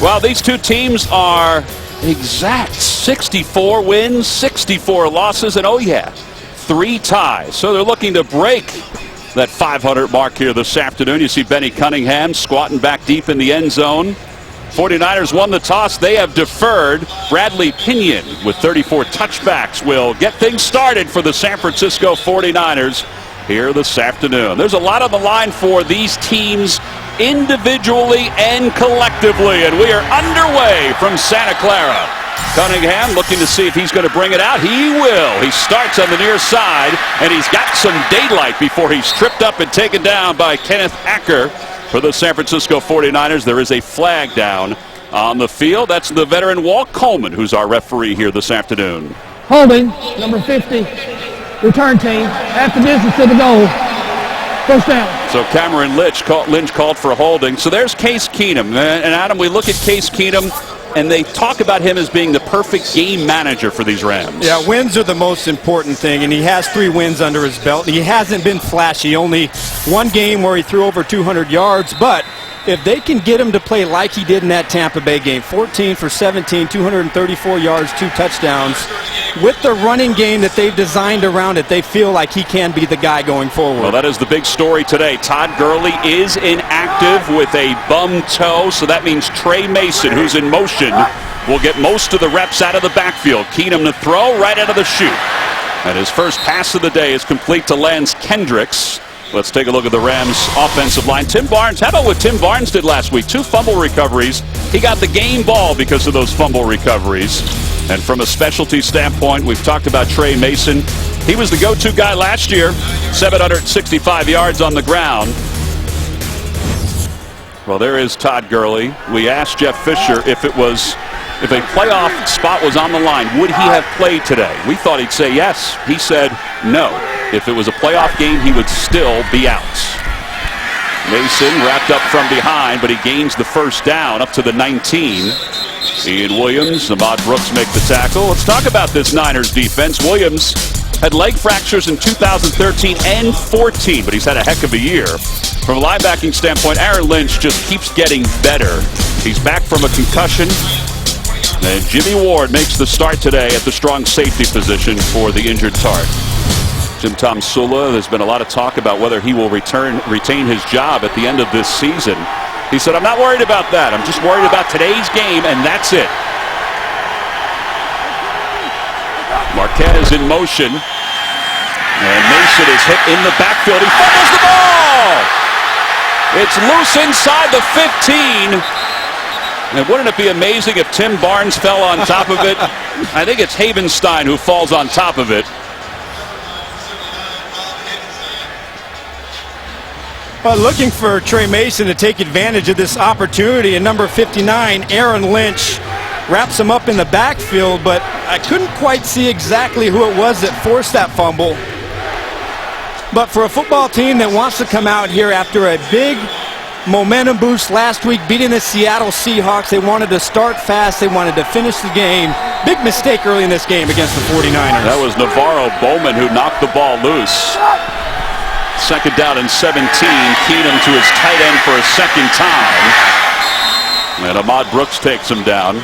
Well, these two teams are exact 64 wins, 64 losses, and oh yeah, 3 ties. So they're looking to break that 500 mark here this afternoon. You see Benny Cunningham squatting back deep in the end zone. 49ers won the toss. They have deferred. Bradley Pinion with 34 touchbacks will get things started for the San Francisco 49ers here this afternoon. There's a lot on the line for these teams individually and collectively, and we are underway from Santa Clara. Cunningham looking to see if he's going to bring it out. He will. He starts on the near side, and he's got some daylight before he's tripped up and taken down by Kenneth Acker for the San Francisco 49ers. There is a flag down on the field. That's the veteran Walt Coleman, who's our referee here this afternoon. Holding, number 50, return team, half the distance to the goal. First down. So Cameron Lynch called for a holding. So there's Case Keenum. And Adam, we look at Case Keenum, and they talk about him as being the perfect game manager for these Rams. Yeah, wins are the most important thing, and he has 3 wins under his belt. He hasn't been flashy. Only one game where he threw over 200 yards, but if they can get him to play like he did in that Tampa Bay game, 14 for 17, 234 yards, 2 touchdowns, with the running game that they've designed around it, they feel like he can be the guy going forward. Well, that is the big story today. Todd Gurley is inactive with a bum toe, so that means Trey Mason, who's in motion, will get most of the reps out of the backfield. Keenum to throw right out of the chute. And his first pass of the day is complete to Lance Kendricks. Let's take a look at the Rams' offensive line. Tim Barnes, how about what Tim Barnes did last week? 2 fumble recoveries. He got the game ball because of those fumble recoveries. And from a specialty standpoint, we've talked about Trey Mason. He was the go-to guy last year, 765 yards on the ground. Well, there is Todd Gurley. We asked Jeff Fisher if a playoff spot was on the line, would he have played today? We thought he'd say yes. He said no. If it was a playoff game, he would still be out. Mason wrapped up from behind, but he gains the first down up to the 19. Ian Williams, Ahmad Brooks make the tackle. Let's talk about this Niners defense. Williams had leg fractures in 2013 and 14, but he's had a heck of a year. From a linebacking standpoint, Aaron Lynch just keeps getting better. He's back from a concussion. And Jimmy Ward makes the start today at the strong safety position for the injured Tart. Jim Tomsula, there's been a lot of talk about whether he will retain his job at the end of this season. He said, I'm not worried about that. I'm just worried about today's game, and that's it. Marquez in motion. And Mason is hit in the backfield. He fumbles the ball! It's loose inside the 15. And wouldn't it be amazing if Tim Barnes fell on top of it? I think it's Havenstein who falls on top of it. But looking for Trey Mason to take advantage of this opportunity, and number 59, Aaron Lynch, wraps him up in the backfield, but I couldn't quite see exactly who it was that forced that fumble. But for a football team that wants to come out here after a big momentum boost last week, beating the Seattle Seahawks, they wanted to start fast, they wanted to finish the game. Big mistake early in this game against the 49ers. That was Navarro Bowman who knocked the ball loose. Second down and 17. Keenum to his tight end for a second time. And Ahmad Brooks takes him down.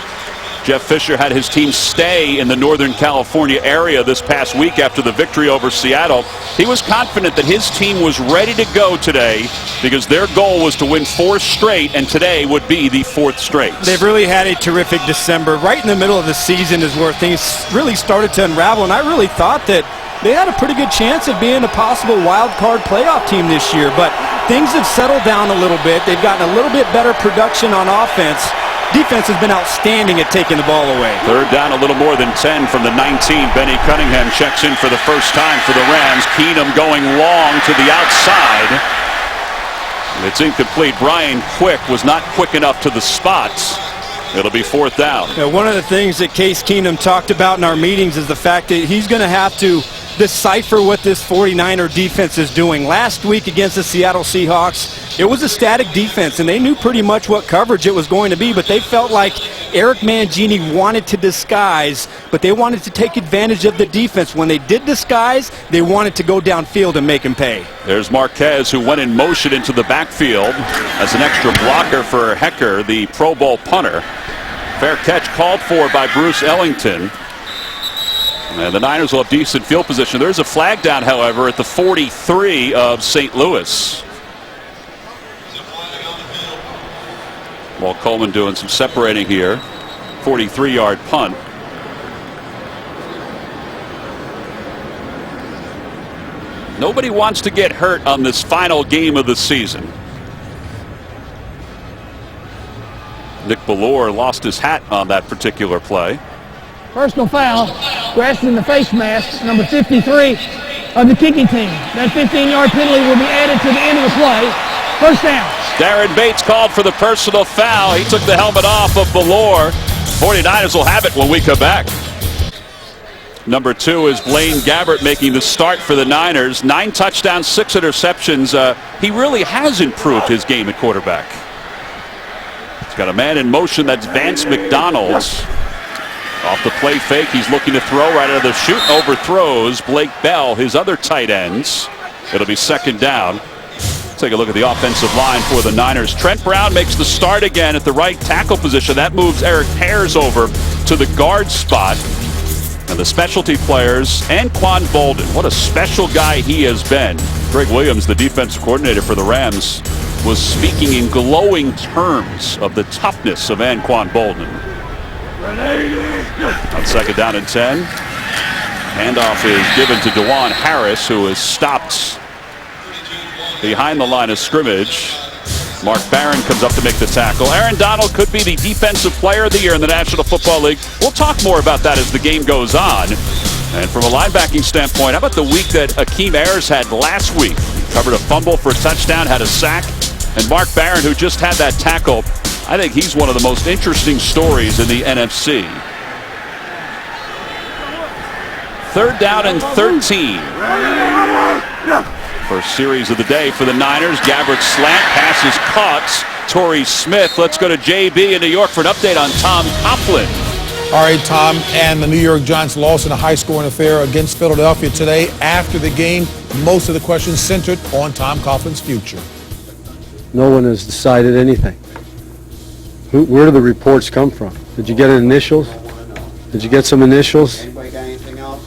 Jeff Fisher had his team stay in the Northern California area this past week after the victory over Seattle. He was confident that his team was ready to go today because their goal was to win 4 straight, and today would be the 4th straight. They've really had a terrific December. Right in the middle of the season is where things really started to unravel, and I really thought that they had a pretty good chance of being a possible wild card playoff team this year, but things have settled down a little bit. They've gotten a little bit better production on offense. Defense has been outstanding at taking the ball away. Third down, a little more than 10 from the 19. Benny Cunningham checks in for the first time for the Rams. Keenum going long to the outside. It's incomplete. Brian Quick was not quick enough to the spots. It'll be 4th down. One of the things that Case Keenum talked about in our meetings is the fact that he's going to have to decipher what this 49er defense is doing. Last week against the Seattle Seahawks, it was a static defense, and they knew pretty much what coverage it was going to be, but they felt like Eric Mangini wanted to disguise, but they wanted to take advantage of the defense. When they did disguise, they wanted to go downfield and make him pay. There's Marquez, who went in motion into the backfield as an extra blocker for Hecker, the Pro Bowl punter. Fair catch called for by Bruce Ellington. And the Niners will have decent field position. There's a flag down, however, at the 43 of St. Louis. Walt Coleman doing some separating here. 43-yard punt. Nobody wants to get hurt on this final game of the season. Nick Bellore lost his hat on that particular play. Personal foul, grasping the face mask, number 53 of the kicking team. That 15-yard penalty will be added to the end of the play. First down. Darren Bates called for the personal foul. He took the helmet off of Bellore. 49ers will have it when we come back. Number 2 is Blaine Gabbert making the start for the Niners. 9 touchdowns, 6 interceptions. He really has improved his game at quarterback. He's got a man in motion. That's Vance McDonald's. Off the play fake, he's looking to throw right out of the chute. Overthrows Blake Bell, his other tight ends. It'll be second down. Take a look at the offensive line for the Niners. Trent Brown makes the start again at the right tackle position. That moves Eric Pears over to the guard spot. And the specialty players, Anquan Bolden. What a special guy he has been. Greg Williams, the defensive coordinator for the Rams, was speaking in glowing terms of the toughness of Anquan Bolden. On second down and 10. Handoff is given to DeJuan Harris, who is stopped behind the line of scrimmage. Mark Barron comes up to make the tackle. Aaron Donald could be the defensive player of the year in the National Football League. We'll talk more about that as the game goes on. And from a linebacking standpoint, how about the week that Akeem Ayers had last week? He covered a fumble for a touchdown, had a sack. And Mark Barron, who just had that tackle, I think he's one of the most interesting stories in the NFC. Third down and 13. First series of the day for the Niners. Gabbert slant pass is caught. Torrey Smith. Let's go to JB in New York for an update on Tom Coughlin. All right, Tom, and the New York Giants lost in a high-scoring affair against Philadelphia today. After the game, most of the questions centered on Tom Coughlin's future. No one has decided anything. Where do the reports come from? Did you get initials? Did you get some initials? Anybody got anything else?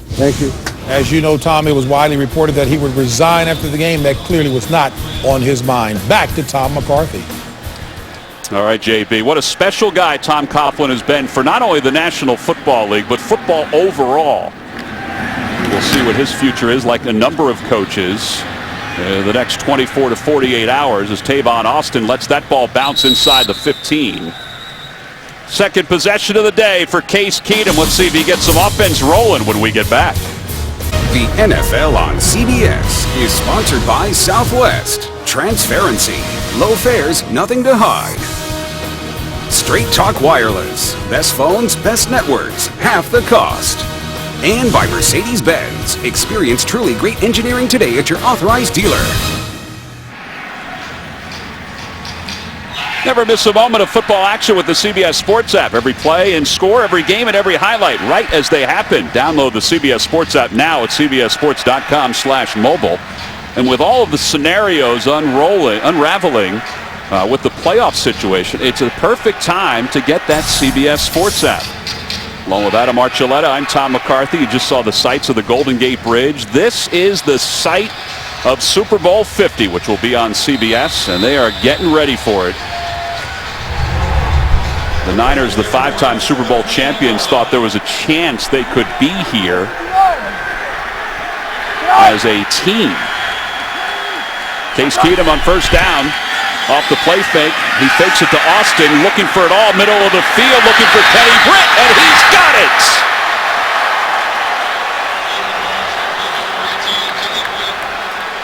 Thank you. As you know, Tom, it was widely reported that he would resign after the game. That clearly was not on his mind. Back to Tom McCarthy. All right, JB. What a special guy Tom Coughlin has been for not only the National Football League, but football overall. We'll see what his future is, like a number of coaches. The next 24 to 48 hours as Tavon Austin lets that ball bounce inside the 15. Second possession of the day for Case Keenum. Let's see if he gets some offense rolling when we get back. The NFL on CBS is sponsored by Southwest. Transparency. Low fares, nothing to hide. Straight Talk Wireless. Best phones, best networks, half the cost. And by Mercedes-Benz. Experience truly great engineering today at your authorized dealer. Never miss a moment of football action with the CBS Sports app. Every play and score, every game and every highlight right as they happen. Download the CBS Sports app now at cbssports.com/mobile. And with all of the scenarios unraveling with the playoff situation, it's a perfect time to get that CBS Sports app. Along with Adam Archuleta, I'm Tom McCarthy. You just saw the sights of the Golden Gate Bridge. This is the site of Super Bowl 50, which will be on CBS, and they are getting ready for it. The Niners, the 5-time Super Bowl champions, thought there was a chance they could be here as a team. Case Keenum on first down. Off the play fake. He fakes it to Austin, looking for it all, middle of the field, looking for Kenny Britt, and he's got it!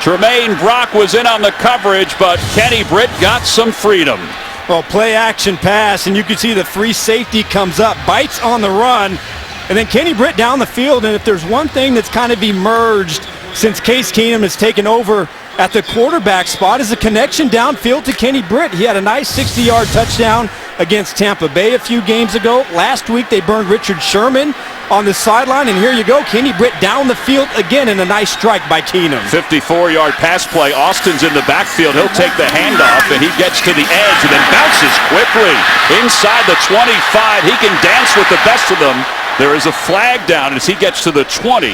Tremaine Brock was in on the coverage, but Kenny Britt got some freedom. Well, play action pass, and you can see the free safety comes up, bites on the run, And then Kenny Britt down the field, and if there's one thing that's kind of emerged since Case Keenum has taken over at the quarterback spot is a connection downfield to Kenny Britt. He had a nice 60-yard touchdown against Tampa Bay a few games ago. Last week they burned Richard Sherman on the sideline, and here you go, Kenny Britt down the field again, and a nice strike by Keenum. 54-yard pass play. Austin's in the backfield. He'll take the handoff, and he gets to the edge and then bounces quickly inside the 25. He can dance with the best of them. There is a flag down as he gets to the 20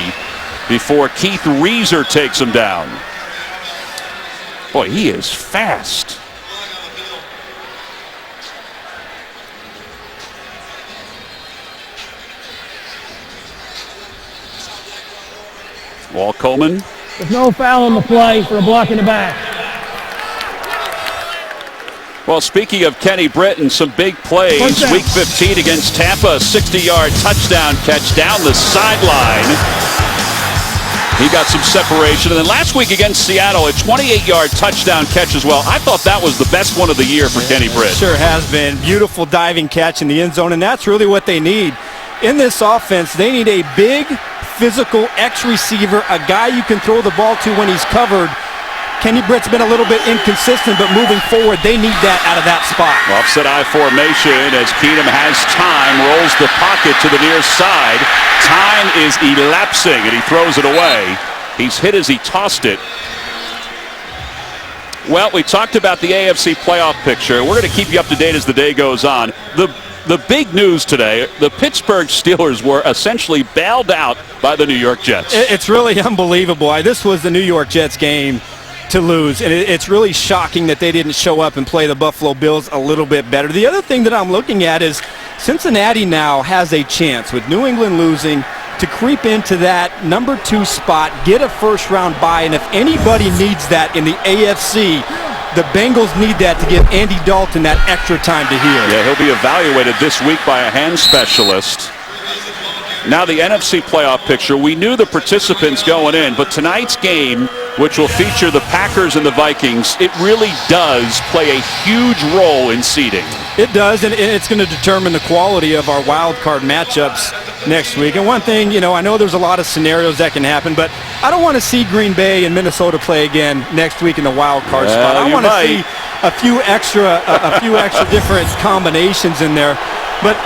before Keith Reeser takes him down. Boy, he is fast. Walt Coleman. There's no foul on the play for a block in the back. Well, speaking of Kenny Britt and some big plays, Week 15 against Tampa, a 60-yard touchdown catch down the sideline. He got some separation. And then last week against Seattle, a 28-yard touchdown catch as well. I thought that was the best one of the year for Kenny Britt. Sure has been. Beautiful diving catch in the end zone, and that's really what they need. In this offense, they need a big, physical X-receiver, a guy you can throw the ball to when he's covered. Kenny Britt's been a little bit inconsistent, but moving forward, they need that out of that spot. Offset I formation as Keenum has time, rolls the pocket to the near side. Time is elapsing, and he throws it away. He's hit as he tossed it. Well, we talked about the AFC playoff picture. We're going to keep you up to date as the day goes on. The big news today, the Pittsburgh Steelers were essentially bailed out by the New York Jets. It's really unbelievable. This was the New York Jets game to lose, and it's really shocking that they didn't show up and play the Buffalo Bills a little bit better. The other thing that I'm looking at is Cincinnati now has a chance with New England losing to creep into that number 2 spot, get a first-round bye, and if anybody needs that in the AFC, the Bengals need that to give Andy Dalton that extra time to heal. Yeah, he'll be evaluated this week by a hand specialist. Now the NFC playoff picture. We knew the participants going in, but tonight's game, which will feature the Packers and the Vikings, it really does play a huge role in seeding. It does, and it's going to determine the quality of our wild card matchups next week. And one thing, I know there's a lot of scenarios that can happen, but I don't want to see Green Bay and Minnesota play again next week in the wild card spot. I want to see a few extra different combinations in there. But,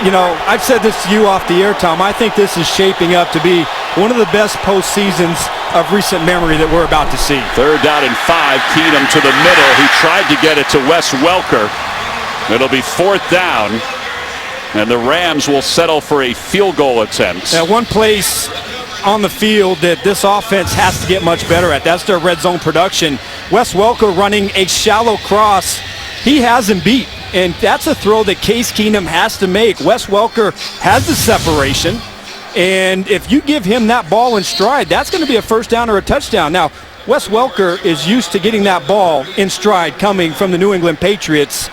I've said this to you off the air, Tom. I think this is shaping up to be one of the best postseasons of recent memory that we're about to see. 3rd down and 5. Keenum to the middle. He tried to get it to Wes Welker. It'll be 4th down. And the Rams will settle for a field goal attempt. Now, one place on the field that this offense has to get much better at, that's their red zone production. Wes Welker running a shallow cross. He has him beat. And that's a throw that Case Keenum has to make. Wes Welker has the separation. And if you give him that ball in stride, that's going to be a first down or a touchdown. Now, Wes Welker is used to getting that ball in stride coming from the New England Patriots.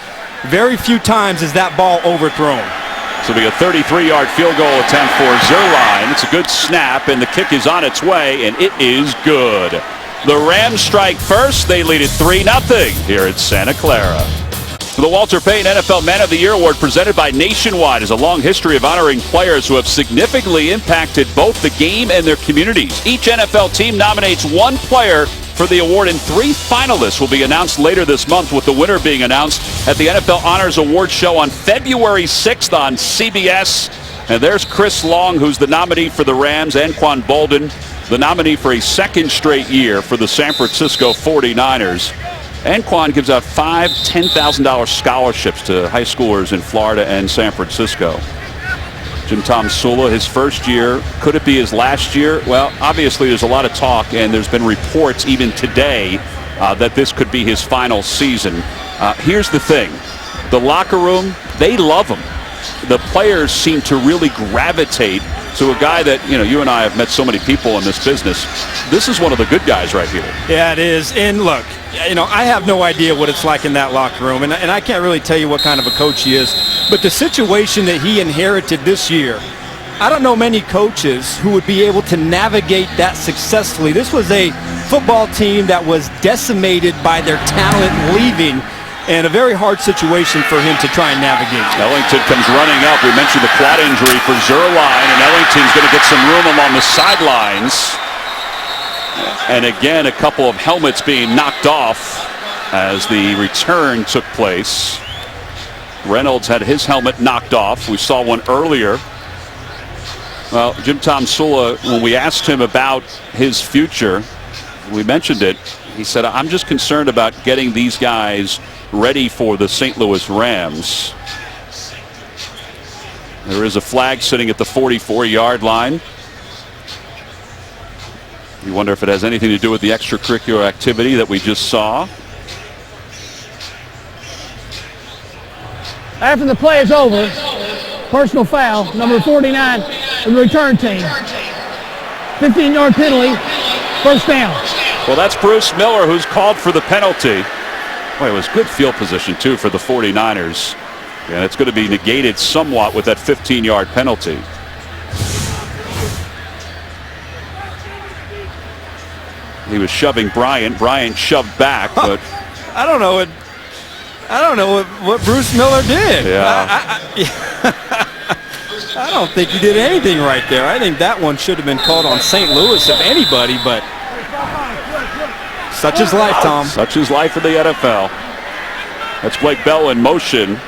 Very few times is that ball overthrown. This will be a 33-yard field goal attempt for Zerline. It's a good snap, and the kick is on its way, and it is good. The Rams strike first. They lead it 3-0 here at Santa Clara. The Walter Payton NFL Man of the Year Award presented by Nationwide has a long history of honoring players who have significantly impacted both the game and their communities. Each NFL team nominates one player for the award, and 3 finalists will be announced later this month, with the winner being announced at the NFL Honors Awards show on February 6th on CBS. And there's Chris Long, who's the nominee for the Rams, and Anquan Boldin, the nominee for a 2nd straight year for the San Francisco 49ers. Anquan gives out 5 $10,000 scholarships to high schoolers in Florida and San Francisco. Jim Tom Sula, his first year. Could it be his last year? Well, obviously there's a lot of talk, and there's been reports even today that this could be his final season. Here's the thing. The locker room, they love him. The players seem to really gravitate to a guy that, you and I have met so many people in this business. This is one of the good guys right here. Yeah, it is. And look, I have no idea what it's like in that locker room, and I can't really tell you what kind of a coach he is. But the situation that he inherited this year, I don't know many coaches who would be able to navigate that successfully. This was a football team that was decimated by their talent leaving, and a very hard situation for him to try and navigate. Ellington comes running up. We mentioned the quad injury for Zerline, and Ellington's going to get some room along the sidelines. And again, a couple of helmets being knocked off as the return took place. Reynolds had his helmet knocked off. We saw one earlier. Well, Jim Tom Sula, when we asked him about his future, we mentioned it. He said, I'm just concerned about getting these guys ready for the St. Louis Rams. There is a flag sitting at the 44-yard line. You wonder if it has anything to do with the extracurricular activity that we just saw. After the play is over, personal foul, number 49, of the return team. 15-yard penalty, first down. Well, that's Bruce Miller who's called for the penalty. Boy, it was good field position, too, for the 49ers. And it's going to be negated somewhat with that 15-yard penalty. He was shoving Bryant. Bryant shoved back, but I don't know what Bruce Miller did. Yeah. I don't think he did anything right there. I think that one should have been called on St. Louis if anybody, but such is life, Tom. Such is life in the NFL. That's Blake Bell in motion.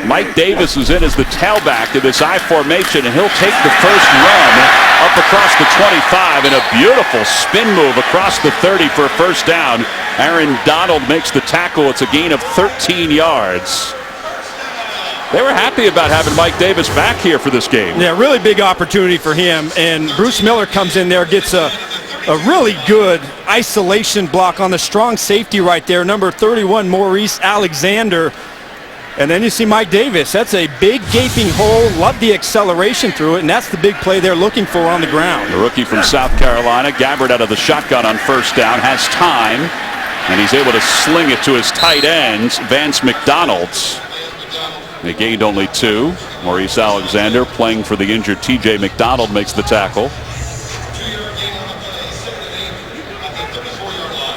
Mike Davis is in as the tailback in this I formation, and he'll take the first run up across the 25 in a beautiful spin move across the 30 for a first down. Aaron Donald makes the tackle. It's a gain of 13 yards. They were happy about having Mike Davis back here for this game. Yeah, really big opportunity for him, and Bruce Miller comes in there, gets a really good isolation block on the strong safety right there, number 31, Maurice Alexander. And then you see Mike Davis. That's a big gaping hole. Love the acceleration through it, and that's the big play they're looking for on the ground. The rookie from South Carolina, Gabbert out of the shotgun on first down, has time, and he's able to sling it to his tight ends, Vance McDonald. They gained only 2. Maurice Alexander, playing for the injured T.J. McDonald, makes the tackle.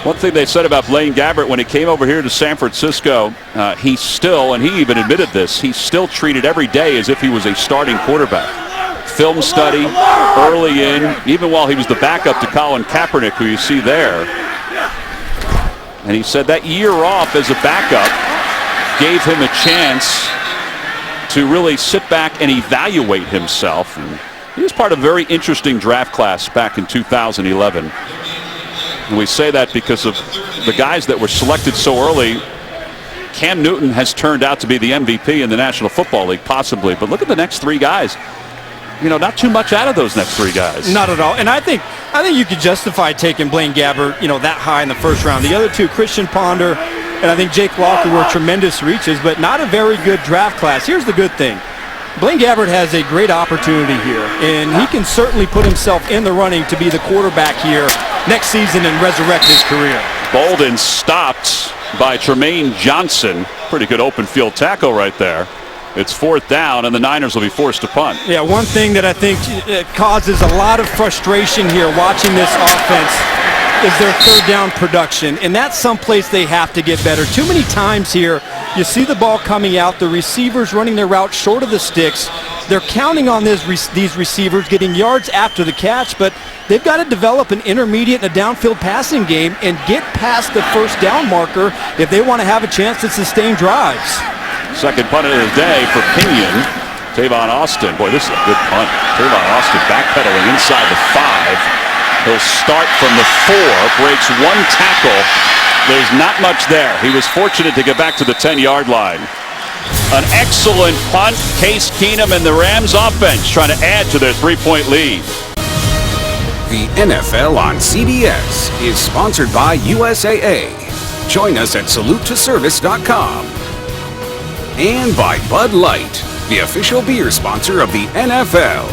One thing they said about Blaine Gabbert when he came over here to San Francisco, he still, and he even admitted this, he still treated every day as if he was a starting quarterback. Film study early in, even while he was the backup to Colin Kaepernick, who you see there. And he said that year off as a backup gave him a chance to really sit back and evaluate himself. And he was part of a very interesting draft class back in 2011. And we say that because of the guys that were selected so early. Cam Newton has turned out to be the MVP in the National Football League, possibly. But look at the next 3 guys. You know, not too much out of those next 3 guys. Not at all. And I think you could justify taking Blaine Gabbert, that high in the first round. The other 2, Christian Ponder and I think Jake Walker, were tremendous reaches, but not a very good draft class. Here's the good thing. Blaine Gabbert has a great opportunity here, and he can certainly put himself in the running to be the quarterback here next season and resurrect his career. Bolden stopped by Tremaine Johnson. Pretty good open field tackle right there. It's 4th down, and the Niners will be forced to punt. Yeah, one thing that I think causes a lot of frustration here watching this offense is their 3rd down production, and that's someplace they have to get better. Too many times here, you see the ball coming out, the receivers running their route short of the sticks. They're counting on these receivers getting yards after the catch, but they've got to develop an intermediate and a downfield passing game and get past the 1st down marker if they want to have a chance to sustain drives. Second punt of the day for Pinion. Tavon Austin. Boy, this is a good punt. Tavon Austin backpedaling inside the 5. He'll start from the 4, breaks 1 tackle. There's not much there. He was fortunate to get back to the 10-yard line. An excellent punt. Case Keenum and the Rams offense trying to add to their 3-point lead. The NFL on CBS is sponsored by USAA. Join us at salutetoservice.com. And by Bud Light, the official beer sponsor of the NFL.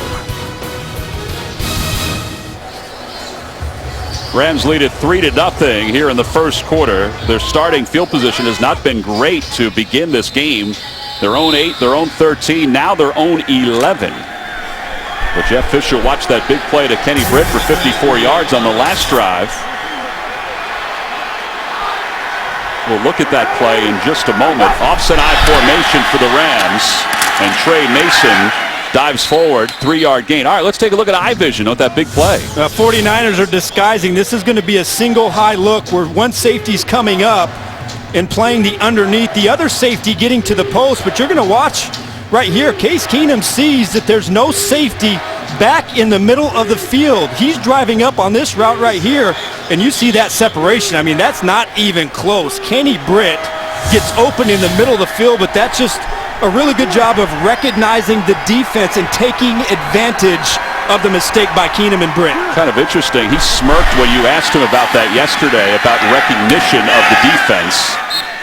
Rams lead it 3-0 here in the first quarter. Their starting field position has not been great to begin this game. Their own 8, their own 13, now their own 11. But Jeff Fisher watched that big play to Kenny Britt for 54 yards on the last drive. We'll look at that play in just a moment. Offset I formation for the Rams, and Trey Mason dives forward, 3-yard gain. All right, let's take a look at eye vision with that big play. 49ers are disguising. This is going to be a single high look where one safety's coming up and playing the underneath, the other safety getting to the post. But you're going to watch right here, Case Keenum sees that there's no safety back in the middle of the field. He's driving up on this route right here, and you see that separation. I mean, that's not even close. Kenny Britt gets open in the middle of the field, but that's just a really good job of recognizing the defense and taking advantage of the mistake by Keenum and Britt. Kind of interesting. He smirked when you asked him about that yesterday, about recognition of the defense.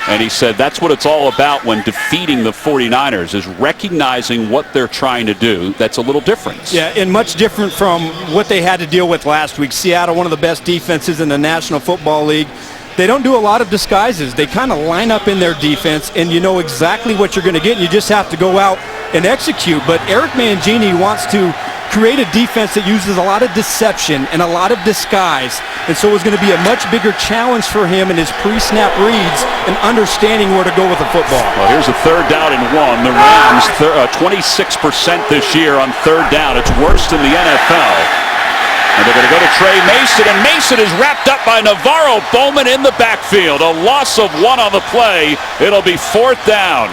And he said that's what it's all about when defeating the 49ers, is recognizing what they're trying to do. That's a little different. Yeah, and much different from what they had to deal with last week. Seattle, one of the best defenses in the National Football League. They don't do a lot of disguises. They kind of line up in their defense, and you know exactly what you're going to get, and you just have to go out and execute. But Eric Mangini wants to create a defense that uses a lot of deception and a lot of disguise, and so it's going to be a much bigger challenge for him in his pre-snap reads and understanding where to go with the football. Well, here's a 3rd down and 1. The Rams 26% this year on 3rd down. It's worst in the NFL. And they're going to go to Trey Mason, and Mason is wrapped up by Navarro Bowman in the backfield. A loss of 1 on the play. It'll be 4th down.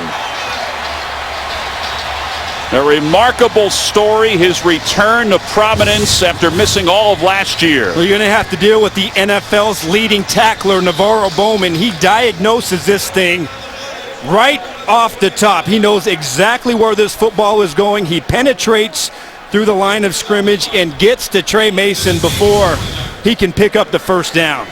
A remarkable story, his return to prominence after missing all of last year. Well, you're going to have to deal with the NFL's leading tackler, Navarro Bowman. He diagnoses this thing right off the top. He knows exactly where this football is going. He penetrates through the line of scrimmage and gets to Trey Mason before he can pick up the 1st down.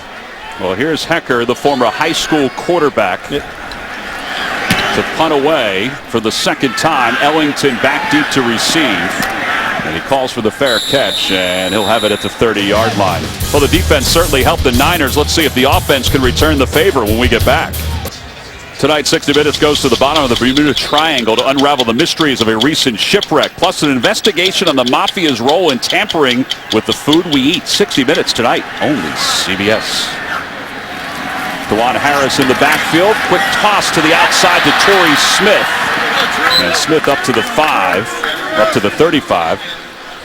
Well, here's Hecker, the former high school quarterback, to punt away for the 2nd time. Ellington back deep to receive, and he calls for the fair catch, and he'll have it at the 30-yard line. Well, the defense certainly helped the Niners. Let's see if the offense can return the favor when we get back. Tonight, 60 Minutes goes to the bottom of the Bermuda Triangle to unravel the mysteries of a recent shipwreck, plus an investigation on the mafia's role in tampering with the food we eat. 60 Minutes tonight, only CBS. DeJuan Harris in the backfield. Quick toss to the outside to Torrey Smith. And Smith up to the 5, up to the 35.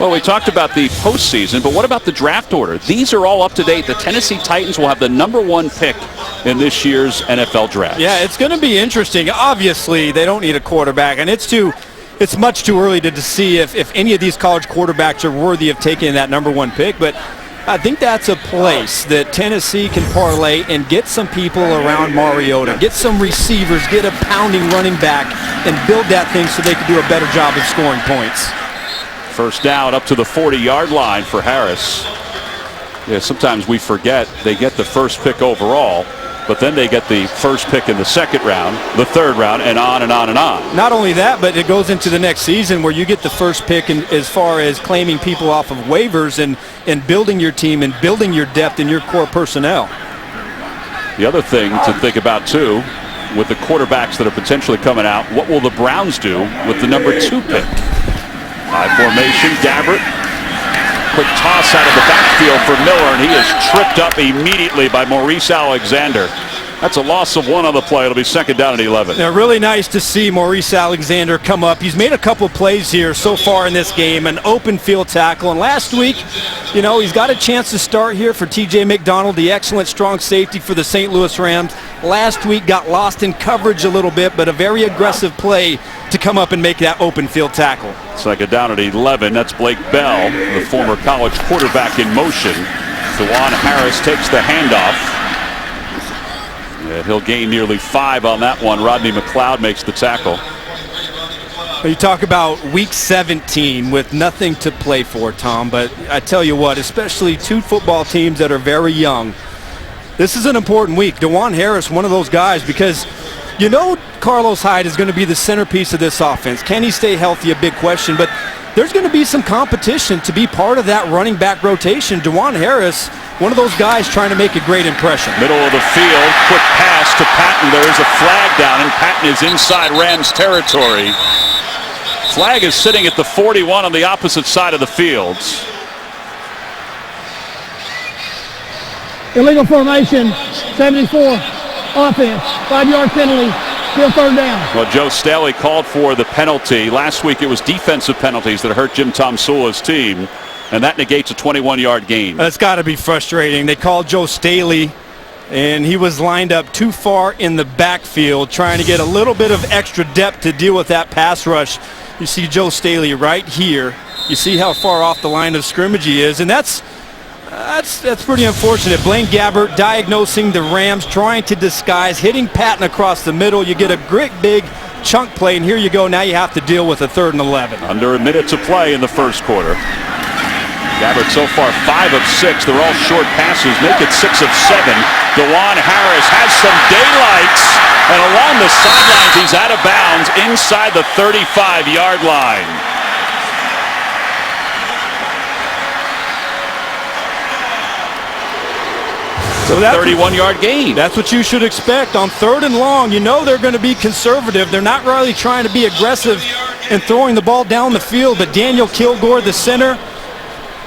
Well, we talked about the postseason, but what about the draft order? These are all up to date. The Tennessee Titans will have the #1 pick in this year's NFL draft. Yeah, it's going to be interesting. Obviously, they don't need a quarterback, and it's much too early to see if any of these college quarterbacks are worthy of taking that #1 pick. But I think that's a place that Tennessee can parlay and get some people around Mariota, get some receivers, get a pounding running back, and build that thing so they can do a better job of scoring points. 1st down up to the 40-yard line for Harris. Yeah, sometimes we forget they get the 1st pick overall, but then they get the 1st pick in the 2nd round, the 3rd round, and on and on and on. Not only that, but it goes into the next season where you get the 1st pick as far as claiming people off of waivers and building your team and building your depth in your core personnel. The other thing to think about, too, with the quarterbacks that are potentially coming out, what will the Browns do with the #2 pick? High formation, Gabbert. Quick toss out of the backfield for Miller, and he is tripped up immediately by Maurice Alexander. That's a loss of 1 on the play. It'll be 2nd down and 11. Now, really nice to see Maurice Alexander come up. He's made a couple plays here so far in this game, an open field tackle. And last week, you know, he's got a chance to start here for T.J. McDonald, the excellent strong safety for the St. Louis Rams. Last week got lost in coverage a little bit, but a very aggressive play to come up and make that open field tackle. 2nd down at 11. That's Blake Bell, the former college quarterback, in motion. DeJuan Harris takes the handoff. And he'll gain nearly 5 on that one. Rodney McLeod makes the tackle. You talk about week 17 with nothing to play for, Tom, but I tell you what, especially 2 football teams that are very young, this is an important week. DeJuan Harris, one of those guys, because you know Carlos Hyde is going to be the centerpiece of this offense. Can he stay healthy? A big question, but there's going to be some competition to be part of that running back rotation. DeJuan Harris, one of those guys trying to make a great impression. Middle of the field, quick pass to Patton. There is a flag down, and Patton is inside Rams territory. Flag is sitting at the 41 on the opposite side of the field. Illegal formation, 74. offense. 5-yard penalty, still third down. Well, Joe Staley called for the penalty. Last week it was defensive penalties that hurt Jim Tomsula's team, and that negates a 21-yard gain. That's got to be frustrating. They called Joe Staley, and he was lined up too far in the backfield, trying to get a little bit of extra depth to deal with that pass rush. You see Joe Staley right here. You see how far off the line of scrimmage he is, and that's pretty unfortunate. Blaine Gabbert diagnosing the Rams, trying to disguise, hitting Patton across the middle. You get a great big chunk play, and here you go. Now you have to deal with a 3rd and 11. Under a minute to play in the first quarter. Gabbert so far 5 of 6. They're all short passes. Make it 6 of 7. DeJuan Harris has some daylight, and along the sidelines he's out of bounds inside the 35-yard line. So that's 31-yard gain. That's what you should expect on 3rd and long. You know they're going to be conservative. They're not really trying to be aggressive in throwing the ball down the field, but Daniel Kilgore, the center.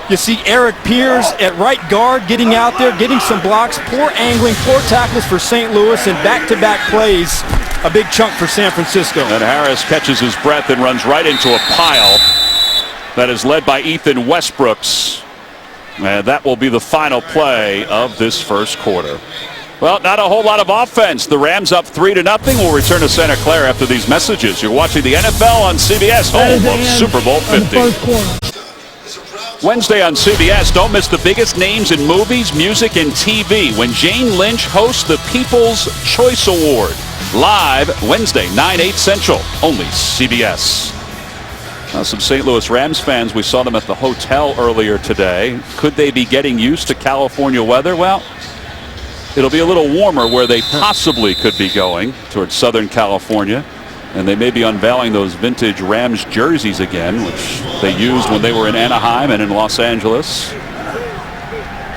You see Eric Pierce at right guard getting out there, getting some blocks. Poor angling, poor tackles for St. Louis, and back-to-back plays. A big chunk for San Francisco. And Harris catches his breath and runs right into a pile that is led by Ethan Westbrooks. And that will be the final play of this first quarter. Well, not a whole lot of offense. The Rams up 3-0. We'll return to Santa Clara after these messages. You're watching the NFL on CBS, home of Super Bowl 50. Wednesday on CBS, don't miss the biggest names in movies, music, and TV when Jane Lynch hosts the People's Choice Award. Live Wednesday, 9/8 Central, only CBS. Some St. Louis Rams fans, we saw them at the hotel earlier today. Could they be getting used to California weather? Well, it'll be a little warmer where they possibly could be going towards Southern California. And they may be unveiling those vintage Rams jerseys again, which they used when they were in Anaheim and in Los Angeles.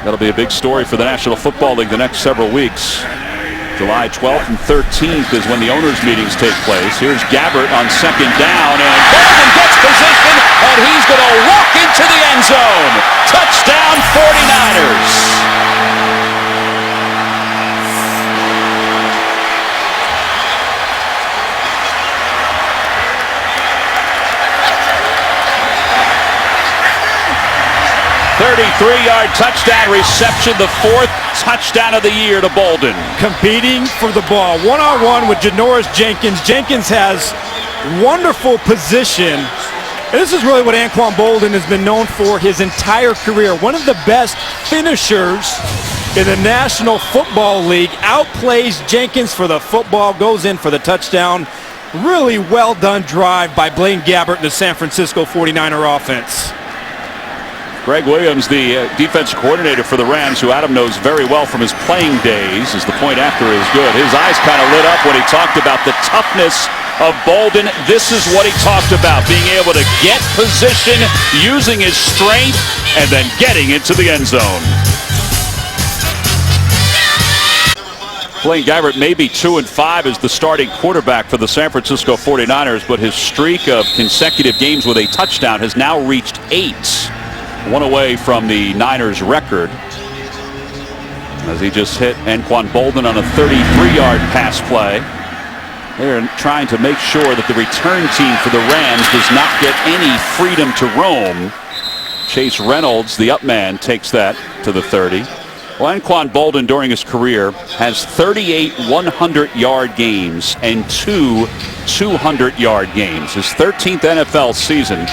That'll be a big story for the National Football League the next several weeks. July 12th and 13th is when the owners' meetings take place. Here's Gabbert on 2nd down, and Bolden gets position, and he's going to walk into the end zone. Touchdown 49ers. .33-yard touchdown reception, the 4th touchdown of the year to Bolden. Competing for the ball, one-on-one with Janoris Jenkins. Jenkins has wonderful position. And this is really what Anquan Bolden has been known for his entire career. One of the best finishers in the National Football League. Outplays Jenkins for the football, goes in for the touchdown. Really well done drive by Blaine Gabbert and the San Francisco 49er offense. Greg Williams, the defense coordinator for the Rams, who Adam knows very well from his playing days, as the point after is good. His eyes kind of lit up when he talked about the toughness of Bolden. This is what he talked about, being able to get position, using his strength, and then getting into the end zone. Blaine Gabbert may be 2-5 as the starting quarterback for the San Francisco 49ers, but his streak of consecutive games with a touchdown has now reached 8. One away from the Niners record, as he just hit Anquan Bolden on a 33-yard pass play. They're trying to make sure that the return team for the Rams does not get any freedom to roam. Chase Reynolds, the up man, takes that to the 30. Well, Anquan Bolden during his career has 38 100-yard games and 2 200-yard games. His 13th NFL season.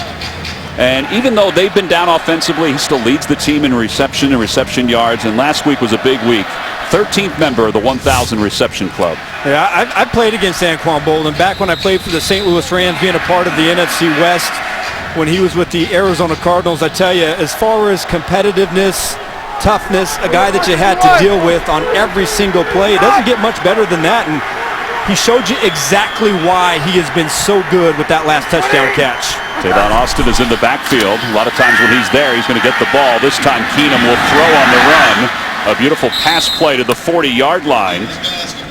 And even though they've been down offensively, he still leads the team in reception and reception yards. And last week was a big week. 13th member of the 1,000 reception club. Yeah, I played against Anquan Bolden back when I played for the St. Louis Rams, being a part of the NFC West when he was with the Arizona Cardinals. I tell you, as far as competitiveness, toughness, a guy that you had to deal with on every single play, it doesn't get much better than that. And he showed you exactly why he has been so good with that last touchdown catch. Tavon Austin is in the backfield. A lot of times when he's there, he's going to get the ball. This time Keenum will throw on the run. A beautiful pass play to the 40-yard line.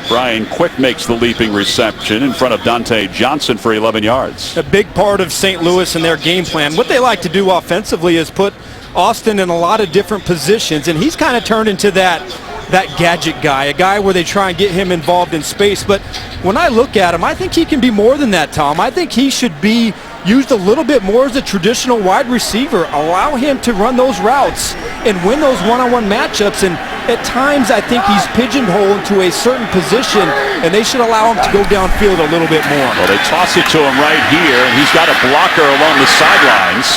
Brian Quick makes the leaping reception in front of Dante Johnson for 11 yards. A big part of St. Louis and their game plan. What they like to do offensively is put Austin in a lot of different positions, and he's kind of turned into that that gadget guy, a guy where they try and get him involved in space. But when I look at him, I think he can be more than that, Tom. I think he should be used a little bit more as a traditional wide receiver. Allow him to run those routes and win those one-on-one matchups. And at times, I think he's pigeonholed to a certain position, and they should allow him to go downfield a little bit more. Well, they toss it to him right here, and he's got a blocker along the sidelines.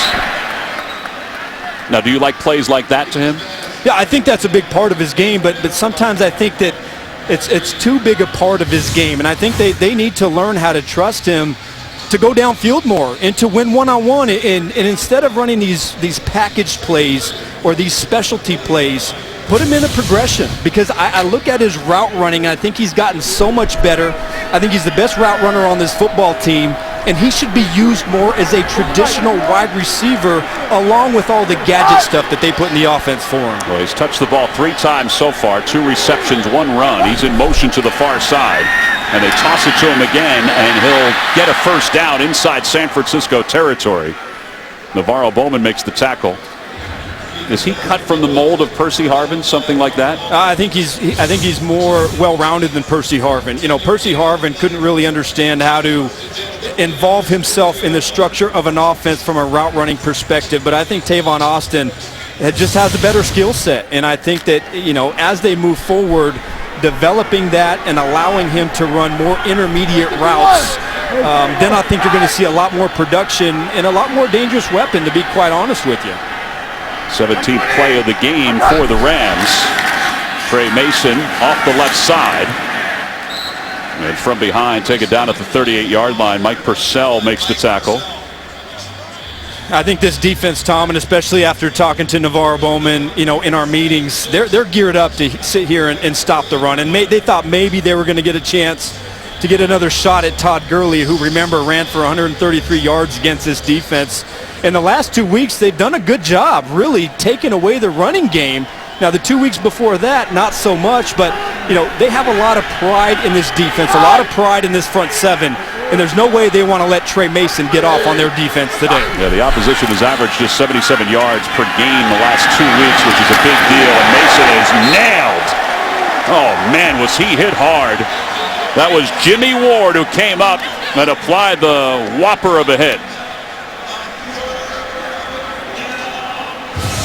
Now, do you like plays like that to him? Yeah, I think that's a big part of his game, but sometimes I think that it's too big a part of his game, and I think they need to learn how to trust him to go downfield more and to win one-on-one, and instead of running these packaged plays or these specialty plays, put him in a progression, because I look at his route running, and I think he's gotten so much better. I think he's the best route runner on this football team, and he should be used more as a traditional wide receiver along with all the gadget stuff that they put in the offense for him. Well, he's touched the ball 3 times so far, 2 receptions, 1 run. He's in motion to the far side, and they toss it to him again, and he'll get a first down inside San Francisco territory. Navarro Bowman makes the tackle. Is he cut from the mold of Percy Harvin, something like that? I think he's more well-rounded than Percy Harvin. You know, Percy Harvin couldn't really understand how to involve himself in the structure of an offense from a route-running perspective, but I think Tavon Austin just has a better skill set, and I think that, you know, as they move forward, developing that and allowing him to run more intermediate routes, then I think you're going to see a lot more production and a lot more dangerous weapon, to be quite honest with you. 17th play of the game for the Rams. Trey Mason off the left side. And from behind, take it down at the 38-yard line. Mike Purcell makes the tackle. I think this defense, Tom, and especially after talking to Navarro Bowman, you know, in our meetings, they're geared up to sit here and stop the run. And they thought maybe they were going to get a chance to get another shot at Todd Gurley, who, remember, ran for 133 yards against this defense. In the last 2 weeks, they've done a good job really taking away the running game. Now, the 2 weeks before that, not so much, but, you know, they have a lot of pride in this defense, a lot of pride in this front seven, and there's no way they want to let Trey Mason get off on their defense today. Yeah, the opposition has averaged just 77 yards per game the last 2 weeks, which is a big deal, and Mason is nailed. Oh, man, was he hit hard. That was Jimmy Ward who came up and applied the whopper of a hit.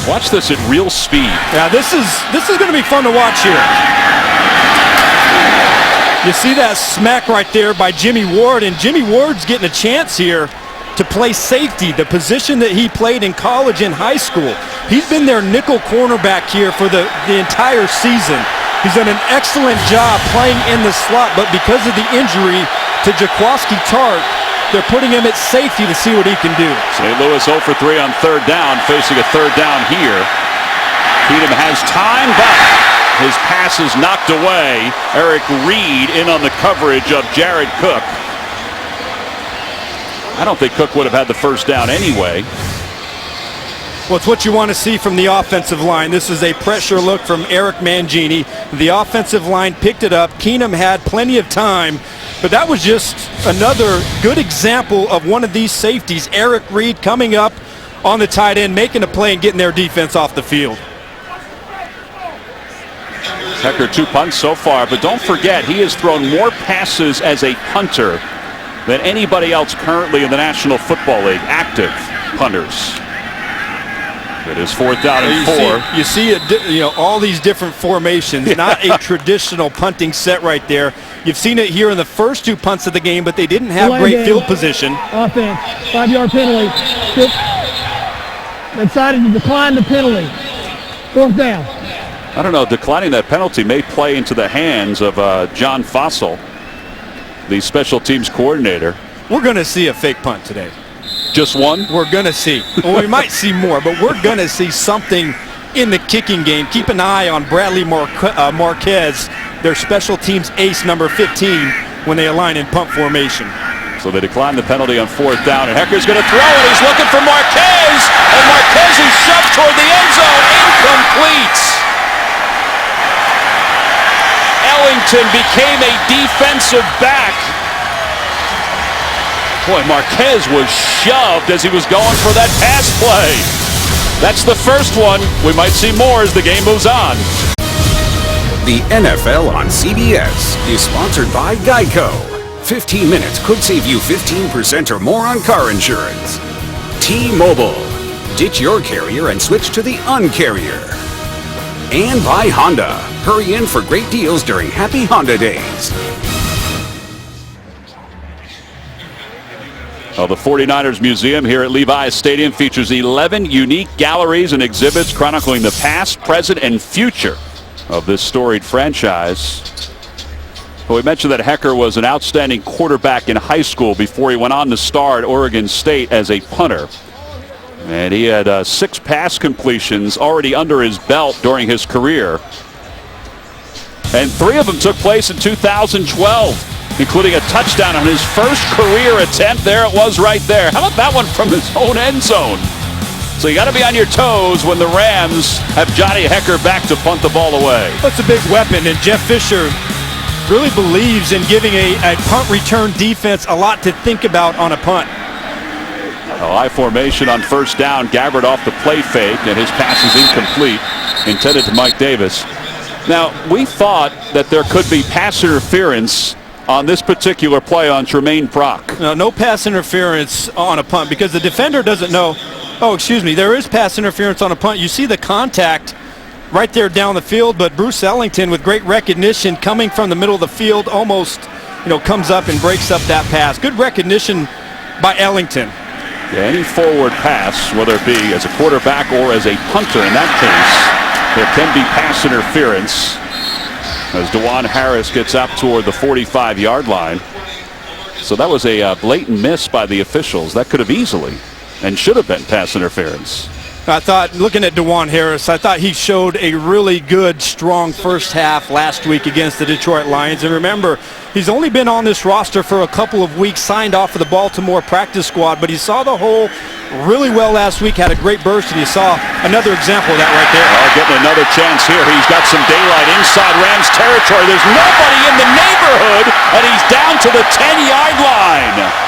Watch this at real speed. Yeah, this is going to be fun to watch here. You see that smack right there by Jimmy Ward, and Jimmy Ward's getting a chance here to play safety, the position that he played in college and high school. He's been their nickel cornerback here for the entire season. He's done an excellent job playing in the slot, but because of the injury to Jaquaski Tart, they're putting him at safety to see what he can do. St. Louis 0 for 3 on 3rd down, facing a 3rd down here. Keenum has time, but his pass is knocked away. Eric Reed in on the coverage of Jared Cook. I don't think Cook would have had the first down anyway. Well, it's what you want to see from the offensive line. This is a pressure look from Eric Mangini. The offensive line picked it up. Keenum had plenty of time, but that was just another good example of one of these safeties. Eric Reed coming up on the tight end, making a play and getting their defense off the field. Hecker 2 punts so far, but don't forget he has thrown more passes as a punter than anybody else currently in the National Football League, active punters. It is 4th down and 4. You see it, you know, all these different formations, not a traditional punting set right there. You've seen it here in the first 2 punts of the game, but they didn't have great field position. Offense, 5-yard penalty. They decided to decline the penalty. 4th down. I don't know, declining that penalty may play into the hands of John Fossil, the special teams coordinator. We're going to see a fake punt today. Just one? We're going to see. Well, we might see more, but we're going to see something in the kicking game. Keep an eye on Bradley Marquez, their special teams ace, number 15, when they align in punt formation. So they decline the penalty on 4th down, and Hecker's going to throw it. He's looking for Marquez, and Marquez is shoved toward the end zone. Incomplete. Ellington became a defensive back. Boy, Marquez was shoved as he was going for that pass play. That's the first one. We might see more as the game moves on. The NFL on CBS is sponsored by Geico. 15 minutes could save you 15% or more on car insurance. T-Mobile. Ditch your carrier and switch to the Un-carrier. And by Honda. Hurry in for great deals during Happy Honda Days. Well, the 49ers Museum here at Levi's Stadium features 11 unique galleries and exhibits chronicling the past, present, and future of this storied franchise. Well, we mentioned that Hecker was an outstanding quarterback in high school before he went on to star at Oregon State as a punter. And he had 6 pass completions already under his belt during his career. And 3 of them took place in 2012, including a touchdown on his first career attempt. There it was right there. How about that one from his own end zone? So you got to be on your toes when the Rams have Johnny Hecker back to punt the ball away. That's a big weapon, and Jeff Fisher really believes in giving a punt return defense a lot to think about on a punt. A high formation on first down. Gabbert off the play fake, and his pass is incomplete, intended to Mike Davis. Now, we thought that there could be pass interference on this particular play on Tremaine Prock. No pass interference on a punt because the defender doesn't know. Oh, excuse me. There is pass interference on a punt. You see the contact right there down the field, but Bruce Ellington, with great recognition, coming from the middle of the field, almost, comes up and breaks up that pass. Good recognition by Ellington. Yeah, any forward pass, whether it be as a quarterback or as a punter in that case, there can be pass interference as DeJuan Harris gets up toward the 45-yard line. So that was a blatant miss by the officials. That could have easily and should have been pass interference. I thought, looking at DeJuan Harris, I thought he showed a really good, strong first half last week against the Detroit Lions. And remember, he's only been on this roster for a couple of weeks, signed off of the Baltimore practice squad, but he saw the hole really well last week, had a great burst, and you saw another example of that right there. Oh, getting another chance here. He's got some daylight inside Rams territory. There's nobody in the neighborhood, and he's down to the 10-yard line.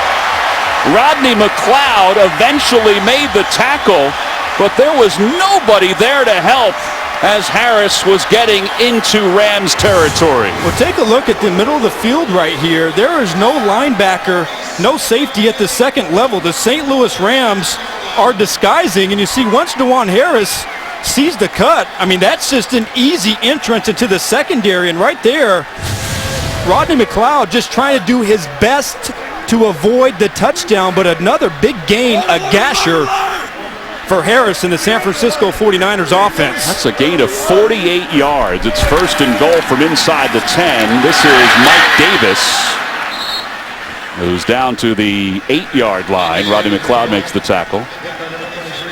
Rodney McLeod eventually made the tackle, but there was nobody there to help as Harris was getting into Rams territory. Well, take a look at the middle of the field right here. There is no linebacker, no safety at the second level. The St. Louis Rams are disguising, and you see once DeJuan Harris sees the cut, I mean, that's just an easy entrance into the secondary, and right there, Rodney McLeod just trying to do his best to avoid the touchdown, but another big gain, a gasher for Harris in the San Francisco 49ers offense. That's a gain of 48 yards. It's first and goal from inside the 10. This is Mike Davis, who's down to the 8-yard line. Rodney McLeod makes the tackle.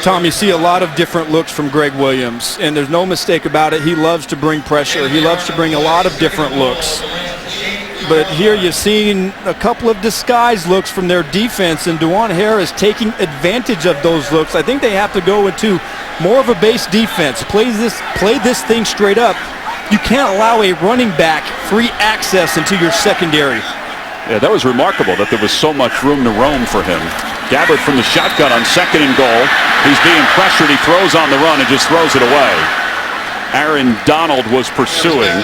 Tom, you see a lot of different looks from Greg Williams, and there's no mistake about it. He loves to bring pressure. He loves to bring a lot of different looks. But here you've seen a couple of disguised looks from their defense, and DeJuan Harris taking advantage of those looks. I think they have to go into more of a base defense. Play this thing straight up. You can't allow a running back free access into your secondary. Yeah, that was remarkable that there was so much room to roam for him. Gabbert from the shotgun on second and goal. He's being pressured. He throws on the run and just throws it away. Aaron Donald was pursuing.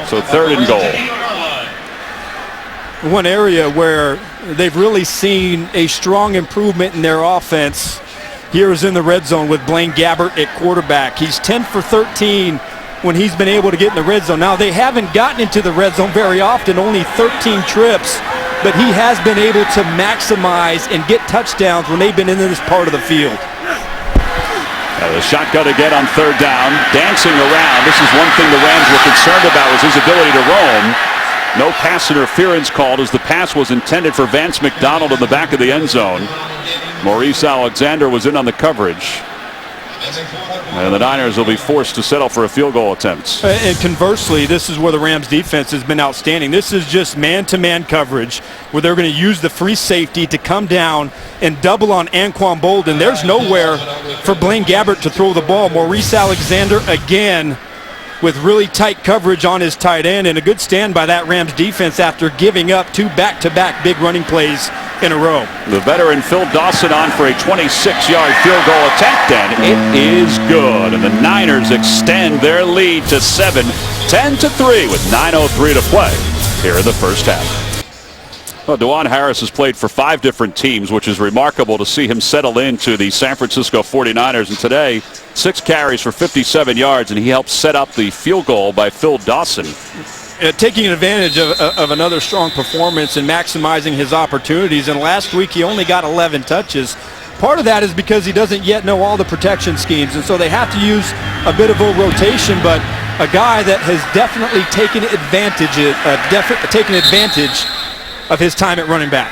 So third and goal. One area where they've really seen a strong improvement in their offense here is in the red zone with Blaine Gabbert at quarterback. He's 10 for 13 when he's been able to get in the red zone. Now, they haven't gotten into the red zone very often, only 13 trips, but he has been able to maximize and get touchdowns when they've been in this part of the field. The shotgun again on third down, dancing around. This is one thing the Rams were concerned about, was his ability to roam. No pass interference called as the pass was intended for Vance McDonald in the back of the end zone. Maurice Alexander was in on the coverage. And the Niners will be forced to settle for a field goal attempt. And conversely, this is where the Rams defense has been outstanding. This is just man-to-man coverage where they're going to use the free safety to come down and double on Anquan Bolden. There's nowhere for Blaine Gabbert to throw the ball. Maurice Alexander again with really tight coverage on his tight end, and a good stand by that Rams defense after giving up 2 back-to-back big running plays in a row. The veteran Phil Dawson on for a 26-yard field goal attempt, and it is good. And the Niners extend their lead to 7, 10-3 with 9:03 to play here in the first half. Well, DeJuan Harris has played for 5 different teams, which is remarkable to see him settle into the San Francisco 49ers. And today, 6 carries for 57 yards, and he helped set up the field goal by Phil Dawson. Taking advantage of another strong performance and maximizing his opportunities. And last week he only got 11 touches. Part of that is because he doesn't yet know all the protection schemes, and so they have to use a bit of a rotation. But a guy that has definitely taken advantage of his time at running back.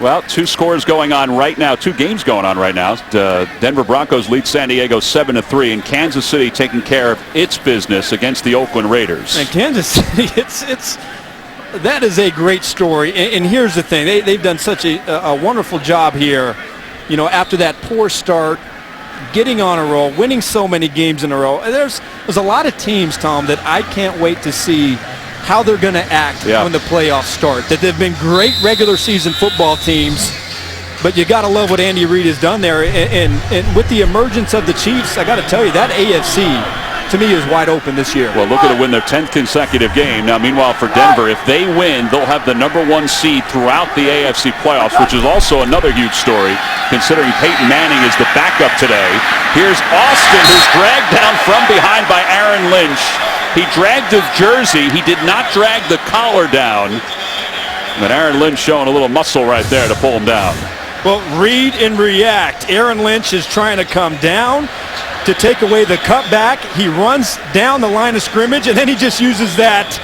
Well, 2 scores going on right now, 2 games going on right now. Denver Broncos lead San Diego 7-3, and Kansas City taking care of its business against the Oakland Raiders. And Kansas City, that is a great story. And here's the thing, they've done such a wonderful job here, you know, after that poor start, getting on a roll, winning so many games in a row. There's a lot of teams, Tom, that I can't wait to see how they're going to act when the playoffs start. That they've been great regular season football teams, but you got to love what Andy Reid has done there. And with the emergence of the Chiefs, I got to tell you, that AFC to me is wide open this year. Well, looking to win their 10th consecutive game. Now, meanwhile, for Denver, if they win, they'll have the #1 seed throughout the AFC playoffs, which is also another huge story, considering Peyton Manning is the backup today. Here's Austin, who's dragged down from behind by Aaron Lynch. He dragged his jersey. He did not drag the collar down. But Aaron Lynch showing a little muscle right there to pull him down. Well, read and react. Aaron Lynch is trying to come down to take away the cutback. He runs down the line of scrimmage, and then he just uses that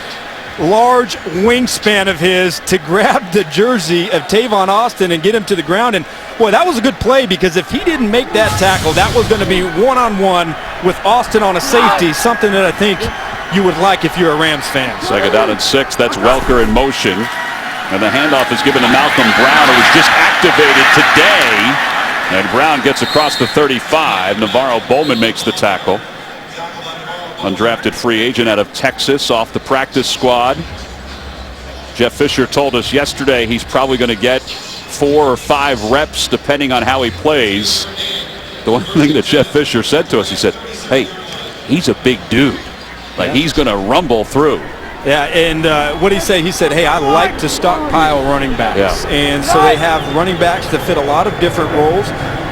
large wingspan of his to grab the jersey of Tavon Austin and get him to the ground. And boy, that was a good play, because if he didn't make that tackle, that was going to be one-on-one with Austin on a safety, something that I think you would like if you're a Rams fan. 2nd down and 6. That's Welker in motion. And the handoff is given to Malcolm Brown, who was just activated today. And Brown gets across the 35. Navarro Bowman makes the tackle. Undrafted free agent out of Texas, off the practice squad. Jeff Fisher told us yesterday he's probably going to get 4 or 5 reps depending on how he plays. The one thing that Jeff Fisher said to us, he said, hey, he's a big dude. Like, he's going to rumble through. Yeah, and what did he say? He said, hey, I like to stockpile running backs. Yeah. And so they have running backs that fit a lot of different roles.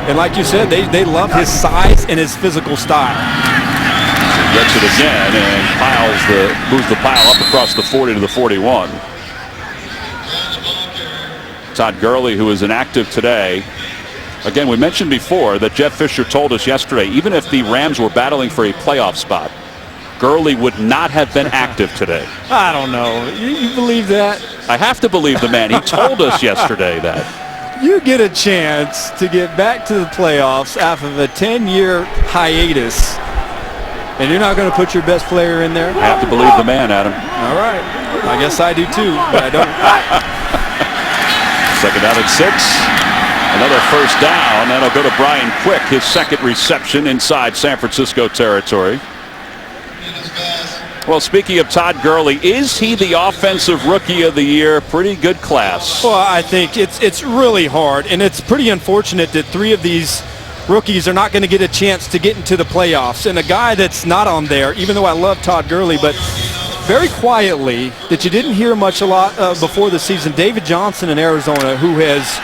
And like you said, they love his size and his physical style. So he gets it again and moves the pile up across the 40 to the 41. Todd Gurley, who is inactive today. Again, we mentioned before that Jeff Fisher told us yesterday, even if the Rams were battling for a playoff spot, Gurley would not have been active today. I don't know. You believe that? I have to believe the man. He told us yesterday that. You get a chance to get back to the playoffs after a 10-year hiatus, and you're not going to put your best player in there? I have to believe the man, Adam. All right. I guess I do too, but I don't. 2nd down and 6. Another 1st down. That'll go to Brian Quick, his 2nd reception inside San Francisco territory. Well, speaking of Todd Gurley, is he the offensive rookie of the year? Pretty good class. Well, I think it's really hard, and it's pretty unfortunate that 3 of these rookies are not going to get a chance to get into the playoffs. And a guy that's not on there, even though I love Todd Gurley, but very quietly, that you didn't hear a lot before the season, David Johnson in Arizona, who has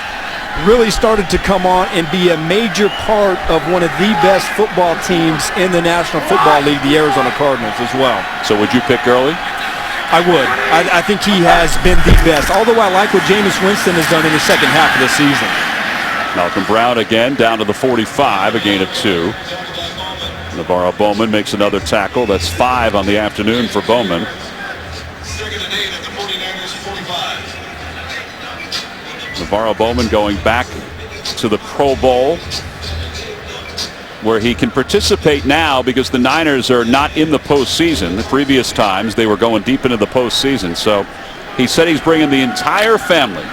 really started to come on and be a major part of one of the best football teams in the National Football League, the Arizona Cardinals, as well. So would you pick Gurley? I would. I think he has been the best, although I like what Jameis Winston has done in the 2nd half of the season. Malcolm Brown again down to the 45, a gain of 2. Navarro Bowman makes another tackle. That's 5 on the afternoon for Bowman. Navarro Bowman going back to the Pro Bowl, where he can participate now because the Niners are not in the postseason. The previous times they were going deep into the postseason. So he said he's bringing the entire family.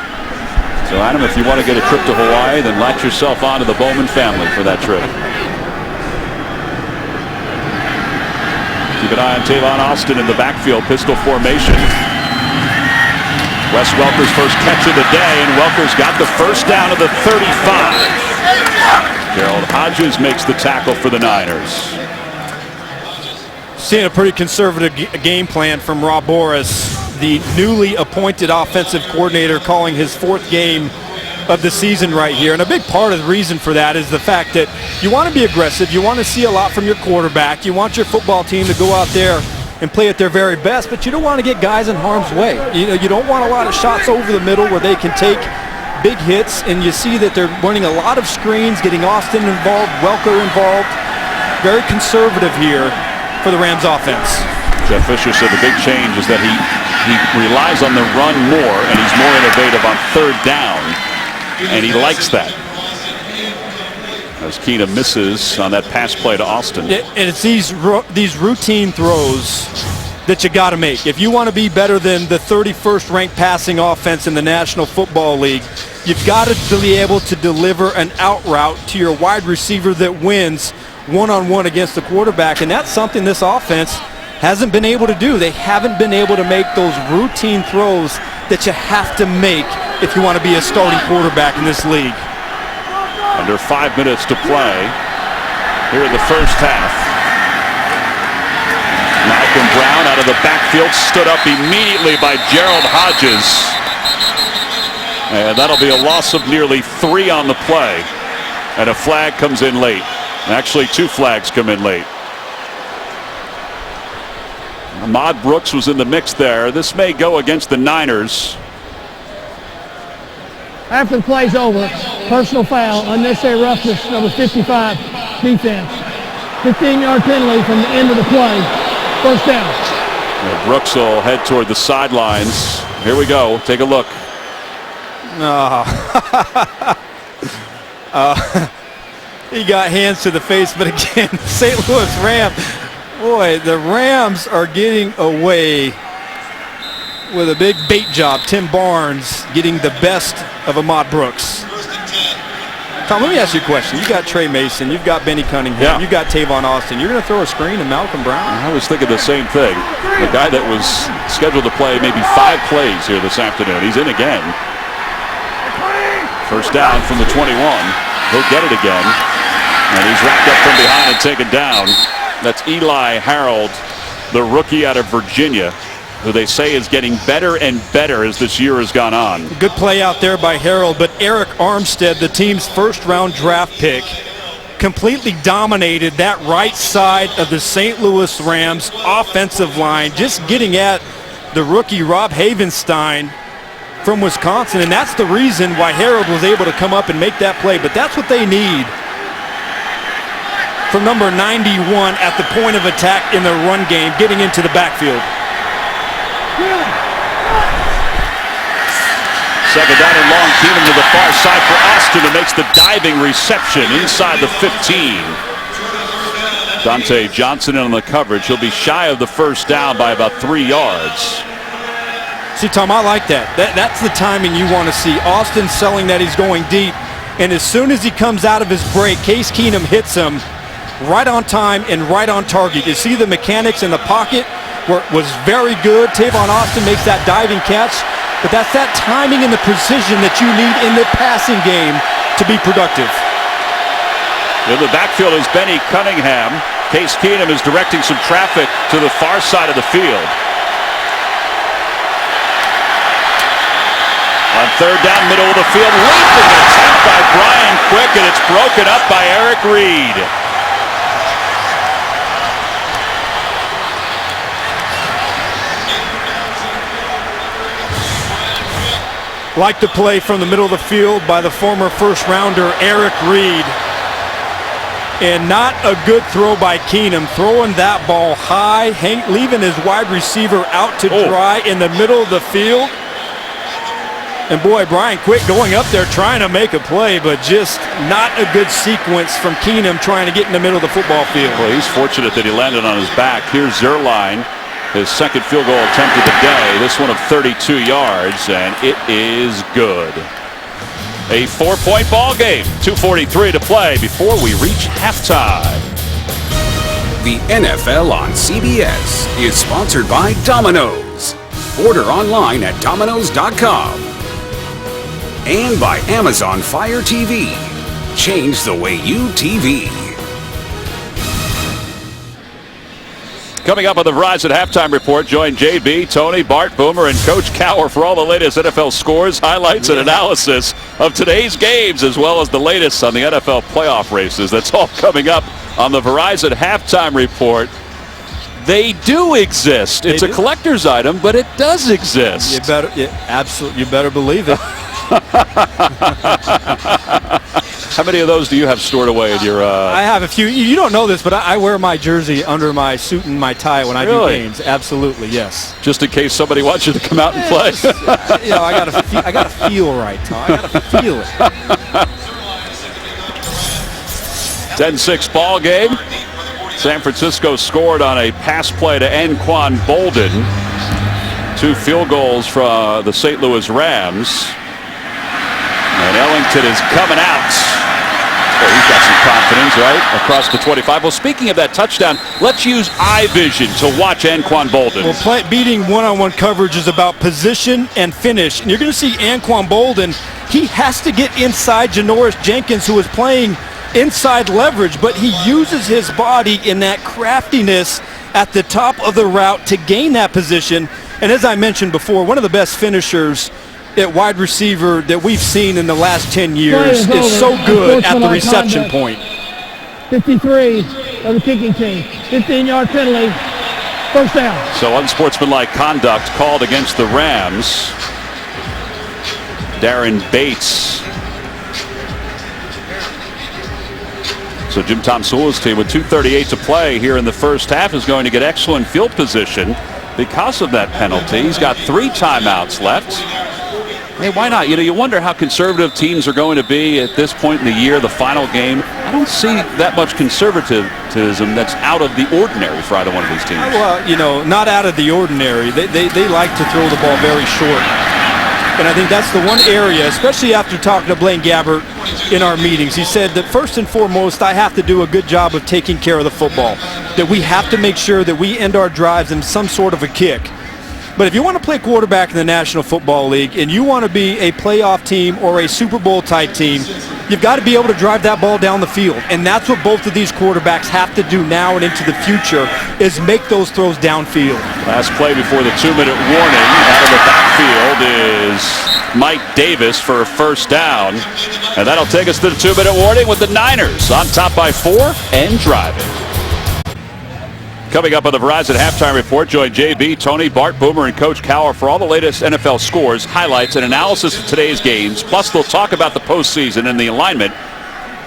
So Adam, if you want to get a trip to Hawaii, then latch yourself onto the Bowman family for that trip. Keep an eye on Tavon Austin in the backfield, pistol formation. Wes Welker's first catch of the day, and Welker's got the first down of the 35. Gerald Hodges makes the tackle for the Niners. Seeing a pretty conservative game plan from Rob Boras, the newly appointed offensive coordinator, calling his 4th game of the season right here. And a big part of the reason for that is the fact that you want to be aggressive. You want to see a lot from your quarterback. You want your football team to go out there and play at their very best, but you don't want to get guys in harm's way. You don't want a lot of shots over the middle where they can take big hits, and you see that they're running a lot of screens, getting Austin involved, Welker involved. Very conservative here for the Rams offense. Jeff Fisher said the big change is that he relies on the run more, and he's more innovative on 3rd down, and he likes that. As Keenum misses on that pass play to Austin. And it's these routine throws that you got to make. If you want to be better than the 31st ranked passing offense in the National Football League, you've got to be able to deliver an out route to your wide receiver that wins one-on-one against the quarterback, and that's something this offense hasn't been able to do. They haven't been able to make those routine throws that you have to make if you want to be a starting quarterback in this league. Under 5 minutes to play here in the first half. Malcolm Brown out of the backfield, stood up immediately by Gerald Hodges. And that'll be a loss of nearly 3 on the play. And a flag comes in late. Actually, 2 flags come in late. Ahmad Brooks was in the mix there. This may go against the Niners. After the play's over, personal foul, unnecessary roughness, number 55, defense. 15-yard penalty from the end of the play. First down. Brooks will head toward the sidelines. Here we go. Take a look. He got hands to the face, but again, St. Louis Rams. Boy, the Rams are getting away with a big bait job. Tim Barnes getting the best of Ahmad Brooks. Tom, let me ask you a question. You got Trey Mason, you've got Benny Cunningham, you've got Tavon Austin. You're going to throw a screen to Malcolm Brown? I was thinking the same thing. The guy that was scheduled to play maybe 5 plays here this afternoon. He's in again. First down from the 21. He'll get it again. And he's wrapped up from behind and taken down. That's Eli Harold, the rookie out of Virginia, who they say is getting better and better as this year has gone on. Good play out there by Harold, but Eric Armstead, the team's first-round draft pick, completely dominated that right side of the St. Louis Rams offensive line, just getting at the rookie Rob Havenstein from Wisconsin, and that's the reason why Harold was able to come up and make that play. But that's what they need from number 91 at the point of attack in the run game, getting into the backfield. Second down and long. Keenum to the far side for Austin, who makes the diving reception inside the 15. Dante Johnson on the coverage. He'll be shy of the first down by about 3 yards. See, Tom, I like that. That's the timing you want to see. Austin selling that he's going deep, and as soon as he comes out of his break, Case Keenum hits him right on time and right on target. You see the mechanics in the pocket was very good. Tavon Austin makes that diving catch, but that's that timing and the precision that you need in the passing game to be productive. In the backfield is Benny Cunningham. Case Keenum is directing some traffic to the far side of the field. On third down, middle of the field, leaping attempt by Brian Quick, and it's broken up by Eric Reed. Like the play from the middle of the field by the former first-rounder Eric Reed. And not a good throw by Keenum, throwing that ball high, leaving his wide receiver out to dry in the middle of the field. And boy, Brian Quick going up there trying to make a play, but just not a good sequence from Keenum trying to get in the middle of the football field. Well, he's fortunate that he landed on his back. Here's Zerline, his second field goal attempt of the day. This one of 32 yards, and it is good. A 4-point ball game. 2:43 to play before we reach halftime. The NFL on CBS is sponsored by Domino's. Order online at Domino's.com. And by Amazon Fire TV. Change the way you TV. Coming up on the Verizon Halftime Report, join JB, Tony, Bart, Boomer, and Coach Cower for all the latest NFL scores, highlights, and analysis of today's games, as well as the latest on the NFL playoff races. That's all coming up on the Verizon Halftime Report. They do exist. It's a collector's item, but it does exist. You better believe it. How many of those do you have stored away in your... I have a few. You don't know this, but I wear my jersey under my suit and my tie when I do games. Absolutely, yes. Just in case somebody wants you to come out and play. I gotta feel right, Tom. I gotta feel it. 10-6 ball game. San Francisco scored on a pass play to Anquan Bolden. 2 field goals from the St. Louis Rams. And Ellington is coming out. Well, he's got some confidence, right? Across the 25. Well, speaking of that touchdown, let's use eye vision to watch Anquan Bolden. Well, beating one-on-one coverage is about position and finish. And you're going to see Anquan Bolden. He has to get inside Janoris Jenkins, who is playing inside leverage, but he uses his body in that craftiness at the top of the route to gain that position. And as I mentioned before, one of the best finishers at wide receiver that we've seen in the last 10 years is so good at the reception point. 53 of the kicking team. 15-yard penalty. First down. So unsportsmanlike conduct called against the Rams. Darren Bates. So Jim Tom Sula's team with 2:38 to play here in the first half is going to get excellent field position because of that penalty. He's got 3 timeouts left. Hey, why not? You wonder how conservative teams are going to be at this point in the year, the final game. I don't see that much conservatism that's out of the ordinary for either one of these teams. Well, not out of the ordinary. They like to throw the ball very short. And I think that's the one area, especially after talking to Blaine Gabbert in our meetings. He said that first and foremost, I have to do a good job of taking care of the football. That we have to make sure that we end our drives in some sort of a kick. But if you want to play quarterback in the National Football League and you want to be a playoff team or a Super Bowl type team, you've got to be able to drive that ball down the field. And that's what both of these quarterbacks have to do now and into the future, is make those throws downfield. Last play before the 2-minute warning. Out of the backfield is Mike Davis for a first down. And that'll take us to the 2-minute warning with the Niners on top by 4 and driving. Coming up on the Verizon Halftime Report, join JB, Tony, Bart, Boomer, and Coach Cower for all the latest NFL scores, highlights, and analysis of today's games. Plus, they'll talk about the postseason and the alignment.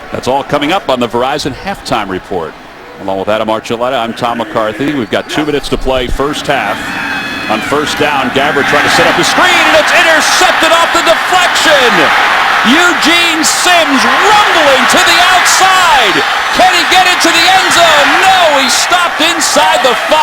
That's all coming up on the Verizon Halftime Report. Along with Adam Archuleta, I'm Tom McCarthy. We've got 2 minutes to play first half. On first down, Gabbert trying to set up the screen, and it's intercepted off the deflection. Eugene Sims rumbling to the outside. Can he get into the end zone? No, he stopped inside the 5.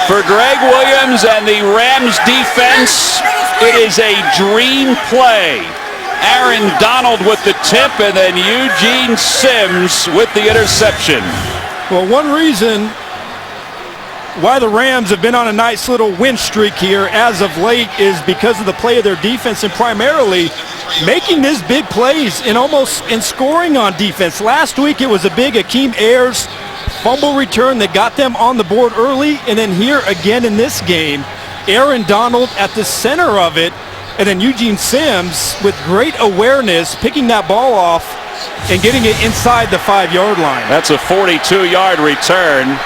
For Greg Williams and the Rams defense, it is a dream play. Aaron Donald with the tip, and then Eugene Sims with the interception. Well, one reason why the Rams have been on a nice little win streak here as of late is because of the play of their defense, and primarily making these big plays and scoring on defense. Last week it was a big Akeem Ayers fumble return that got them on the board early, and then here again in this game, Aaron Donald at the center of it, and then Eugene Sims with great awareness picking that ball off and getting it inside the 5-yard line. That's a 42-yard return.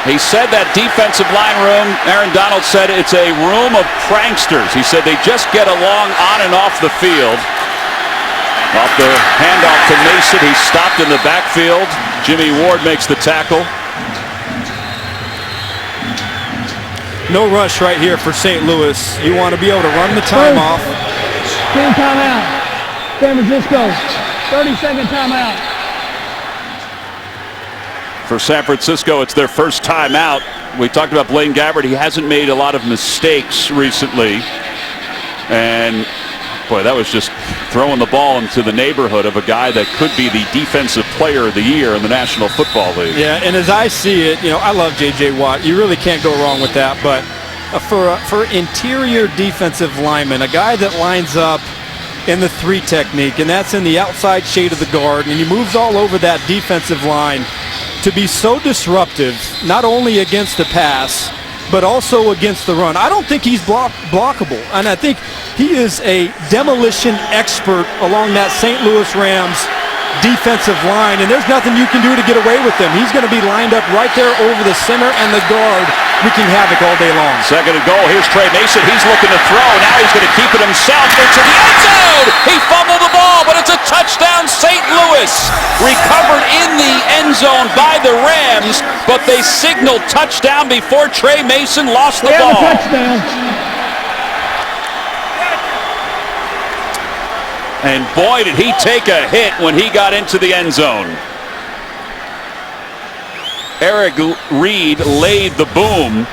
He said that defensive line room, Aaron Donald said it's a room of pranksters. He said they just get along on and off the field. Off the handoff to Mason, he's stopped in the backfield. Jimmy Ward makes the tackle. No rush right here for St. Louis. You want to be able to run the time off. Team timeout. San Francisco, 30-second timeout. For San Francisco, it's their first timeout. We talked about Blaine Gabbert. He hasn't made a lot of mistakes recently. And Boy, that was just throwing the ball into the neighborhood of a guy that could be the defensive player of the year in the National Football League. Yeah, and as I see it, I love J.J. Watt. You really can't go wrong with that. But for interior defensive lineman, a guy that lines up in the 3 technique, and that's in the outside shade of the guard, and he moves all over that defensive line to be so disruptive, not only against the pass, but also against the run. I don't think he's blockable, and I think he is a demolition expert along that St. Louis Rams defensive line, and there's nothing you can do to get away with him. He's going to be lined up right there over the center and the guard, wreaking havoc all day long. Second and goal. Here's Trey Mason. He's looking to throw. Now he's going to keep it himself into the end zone. He fumbled the ball, but it's a touchdown, St. Louis. Recovered in the end zone by the Rams, but they signaled touchdown before Trey Mason lost the ball. A touchdown. And boy, did he take a hit when he got into the end zone. Eric Reed laid the boom.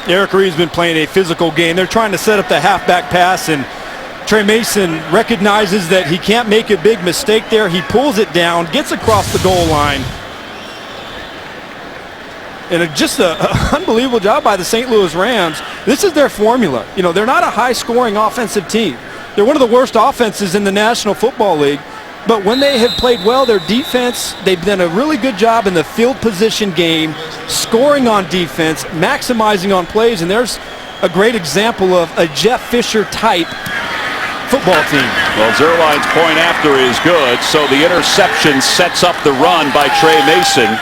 Eric Reed's been playing a physical game. They're trying to set up the halfback pass, and Trey Mason recognizes that he can't make a big mistake there. He pulls it down, gets across the goal line. And just an unbelievable job by the St. Louis Rams. This is their formula. They're not a high-scoring offensive team. They're one of the worst offenses in the National Football League. But when they have played well, their defense, they've done a really good job in the field position game, scoring on defense, maximizing on plays. And there's a great example of a Jeff Fisher type football team. Well, Zerline's point after is good, so the interception sets up the run by Trey Mason.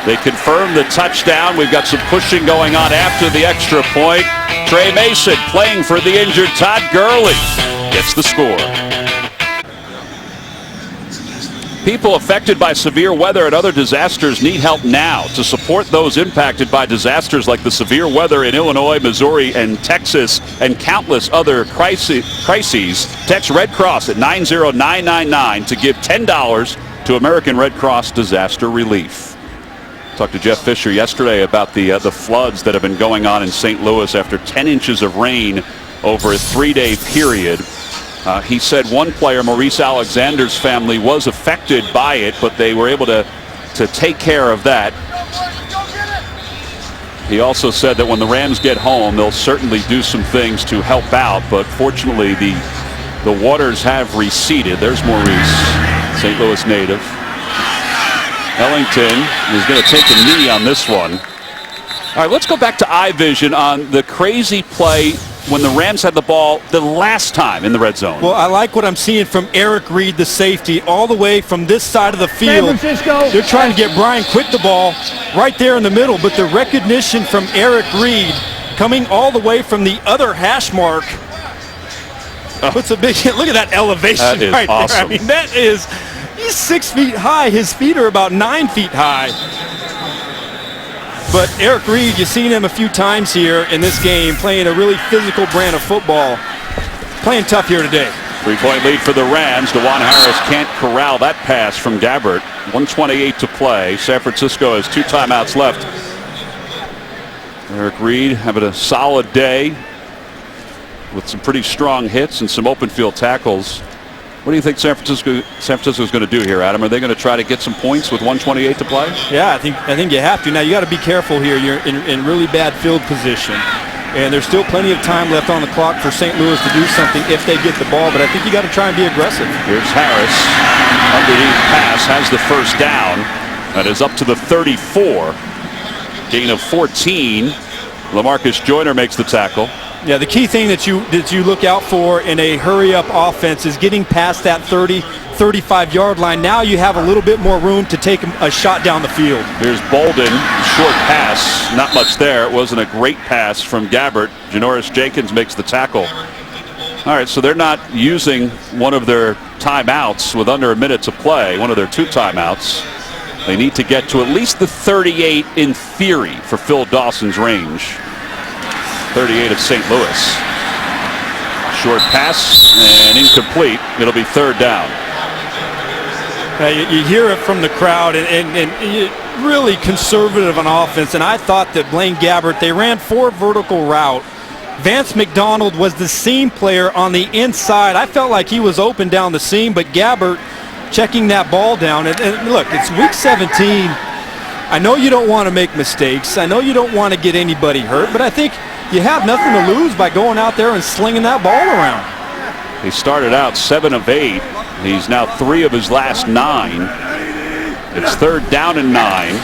They confirm the touchdown. We've got some pushing going on after the extra point. Trey Mason playing for the injured Todd Gurley gets the score. People affected by severe weather and other disasters need help now. To support those impacted by disasters like the severe weather in Illinois, Missouri, and Texas, and countless other crises, text Red Cross at 90999 to give $10 to American Red Cross Disaster Relief. Talked to Jeff Fisher yesterday about the floods that have been going on in St. Louis after 10 inches of rain over a 3-day period. He said one player, Maurice Alexander's family, was affected by it, but they were able to take care of that. He also said that when the Rams get home, they'll certainly do some things to help out, but fortunately the waters have receded. There's Maurice, St. Louis native. Ellington is going to take a knee on this one. All right, let's go back to iVision on the crazy play when the Rams had the ball the last time in the red zone. Well, I like what I'm seeing from Eric Reed, the safety, all the way from this side of the field. San Francisco. They're trying to get Brian Quick the ball right there in the middle, but the recognition from Eric Reed coming all the way from the other hash mark puts a big hit. Look at that elevation right awesome. there. I mean, that is, he's 6 feet high. His feet are about 9 feet high. But Eric Reed, you've seen him a few times here in this game, playing a really physical brand of football. Playing tough here today. 3-point lead for the Rams. DeJuan Harris can't corral that pass from Gabbert. 1:28 to play. San Francisco has 2 timeouts left. Eric Reed having a solid day with some pretty strong hits and some open field tackles. What do you think San Francisco is going to do here, Adam? Are they going to try to get some points with 1:28 to play? Yeah, I think you have to. Now, you got to be careful here. You're in really bad field position. And there's still plenty of time left on the clock for St. Louis to do something if they get the ball. But I think you got to try and be aggressive. Here's Harris. Underneath pass has the first down. That is up to the 34. Gain of 14. LaMarcus Joyner makes the tackle. Yeah, the key thing that you look out for in a hurry-up offense is getting past that 30, 35-yard line. Now you have a little bit more room to take a shot down the field. Here's Bolden, short pass, not much there. It wasn't a great pass from Gabbert. Janoris Jenkins makes the tackle. All right, so they're not using one of their timeouts with under a minute to play, one of their 2 timeouts. They need to get to at least the 38 in theory for Phil Dawson's range. 38 of St. Louis. Short pass and incomplete. It'll be 3rd down. You hear it from the crowd, and really conservative on offense. And I thought that Blaine Gabbert, they ran 4 vertical route Vance McDonald was the seam player on the inside. I felt like he was open down the seam, but Gabbert checking that ball down. And look, it's week 17. I know you don't want to make mistakes. I know you don't want to get anybody hurt, but I think you have nothing to lose by going out there and slinging that ball around. He started out 7 of 8. He's now 3 of his last 9. It's 3rd down and 9.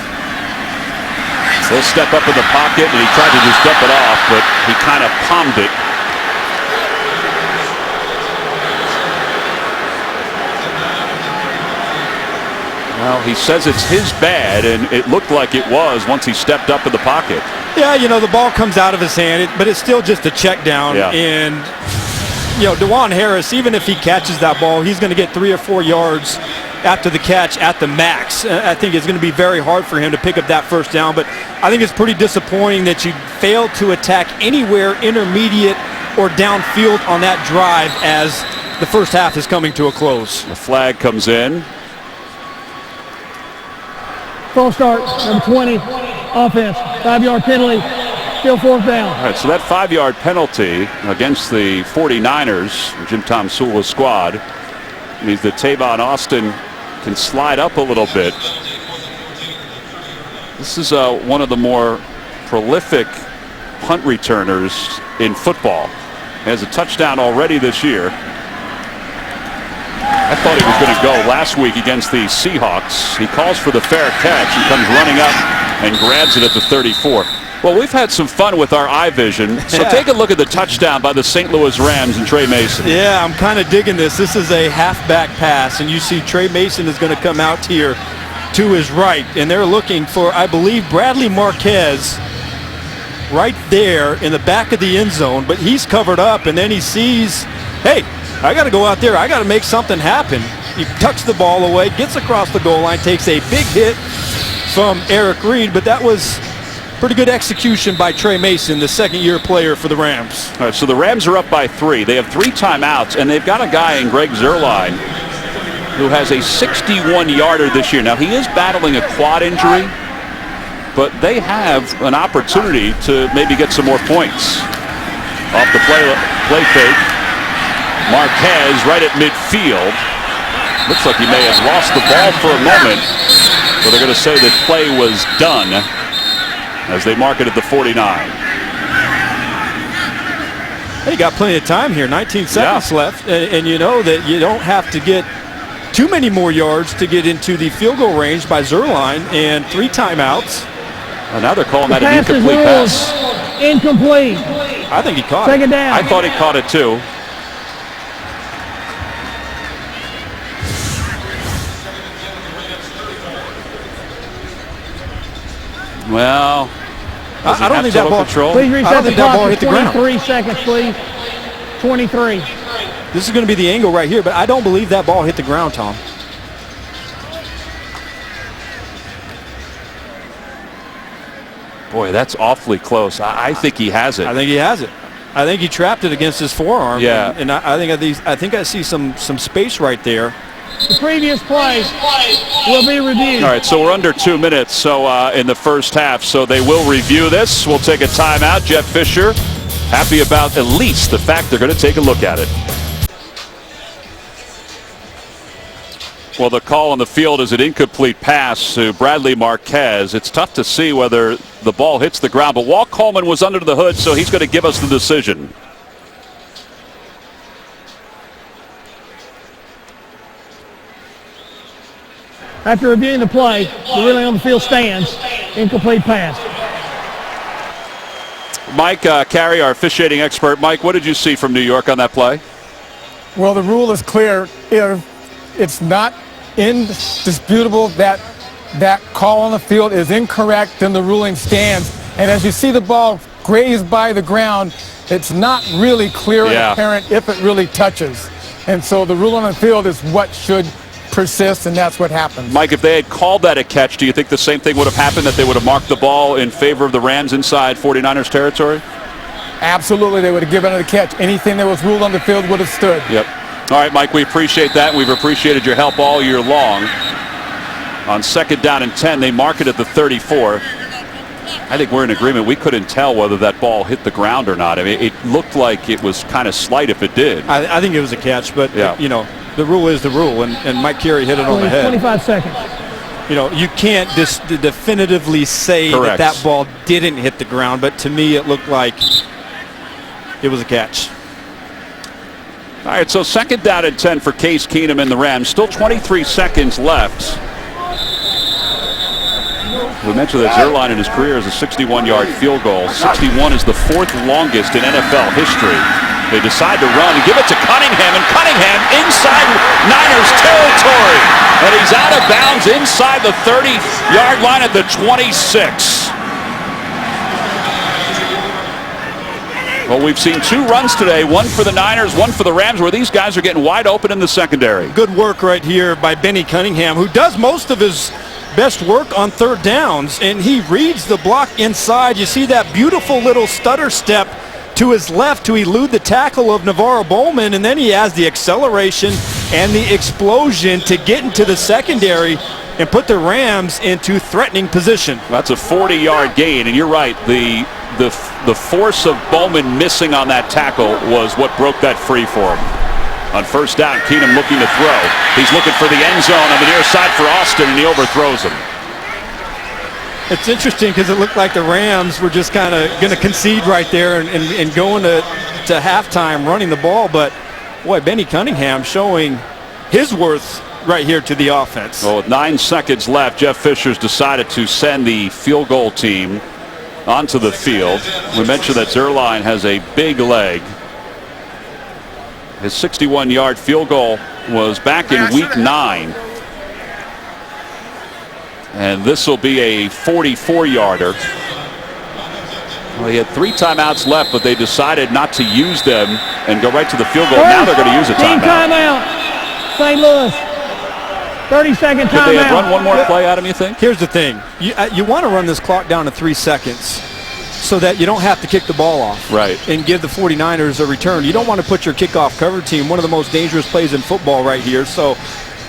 He'll step up in the pocket, and he tried to just dump it off, but he kind of palmed it. Well, he says it's his bad, and it looked like it was once he stepped up in the pocket. Yeah, you know, the ball comes out of his hand, but it's still just a check down. Yeah. And, you know, DeJuan Harris, even if he catches that ball, he's going to get 3 or 4 yards after the catch at the max. I think it's going to be very hard for him to pick up that first down, but I think it's pretty disappointing that you failed to attack anywhere intermediate or downfield on that drive as the first half is coming to a close. The flag comes in. False start, number 20, offense, 5-yard penalty, still 4th down. All right, so that 5-yard penalty against the 49ers, Jim Tom Sula's squad, means that Tavon Austin can slide up a little bit. This is one of the more prolific punt returners in football. He has a touchdown already this year. I thought he was going to go last week against the Seahawks. He calls for the fair catch and comes running up and grabs it at the 34. Well, we've had some fun with our eye vision. So take a look at the touchdown by the St. Louis Rams and Trey Mason. Yeah, I'm kind of digging this. This is a halfback pass, and you see Trey Mason is going to come out here to his right, and they're looking for, I believe, Bradley Marquez right there in the back of the end zone, but he's covered up, and then he sees, hey, I got to go out there. I got to make something happen. He tucks the ball away, gets across the goal line, takes a big hit from Eric Reed, but that was pretty good execution by Trey Mason, the second-year player for the Rams. All right, so the Rams are up by 3. They have 3 timeouts, and they've got a guy in Greg Zuerlein who has a 61-yarder this year. Now, he is battling a quad injury, but they have an opportunity to maybe get some more points. Off the play fake. Marquez right at midfield. Looks like he may have lost the ball for a moment, but they're going to say that play was done as they mark it at the 49. Hey, got plenty of time here, 19 seconds left, and you know that you don't have to get too many more yards to get into the field goal range by Zuerlein, and 3 timeouts. And now they're calling that an incomplete pass. Incomplete. I think he caught it. 2nd down. I thought he caught it too. Well, I don't think that ball. Please I reset don't the think that ball clock hit for the ground. 23 seconds, please. 23. This is going to be the angle right here, but I don't believe that ball hit the ground, Tom. Boy, that's awfully close. I think he has it. I think he has it. I think he trapped it against his forearm. Yeah. And I think I see some space right there. The previous play will be reviewed. All right, so we're under 2 minutes in the first half, so they will review this. We'll take a timeout. Jeff Fisher happy about at least the fact they're going to take a look at it. Well, the call on the field is an incomplete pass to Bradley Marquez. It's tough to see whether the ball hits the ground, but Walt Coleman was under the hood, so he's going to give us the decision. After reviewing the play, the ruling on the field stands. Incomplete pass. Mike Carey, our officiating expert. Mike, what did you see from New York on that play? Well, the rule is clear. If it's not indisputable that that call on the field is incorrect, then the ruling stands. And as you see the ball graze by the ground, it's not really clear and apparent if it really touches. And so the rule on the field is what should persist, and that's what happens. Mike, if they had called that a catch, do you think the same thing would have happened, that they would have marked the ball in favor of the Rams inside 49ers territory? Absolutely, they would have given it a catch. Anything that was ruled on the field would have stood. Yep. All right, Mike, we appreciate that. We've appreciated your help all year long. On 2nd down and 10, they mark it at the 34. I think we're in agreement. We couldn't tell whether that ball hit the ground or not. I mean, it looked like it was kind of slight if it did. I think it was a catch, but, yeah. you know, the rule is the rule, and Mike Carey hit it on the head. 25 seconds. You know, you can't definitively say Correct. that ball didn't hit the ground, but to me it looked like it was a catch. All right, so 2nd down and 10 for Case Keenum and the Rams. Still 23 seconds left. We mentioned that Zerline in his career is a 61-yard field goal. 61 is the 4th longest in NFL history. They decide to run and give it to Cunningham, and Cunningham inside Niners territory. And he's out of bounds inside the 30-yard line at the 26. Well, we've seen 2 runs today, one for the Niners, one for the Rams, where these guys are getting wide open in the secondary. Good work right here by Benny Cunningham, who does most of his best work on 3rd downs, and he reads the block inside. You see that beautiful little stutter step to his left to elude the tackle of Navarro Bowman, and then he has the acceleration and the explosion to get into the secondary and put the Rams into threatening position. That's a 40-yard gain, and you're right. The force of Bowman missing on that tackle was what broke that free for him. On 1st down, Keenum looking to throw. He's looking for the end zone on the near side for Austin, and he overthrows him. It's interesting because it looked like the Rams were just kind of going to concede right there and going to halftime running the ball. But, boy, Benny Cunningham showing his worth right here to the offense. Well, with 9 seconds left, Jeff Fisher's decided to send the field goal team onto the field. We mentioned that Zerline has a big leg. His 61-yard field goal was back in week 9. And this will be a 44-yarder. Well, he had 3 timeouts left, but they decided not to use them and go right to the field goal. Now they're going to use a Team timeout. timeout. St. Louis. 30-second timeout. Could they have run one more play, Adam, you think? Here's the thing. You want to run this clock down to 3 seconds so that you don't have to kick the ball off. Right. And give the 49ers a return. You don't want to put your kickoff cover team, one of the most dangerous plays in football right here. So,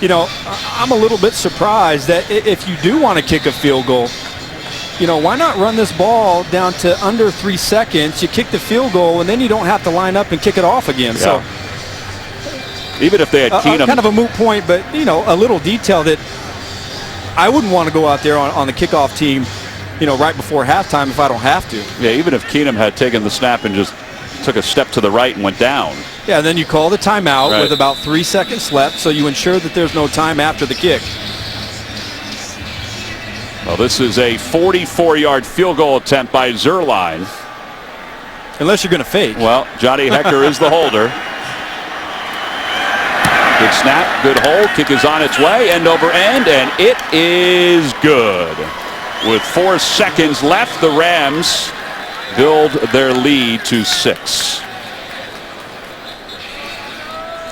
you know, I'm a little bit surprised that if you do want to kick a field goal, you know, why not run this ball down to under 3 seconds? You kick the field goal, and then you don't have to line up and kick it off again. Yeah. So, even if they had Keenum, kind of a moot point, but, you know, a little detail that I wouldn't want to go out there on the kickoff team, you know, right before halftime if I don't have to. Yeah, even if Keenum had taken the snap and just took a step to the right and went down. Yeah, and then you call the timeout Right. with about 3 seconds left, so you ensure that there's no time after the kick. Well, this is a 44-yard field goal attempt by Zerline. Unless you're going to fake. Well, Johnny Hecker is the holder. Good snap, good hold. Kick is on its way, end over end, and it is good. With 4 seconds left, the Rams build their lead to 6.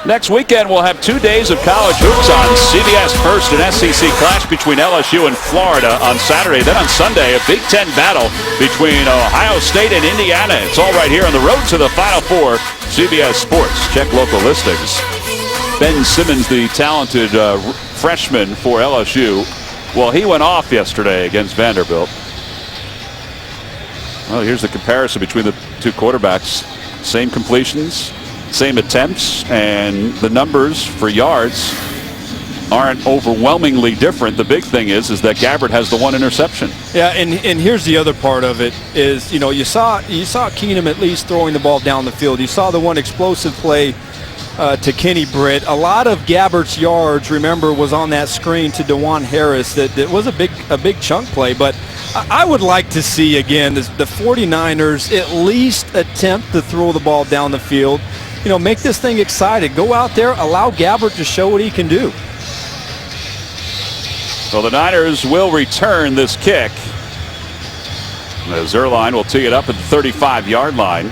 Next weekend, we'll have 2 days of college hoops on CBS. First, an SEC clash between LSU and Florida on Saturday. Then on Sunday, a Big Ten battle between Ohio State and Indiana. It's all right here on the road to the Final Four. CBS Sports. Check local listings. Ben Simmons, the talented freshman for LSU, well, he went off yesterday against Vanderbilt. Well, here's the comparison between the 2 quarterbacks. Same completions, same attempts, and the numbers for yards aren't overwhelmingly different. The big thing is that Gabbert has the 1 interception. Yeah, and here's the other part of it is, you know, you saw Keenum at least throwing the ball down the field. You saw the one explosive play to Kenny Britt. A lot of Gabbert's yards, remember, was on that screen to DeJuan Harris. That was a big chunk play. But I would like to see, again, the 49ers at least attempt to throw the ball down the field. You know, make this thing exciting. Go out there, allow Gabbert to show what he can do. So the Niners will return this kick. The Zerline will tee it up at the 35-yard line.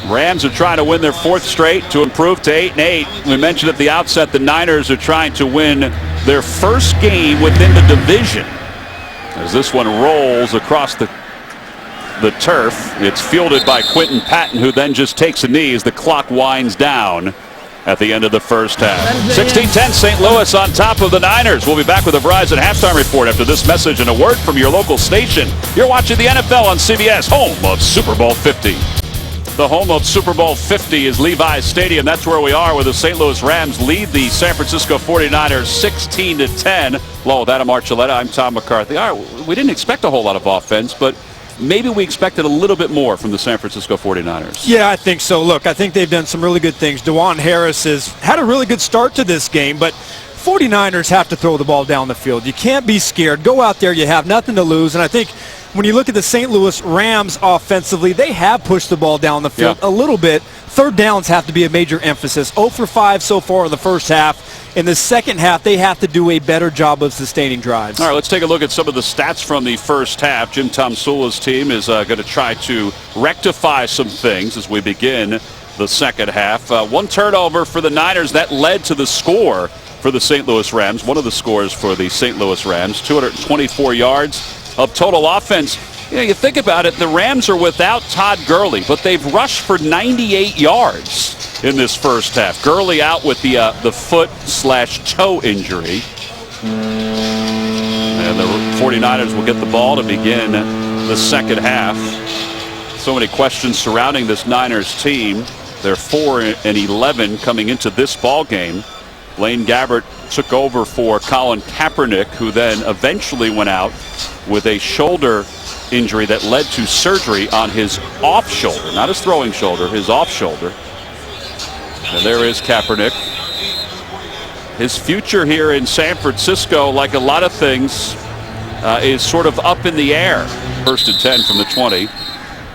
Rams are trying to win their 4th straight to improve to 8-8. We mentioned at the outset the Niners are trying to win their first game within the division. As this one rolls across the turf, it's fielded by Quentin Patton, who then just takes a knee as the clock winds down. at the end of the first half. 16-10 St. Louis on top of the Niners. We'll be back with a Verizon halftime report after this message and a word from your local station. You're watching the NFL on CBS, home of Super Bowl 50. The home of Super Bowl 50 is Levi's Stadium. That's where we are, where the St. Louis Rams lead the San Francisco 49ers 16-10. Along with Adam Archuleta, I'm Tom McCarthy. All right, we didn't expect a whole lot of offense, but maybe we expected a little bit more from the San Francisco 49ers. Yeah, I think so. Look, I think they've done some really good things. DeJuan Harris has had a really good start to this game, but 49ers have to throw the ball down the field. You can't be scared. Go out there. You have nothing to lose. And I think when you look at the St. Louis Rams offensively, they have pushed the ball down the field a little bit. Third downs have to be a major emphasis. 0 for 5 so far in the first half. In the second half, they have to do a better job of sustaining drives. All right, let's take a look at some of the stats from the first half. Jim Tomsula's team is going to try to rectify some things as we begin the second half. One turnover for the Niners. That led to the score for the St. Louis Rams. One of the scores for the St. Louis Rams. 224 yards of total offense. You know, you think about it, the Rams are without Todd Gurley, but they've rushed for 98 yards in this first half. Gurley out with the foot/toe injury. And the 49ers will get the ball to begin the second half. So many questions surrounding this Niners team. They're 4-11 coming into this ball game. Blaine Gabbert took over for Colin Kaepernick, who then eventually went out with a shoulder injury that led to surgery on his off shoulder, not his throwing shoulder, his off shoulder. And there is Kaepernick. His future here in San Francisco, like a lot of things, is sort of up in the air. 1st and 10 from the 20.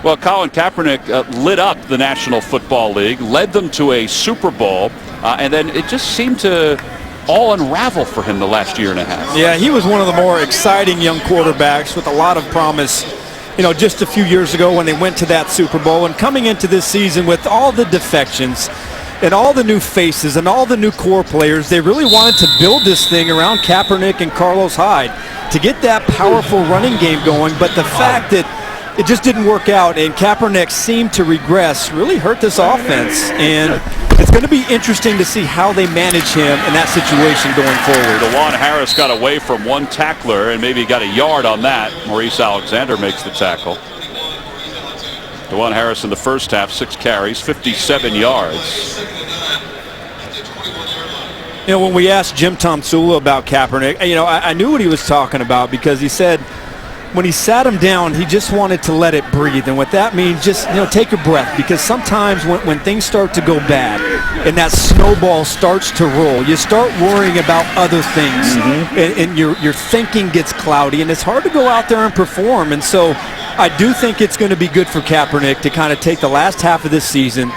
Well, Colin Kaepernick lit up the National Football League, led them to a Super Bowl, and then it just seemed to all unravel for him the last year and a half. Yeah, he was one of the more exciting young quarterbacks with a lot of promise, you know, just a few years ago when they went to that Super Bowl. And coming into this season with all the defections and all the new faces and all the new core players, they really wanted to build this thing around Kaepernick and Carlos Hyde to get that powerful running game going. But the fact that it just didn't work out and Kaepernick seemed to regress really hurt this offense. And it's going to be interesting to see how they manage him in that situation going forward. DeJuan Harris got away from one tackler and maybe got a yard on that. Maurice Alexander makes the tackle. DeJuan Harris in the first half, 6 carries, 57 yards. You know, when we asked Jim Tomsula about Kaepernick, you know, I knew what he was talking about because he said when he sat him down, he just wanted to let it breathe. And what that means, just, you know, take a breath, because sometimes when things start to go bad and that snowball starts to roll, you start worrying about other things, and your thinking gets cloudy, and it's hard to go out there and perform. And so I do think it's going to be good for Kaepernick to kind of take the last half of this season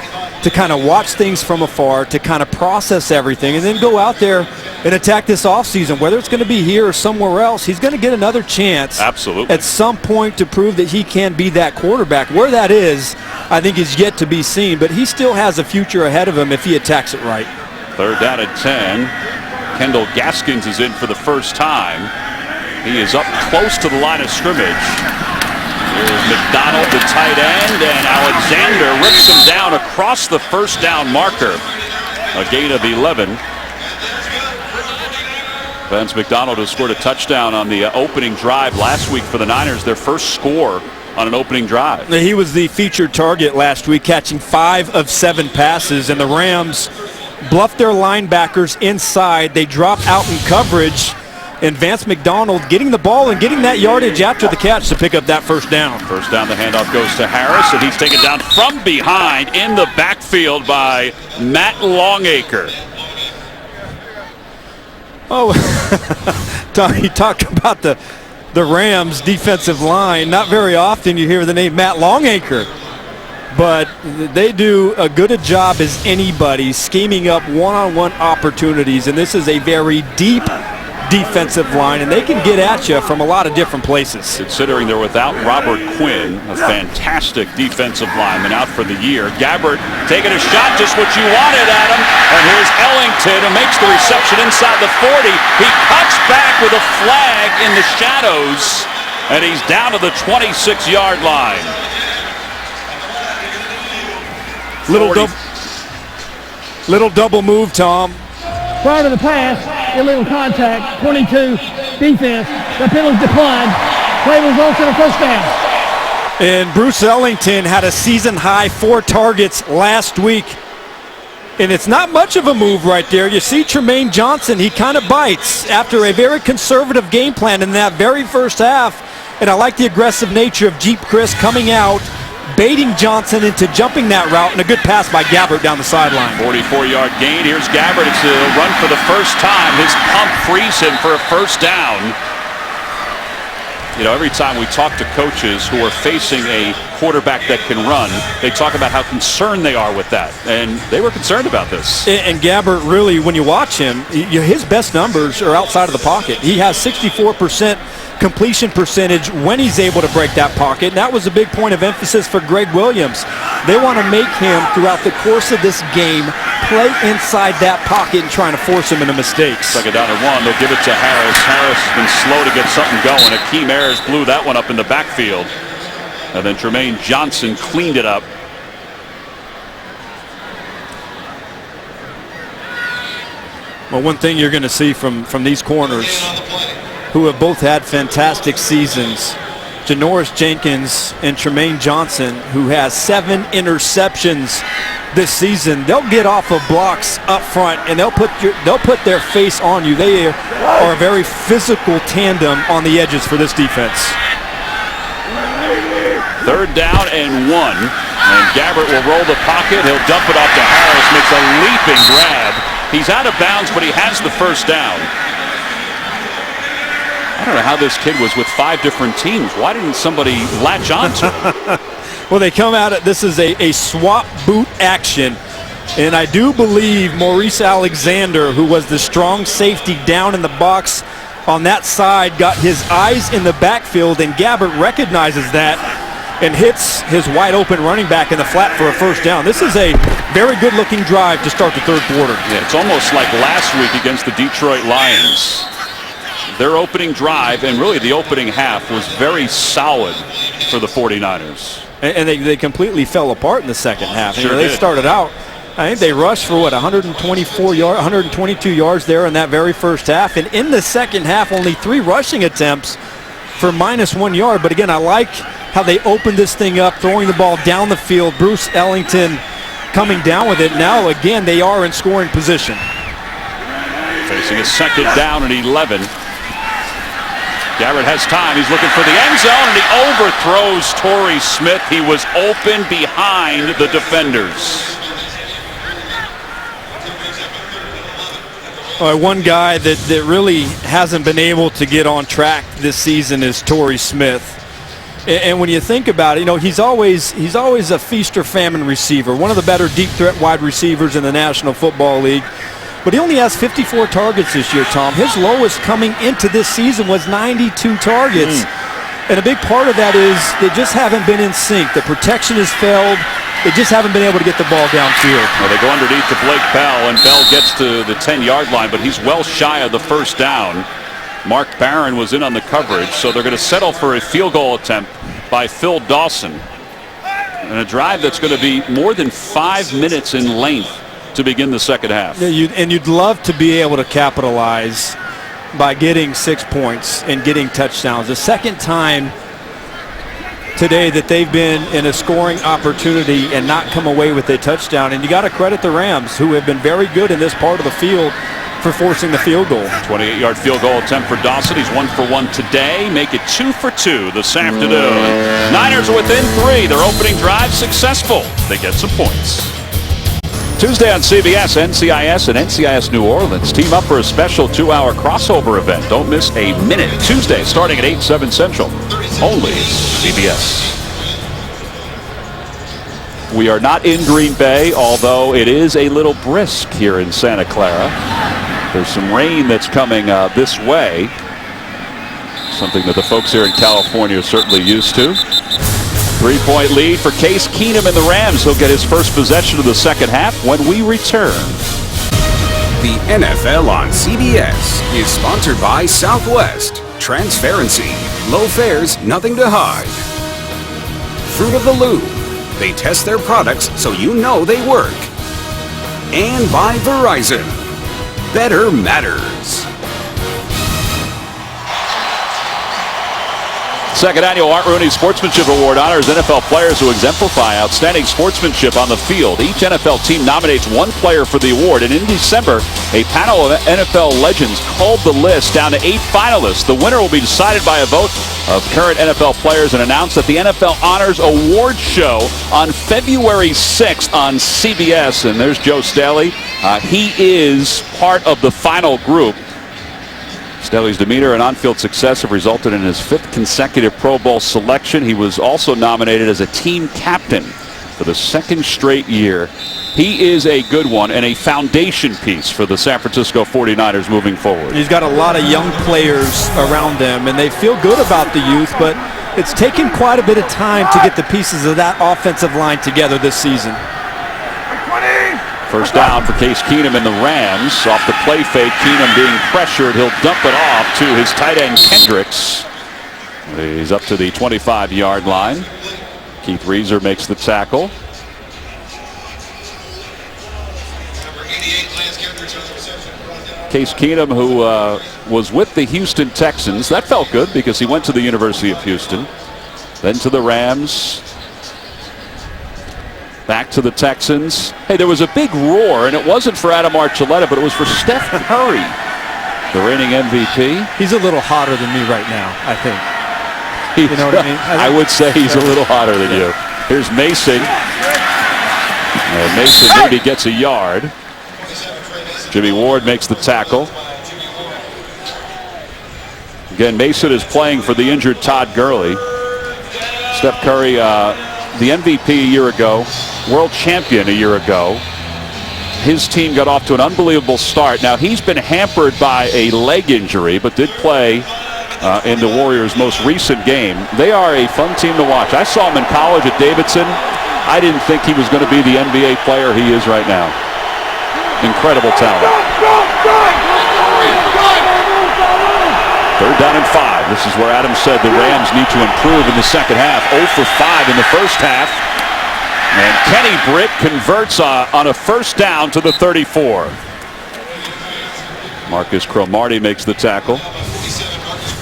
to kind of watch things from afar, to kind of process everything, and then go out there and attack this offseason. Whether it's going to be here or somewhere else, he's going to get another chance at some point to prove that he can be that quarterback. Where that is, I think, is yet to be seen, but he still has a future ahead of him if he attacks it right. 3rd down and 10. Kendall Gaskins is in for the first time. He is up close to the line of scrimmage. Here's McDonald, the tight end, and Alexander rips him down across the first down marker. A gain of 11. Vance McDonald has scored a touchdown on the opening drive last week for the Niners, their first score on an opening drive. He was the featured target last week, catching 5 of 7 passes, and the Rams bluffed their linebackers inside. They dropped out in coverage, and Vance McDonald getting the ball and getting that yardage after the catch to pick up that first down. First down, the handoff goes to Harris, and he's taken down from behind in the backfield by Matt Longacre. Oh, he talked about the Rams defensive line. Not very often you hear the name Matt Longacre, but they do a good a job as anybody scheming up one-on-one opportunities, and this is a very deep defensive line, and they can get at you from a lot of different places. Considering they're without Robert Quinn, a fantastic defensive lineman out for the year. Gabbert taking a shot, just what you wanted, Adam. And here's Ellington, who makes the reception inside the 40. He cuts back with a flag in the shadows, and he's down to the 26-yard Little double move, Tom. Prior to the pass, illegal contact, 22 defense. The penalty declined. Play results in a first down. And Bruce Ellington had a season-high 4 targets last week. And it's not much of a move right there. You see Tremaine Johnson, he kind of bites after a very conservative game plan in that very first half. And I like the aggressive nature of Jeep Chris coming out, baiting Johnson into jumping that route, and a good pass by Gabbert down the sideline. 44-yard gain. Here's Gabbert. It's a run for the first time. His pump frees him for a first down. You know, every time we talk to coaches who are facing a quarterback that can run, they talk about how concerned they are with that. And they were concerned about this. And Gabbert, really, when you watch him, his best numbers are outside of the pocket. He has 64% completion percentage when he's able to break that pocket. And that was a big point of emphasis for Greg Williams. They want to make him, throughout the course of this game, play inside that pocket and trying to force him into mistakes. Second down and 1. They'll give it to Harris. Harris has been slow to get something going. Akeem Ayers blew that one up in the backfield. And then Tremaine Johnson cleaned it up. Well, one thing you're going to see from these corners, who have both had fantastic seasons, Janoris Jenkins and Tremaine Johnson, who has 7 interceptions this season, they'll get off of blocks up front and they'll put their face on you. They are a very physical tandem on the edges for this defense. Third down and 1. And Gabbert will roll the pocket. He'll dump it off to Harris. Makes a leaping grab. He's out of bounds, but he has the first down. I don't know how this kid was with 5 different teams. Why didn't somebody latch on to him? Well, they come out at this is a swap boot action. And I do believe Maurice Alexander, who was the strong safety down in the box on that side, got his eyes in the backfield, and Gabbert recognizes that and hits his wide open running back in the flat for a first down. This is a very good looking drive to start the third quarter. Yeah, it's almost like last week against the Detroit Lions. Their opening drive and really the opening half was very solid for the 49ers. And they completely fell apart in the second half. Sure They did. started out, I think they rushed for 122 yards there in that very first half. And in the second half, only 3 rushing attempts for -1 yard. But again, I like how they opened this thing up, throwing the ball down the field. Bruce Ellington coming down with it. Now, again, they are in scoring position. Facing a second down and 11. Gabbert has time. He's looking for the end zone, and he overthrows Torrey Smith. He was open behind the defenders. One guy that really hasn't been able to get on track this season is Torrey Smith. And when you think about it, he's always a feast or famine receiver, one of the better deep threat wide receivers in the National Football League. But he only has 54 targets this year, Tom. His lowest coming into this season was 92 targets. And a big part of that is they just haven't been in sync. The protection has failed. They just haven't been able to get the ball downfield. Well, they go underneath to Blake Bell, and Bell gets to the 10-yard line, but he's well shy of the first down. Mark Barron was in on the coverage, so they're going to settle for a field goal attempt by Phil Dawson. And a drive that's going to be more than 5 minutes in length to begin the second half. Yeah, you'd love to be able to capitalize by getting 6 points and getting touchdowns. The second time today that they've been in a scoring opportunity and not come away with a touchdown. And you got to credit the Rams, who have been very good in this part of the field for forcing the field goal. 28-yard field goal attempt for Dawson. He's 1 for 1 today. Make it 2 for 2 this afternoon. Niners are within 3. Their opening drive successful. They get some points. Tuesday on CBS, NCIS and NCIS New Orleans team up for a special 2-hour crossover event. Don't miss a minute. Tuesday starting at 8, 7 Central. Only CBS. We are not in Green Bay, although it is a little brisk here in Santa Clara. There's some rain that's coming this way. Something that the folks here in California are certainly used to. 3-point lead for Case Keenum and the Rams. He'll get his first possession of the second half when we return. The NFL on CBS is sponsored by Southwest. Transparency, low fares, nothing to hide. Fruit of the Loom. They test their products so you know they work. and by Verizon. Better matters. Second annual Art Rooney Sportsmanship Award honors NFL players who exemplify outstanding sportsmanship on the field. Each NFL team nominates one player for the award, and in December, a panel of NFL legends called the list down to 8 finalists. The winner will be decided by a vote of current NFL players and announced at the NFL Honors Award Show on February 6th on CBS. And there's Joe Staley. He is part of the final group. Staley's demeanor and on-field success have resulted in his 5th consecutive Pro Bowl selection. He was also nominated as a team captain for the 2nd straight year. He is a good one and a foundation piece for the San Francisco 49ers moving forward. He's got a lot of young players around them, and they feel good about the youth, but it's taken quite a bit of time to get the pieces of that offensive line together this season. First down for Case Keenum and the Rams. Off the play fake, Keenum being pressured. He'll dump it off to his tight end Kendricks. He's up to the 25-yard line. Keith Reeser makes the tackle. Case Keenum, who was with the Houston Texans. That felt good because he went to the University of Houston. Then to the Rams. Back to the Texans. Hey, there was a big roar, and it wasn't for Adam Archuleta, but it was for Steph Curry, the reigning MVP. He's a little hotter than me right now, I think. You know what I mean? I would say he's a little hotter than you. Here's Mason. Mason maybe gets a yard. Jimmy Ward makes the tackle. Again, Mason is playing for the injured Todd Gurley. Steph Curry, the MVP a year ago, world champion a year ago. His team got off to an unbelievable start. Now, he's been hampered by a leg injury, but did play in the Warriors' most recent game. They are a fun team to watch. I saw him in college at Davidson. I didn't think he was going to be the NBA player he is right now. Incredible talent. Third down and 5. This is where Adam said the Rams need to improve in the second half. 0 for 5 in the first half. And Kenny Britt converts on a first down to the 34. Marcus Cromartie makes the tackle.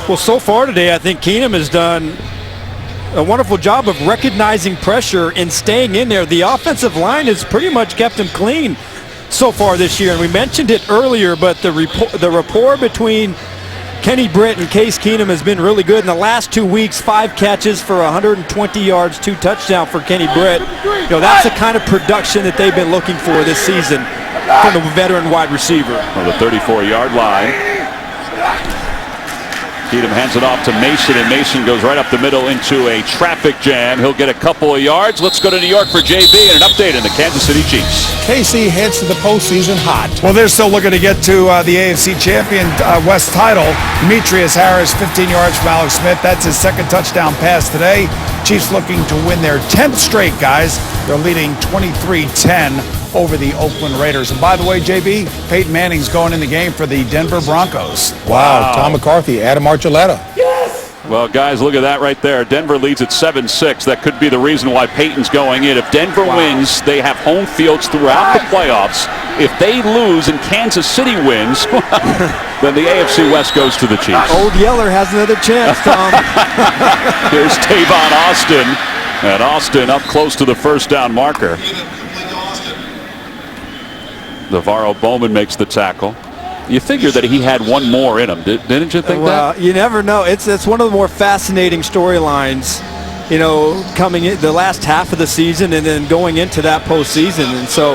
Well, so far today, I think Keenum has done a wonderful job of recognizing pressure and staying in there. The offensive line has pretty much kept him clean so far this year. And we mentioned it earlier, but the rapport between Kenny Britt and Case Keenum has been really good in the last 2 weeks. 5 catches for 120 yards, 2 touchdowns for Kenny Britt. You know, that's the kind of production that they've been looking for this season from the veteran wide receiver. On the 34-yard line. Keenum hands it off to Mason, and Mason goes right up the middle into a traffic jam. He'll get a couple of yards. Let's go to New York for JB and an update on the Kansas City Chiefs. KC heads to the postseason hot. Well, they're still looking to get to the AFC champion West title. Demetrius Harris, 15 yards from Alex Smith. That's his 2nd touchdown pass today. Chiefs looking to win their 10th straight, guys. They're leading 23-10 over the Oakland Raiders. And by the way, JB, Peyton Manning's going in the game for the Denver Broncos. Wow. Tom McCarthy, Adam Archuleta. Well, guys, look at that right there. Denver leads at 7-6. That could be the reason why Peyton's going in. If Denver wins, they have home fields throughout the playoffs. If they lose and Kansas City wins, then the AFC West goes to the Chiefs. Old Yeller has another chance, Tom. Here's Tavon Austin. And Austin up close to the first down marker. Navarro Bowman makes the tackle. You figured that he had one more in him, didn't you think that? Well, you never know. It's one of the more fascinating storylines, you know, coming in the last half of the season and then going into that postseason. And so,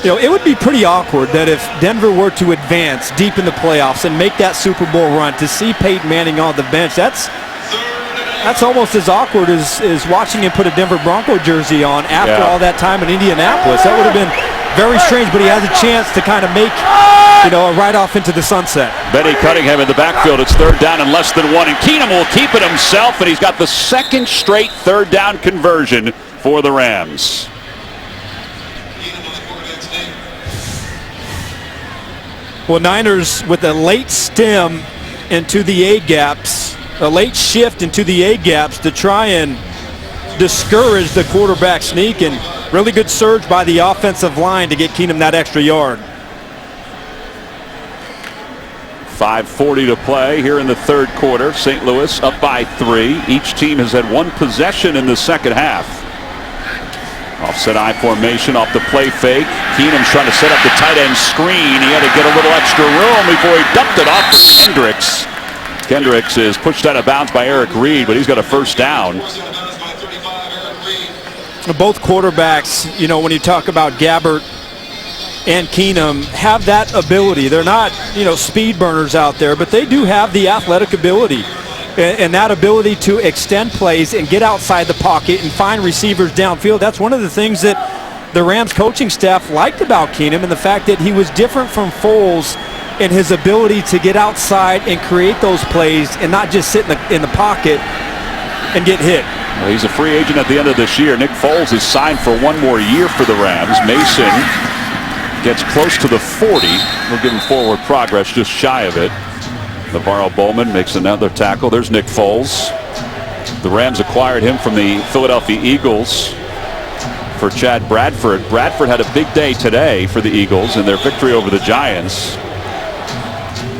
you know, it would be pretty awkward that if Denver were to advance deep in the playoffs and make that Super Bowl run, to see Peyton Manning on the bench, that's almost as awkward as watching him put a Denver Bronco jersey on after all that time in Indianapolis. That would have been very strange, but he has a chance to kind of make, you know, a ride off into the sunset. Benny Cunningham in the backfield. It's 3rd down and less than 1, and Keenum will keep it himself, and he's got the 2nd straight 3rd down conversion for the Rams. Well, Niners with a late stem into the A-gaps, a late shift into the A-gaps to try and discourage the quarterback sneak, and Really good surge by the offensive line to get Keenum that extra yard. 5:40 to play here in the third quarter. St. Louis up by 3. Each team has had 1 possession in the second half. Offset I formation off the play fake. Keenum's trying to set up the tight end screen. He had to get a little extra room before he dumped it off to Kendricks. Kendricks is pushed out of bounds by Eric Reed, but he's got a first down. Both quarterbacks, you know, when you talk about Gabbert and Keenum, have that ability. They're not, you know, speed burners out there, but they do have the athletic ability and that ability to extend plays and get outside the pocket and find receivers downfield. That's one of the things that the Rams coaching staff liked about Keenum, and the fact that he was different from Foles in his ability to get outside and create those plays and not just sit in the pocket and get hit. Well, he's a free agent at the end of this year. Nick Foles is signed for 1 more year for the Rams. Mason gets close to the 40. We'll give him forward progress, just shy of it. Navarro Bowman makes another tackle. There's Nick Foles. The Rams acquired him from the Philadelphia Eagles for Chad Bradford. Bradford had a big day today for the Eagles in their victory over the Giants.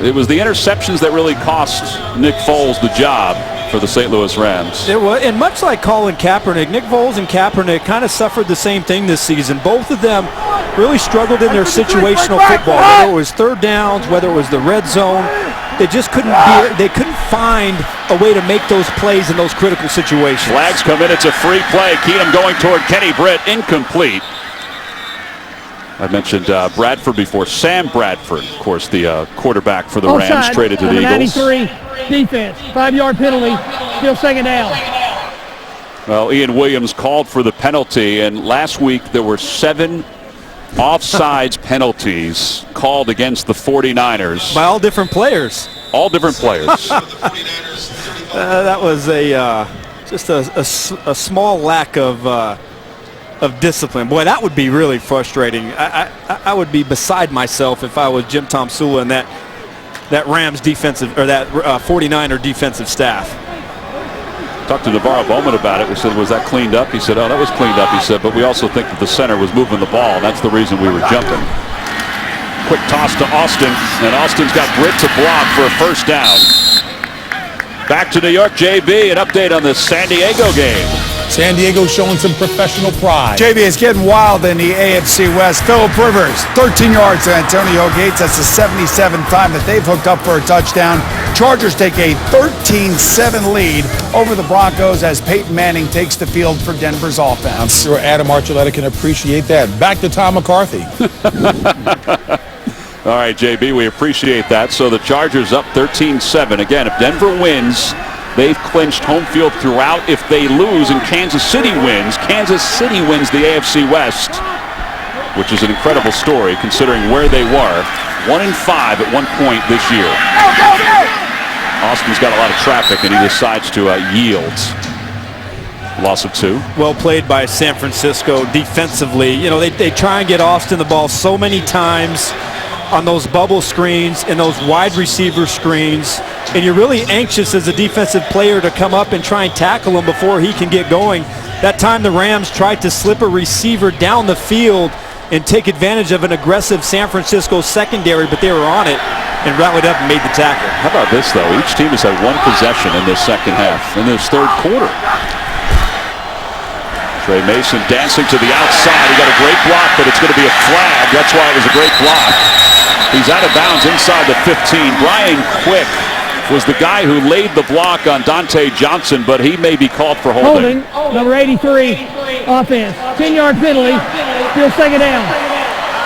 It was the interceptions that really cost Nick Foles the job for the St. Louis Rams. It was, and much like Colin Kaepernick, Nick Foles and Kaepernick kind of suffered the same thing this season. Both of them really struggled in their situational football, whether it was third downs, whether it was the red zone. They just couldn't find a way to make those plays in those critical situations. Flags come in. It's a free play. Keenum going toward Kenny Britt. Incomplete. I mentioned Bradford before. Sam Bradford, of course, the quarterback for the Rams, traded to the Eagles. 93 defense. 5-yard penalty. Still second down. Well, Ian Williams called for the penalty, and last week there were 7 offsides penalties called against the 49ers. By all different players. All different players. That was just a small lack of discipline. Boy, that would be really frustrating. I would be beside myself if I was Jim Tomsula and that Rams defensive, or that 49er defensive staff. Talked to Navarro Bowman about it. We said, was that cleaned up? He said, oh, that was cleaned up. He said, but we also think that the center was moving the ball, and that's the reason we were jumping. Quick toss to Austin, and Austin's got Britt to block for a first down. Back to New York, JB, an update on the San Diego game. San Diego showing some professional pride. JB is getting wild in the AFC West. Phillip Rivers, 13 yards to Antonio Gates. That's the 77th time that they've hooked up for a touchdown. Chargers take a 13-7 lead over the Broncos as Peyton Manning takes the field for Denver's offense. I'm sure Adam Archuleta can appreciate that. Back to Tom McCarthy. All right, JB, we appreciate that. So the Chargers up 13-7. Again, if Denver wins, they've clinched home field throughout. If they lose and Kansas City wins the AFC West, which is an incredible story considering where they were. 1-5 at one point this year. Austin's got a lot of traffic, and he decides to yield. Loss of 2. Well played by San Francisco defensively. You know, they try and get Austin the ball so many times on those bubble screens and those wide receiver screens, and you're really anxious as a defensive player to come up and try and tackle him before he can get going. That time the Rams tried to slip a receiver down the field and take advantage of an aggressive San Francisco secondary, but they were on it and rallied up and made the tackle. How about this, though? Each team has had 1 possession in this second half, in this third quarter. Trey Mason dancing to the outside. He got a great block, but it's going to be a flag. That's why it was a great block. He's out of bounds inside the 15. Brian Quick was the guy who laid the block on Dante Johnson, but he may be called for holding. Number 83, offense. 10-yard penalty. Still second down.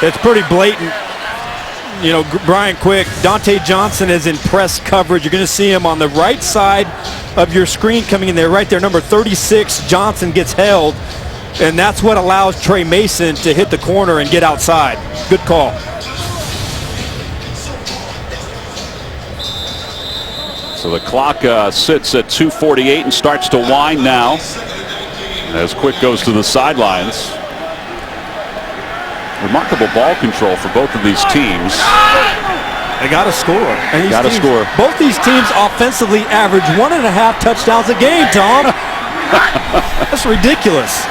It's pretty blatant. You know, Brian Quick, Dante Johnson is in press coverage. You're going to see him on the right side of your screen coming in there. Right there, number 36, Johnson gets held, and that's what allows Trey Mason to hit the corner and get outside. Good call. So the clock sits at 2:48 and starts to wind now as Quick goes to the sidelines. Remarkable ball control for both of these teams. They got to score. Got to score. Both these teams offensively average 1.5 touchdowns a game, Tom. That's ridiculous.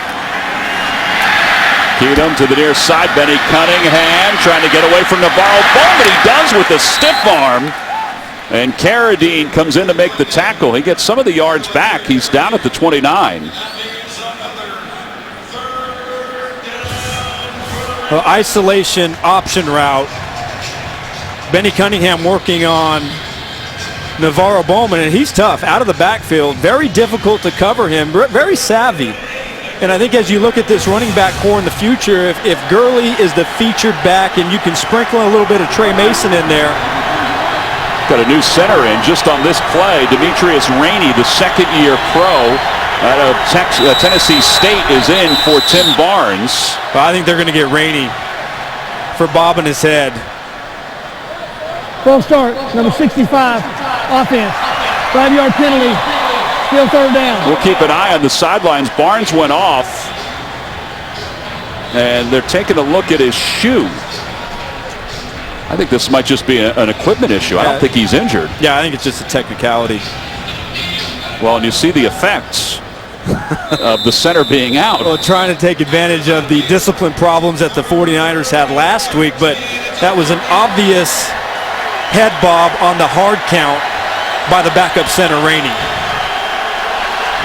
Keatum to the near side. Benny Cunningham trying to get away from Navarro Bowman. He does with a stiff arm. And Carradine comes in to make the tackle. He gets some of the yards back. He's down at the 29. Isolation option route. Benny Cunningham working on Navarro Bowman, and he's tough out of the backfield. Very difficult to cover him. Very savvy. And I think as you look at this running back core in the future, if Gurley is the featured back and you can sprinkle a little bit of Trey Mason in there. Got a new center in just on this play. Demetrius Rainey, the second-year pro out of Tennessee State, is in for Tim Barnes. Well, I think they're going to get Rainey for bobbing his head. Full start, number 65, offense. 5-yard penalty, still third down. We'll keep an eye on the sidelines. Barnes went off, and they're taking a look at his shoe. I think this might just be an equipment issue. I don't think he's injured. Yeah, I think it's just a technicality. Well, and you see the effects of the center being out. Well, trying to take advantage of the discipline problems that the 49ers had last week, but that was an obvious head bob on the hard count by the backup center, Rainey.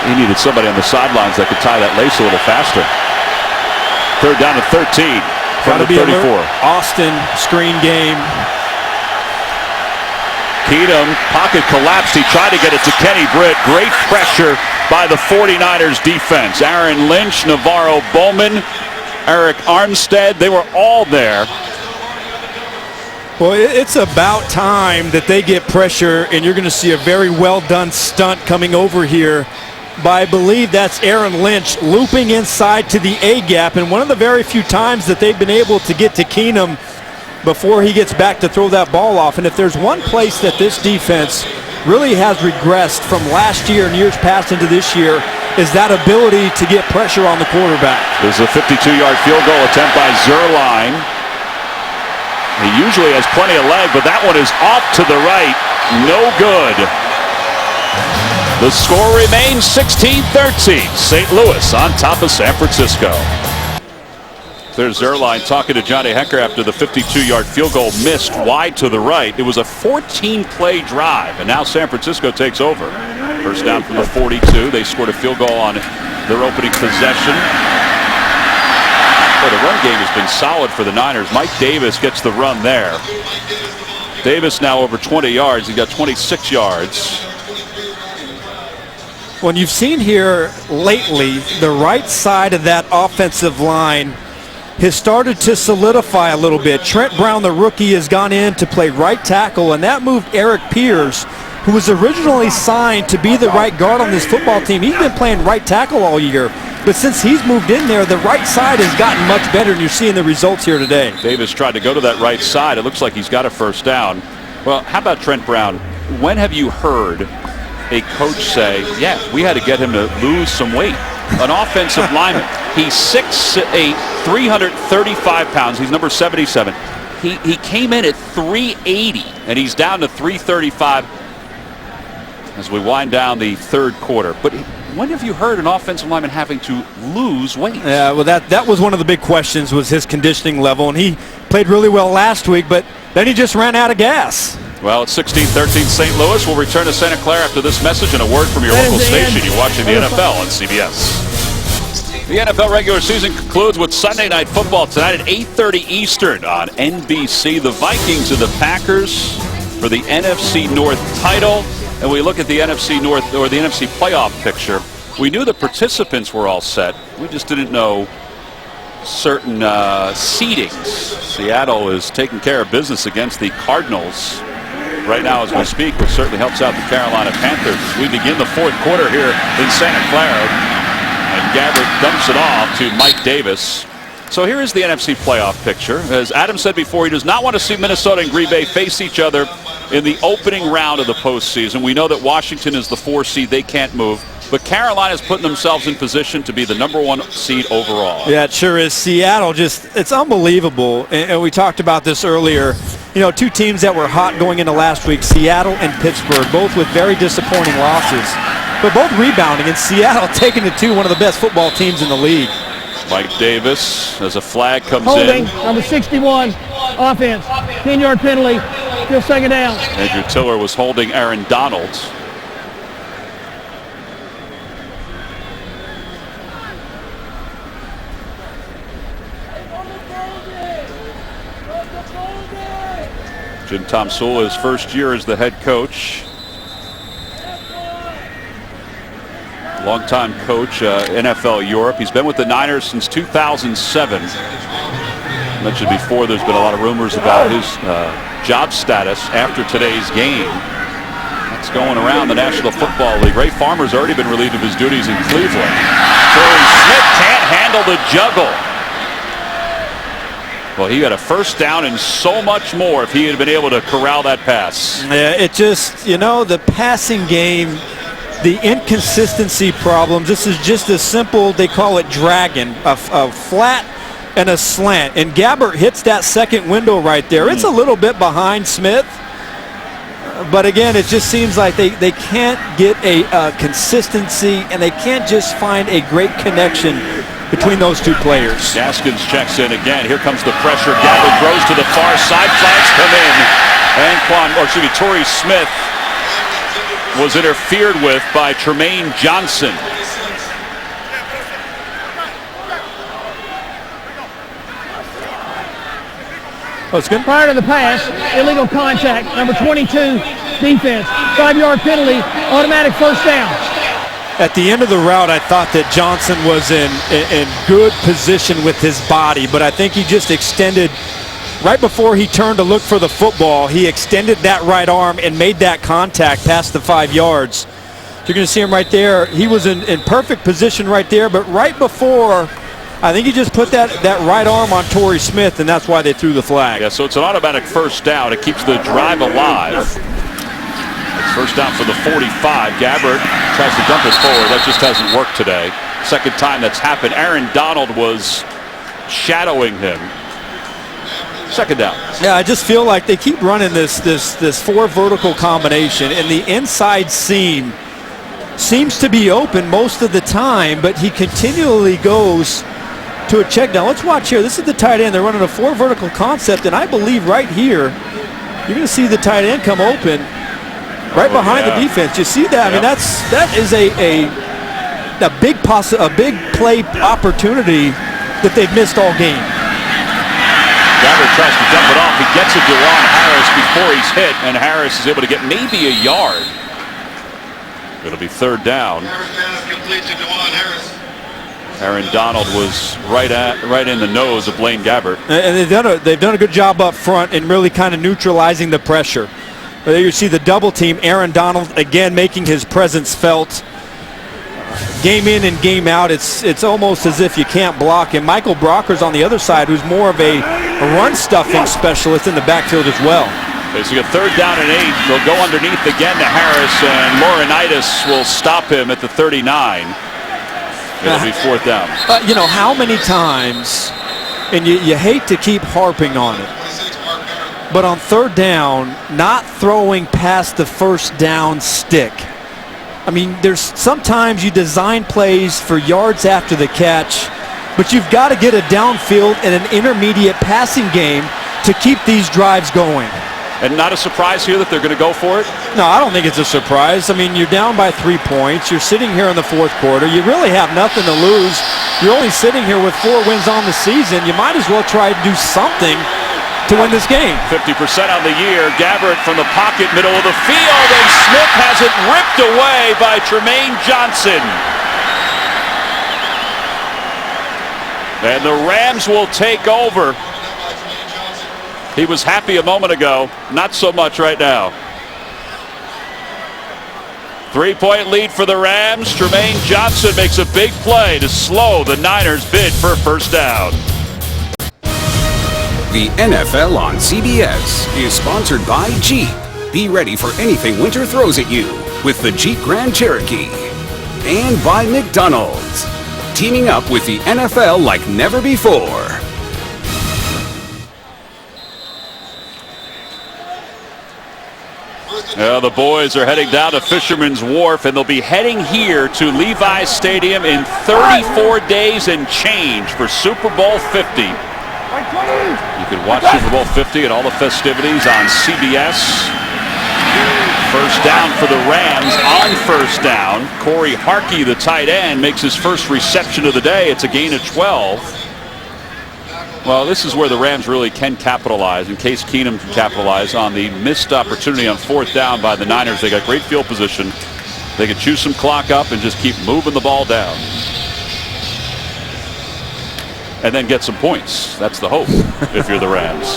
He needed somebody on the sidelines that could tie that lace a little faster. Third down to 13 from the 34. Austin screen game. Keatum, pocket collapsed. He tried to get it to Kenny Britt. Great pressure by the 49ers defense. Aaron Lynch, Navarro Bowman, Eric Armstead, they were all there. Well, it's about time that they get pressure, and you're going to see a very well-done stunt coming over here by, I believe that's Aaron Lynch, looping inside to the A-gap, and one of the very few times that they've been able to get to Keenum before he gets back to throw that ball off. And if there's one place that this defense really has regressed from last year and years past into this year, is that ability to get pressure on the quarterback. There's a 52-yard field goal attempt by Zuerlein. He usually has plenty of leg, but that one is off to the right. No good. The score remains 16-13. St. Louis on top of San Francisco. There's Zuerlein talking to Johnny Hecker after the 52-yard field goal missed wide to the right. It was a 14-play drive, and now San Francisco takes over. First down from the 42. They scored a field goal on their opening possession. The run game has been solid for the Niners. Mike Davis gets the run there. Davis now over 20 yards. He got 26 yards. When you've seen here lately, the right side of that offensive line has started to solidify a little bit. Trent Brown, the rookie, has gone in to play right tackle, and that moved Eric Pierce, who was originally signed to be the right guard on this football team. He's been playing right tackle all year. But since he's moved in there, the right side has gotten much better, and you're seeing the results here today. Davis tried to go to that right side. It looks like he's got a first down. Well, how about Trent Brown? When have you heard a coach say, yeah, we had to get him to lose some weight? An offensive lineman. He's 6'8", 335 pounds. He's number 77. He came in at 380, and he's down to 335 as we wind down the third quarter. But when have you heard an offensive lineman having to lose weight? Yeah, well, that was one of the big questions, was his conditioning level, and he played really well last week, but then he just ran out of gas. Well, it's 16-13 St. Louis. We'll return to Santa Clara after this message and a word from your local station. You're watching the NFL on CBS. The NFL regular season concludes with Sunday Night Football tonight at 8:30 Eastern on NBC. The Vikings and the Packers for the NFC North title. And we look at the NFC North, or the NFC playoff picture. We knew the participants were all set. We just didn't know certain seedings. Seattle is taking care of business against the Cardinals right now as we speak, which certainly helps out the Carolina Panthers. As we begin the fourth quarter here in Santa Clara, and Gabbert dumps it off to Mike Davis. So here is the NFC playoff picture. As Adam said before, he does not want to see Minnesota and Green Bay face each other in the opening round of the postseason. We know that Washington is the 4 seed. They can't move. But Carolina's putting themselves in position to be the #1 seed overall. Yeah, it sure is. Seattle, it's unbelievable. And we talked about this earlier. You know, two teams that were hot going into last week, Seattle and Pittsburgh, both with very disappointing losses. But both rebounding, and Seattle taking it to one of the best football teams in the league. Mike Davis as a flag comes Holding, in. number 61, offense. 10-yard penalty, still second down. Andrew Tiller was holding Aaron Donald. Jim Tomsula, his first year as the head coach. Longtime coach, NFL Europe. He's been with the Niners since 2007. I mentioned before there's been a lot of rumors about his job status after today's game. That's going around the National Football League. Ray Farmer's already been relieved of his duties in Cleveland. Torrey Smith can't handle the juggle. Well, he got a first down and so much more if he had been able to corral that pass. Yeah, it just, the passing game, the inconsistency problems. This is just a simple, they call it dragging, a flat and a slant. And Gabbert hits that second window right there. It's a little bit behind Smith. But again, it just seems like they can't get a consistency, and they can't just find a great connection between those two players. Gaskins checks in again. Here comes the pressure. Gabbert throws to the far side. Flags come in. Torrey Smith was interfered with by Tremaine Johnson. Oh, it's good. Prior to the pass, illegal contact, number 22, defense. 5-yard penalty, automatic first down. At the end of the route, I thought that Johnson was in good position with his body, but I think he just extended, right before he turned to look for the football, he extended that right arm and made that contact past the 5 yards. You're going to see him right there. He was in perfect position right there, but right before, I think he just put that right arm on Torrey Smith, and that's why they threw the flag. Yeah, so it's an automatic first down. It keeps the drive alive. It's first down for the 45. Gabbert tries to dump it forward. That just hasn't worked today. Second time that's happened. Aaron Donald was shadowing him. Second down. Yeah, I just feel like they keep running this 4 vertical combination, and the inside seam seems to be open most of the time, but he continually goes to a check down. Let's watch here. This is the tight end. They're running a 4 vertical concept, and I believe right here you're going to see the tight end come open right behind the defense. You see that? I mean, that is a big play opportunity that they've missed all game. Gabbert tries to dump it off. He gets it to Ron Harris before he's hit, and Harris is able to get maybe a yard. It'll be third down. Aaron Donald was right in the nose of Blaine Gabbert. And they've done a good job up front in really kind of neutralizing the pressure. There you see the double team. Aaron Donald again making his presence felt. Game in and game out, it's almost as if you can't block him. Michael Brocker's on the other side, who's more of a run-stuffing specialist in the backfield as well. Okay, so you get third down and 8. They'll go underneath again to Harris, and Laurinaitis will stop him at the 39. It'll be fourth down. How many times, and you hate to keep harping on it, but on third down, not throwing past the first down stick. I mean, there's sometimes you design plays for yards after the catch, but you've got to get a downfield and an intermediate passing game to keep these drives going. And not a surprise here that they're going to go for it? No, I don't think it's a surprise. I mean, you're down by 3 points. You're sitting here in the fourth quarter. You really have nothing to lose. You're only sitting here with 4 wins on the season. You might as well try to do something to win this game. 50% on the year. Gabbert from the pocket, middle of the field, and Smith has it ripped away by Tremaine Johnson. And the Rams will take over. He was happy a moment ago, not so much right now. 3-point lead for the Rams. Tremaine Johnson makes a big play to slow the Niners' bid for first down. The NFL on CBS is sponsored by Jeep. Be ready for anything winter throws at you with the Jeep Grand Cherokee. And by McDonald's, teaming up with the NFL like never before. The boys are heading down to Fisherman's Wharf, and they'll be heading here to Levi's Stadium in 34 days and change for Super Bowl 50. You can watch Super Bowl 50 and all the festivities on CBS. First down for the Rams on first down. Corey Harkey, the tight end, makes his first reception of the day. It's a gain of 12. Well, this is where the Rams really can capitalize, and Case Keenum can capitalize on the missed opportunity on fourth down by the Niners. They got great field position. They can chew some clock up and just keep moving the ball down. And then get some points. That's the hope if you're the Rams.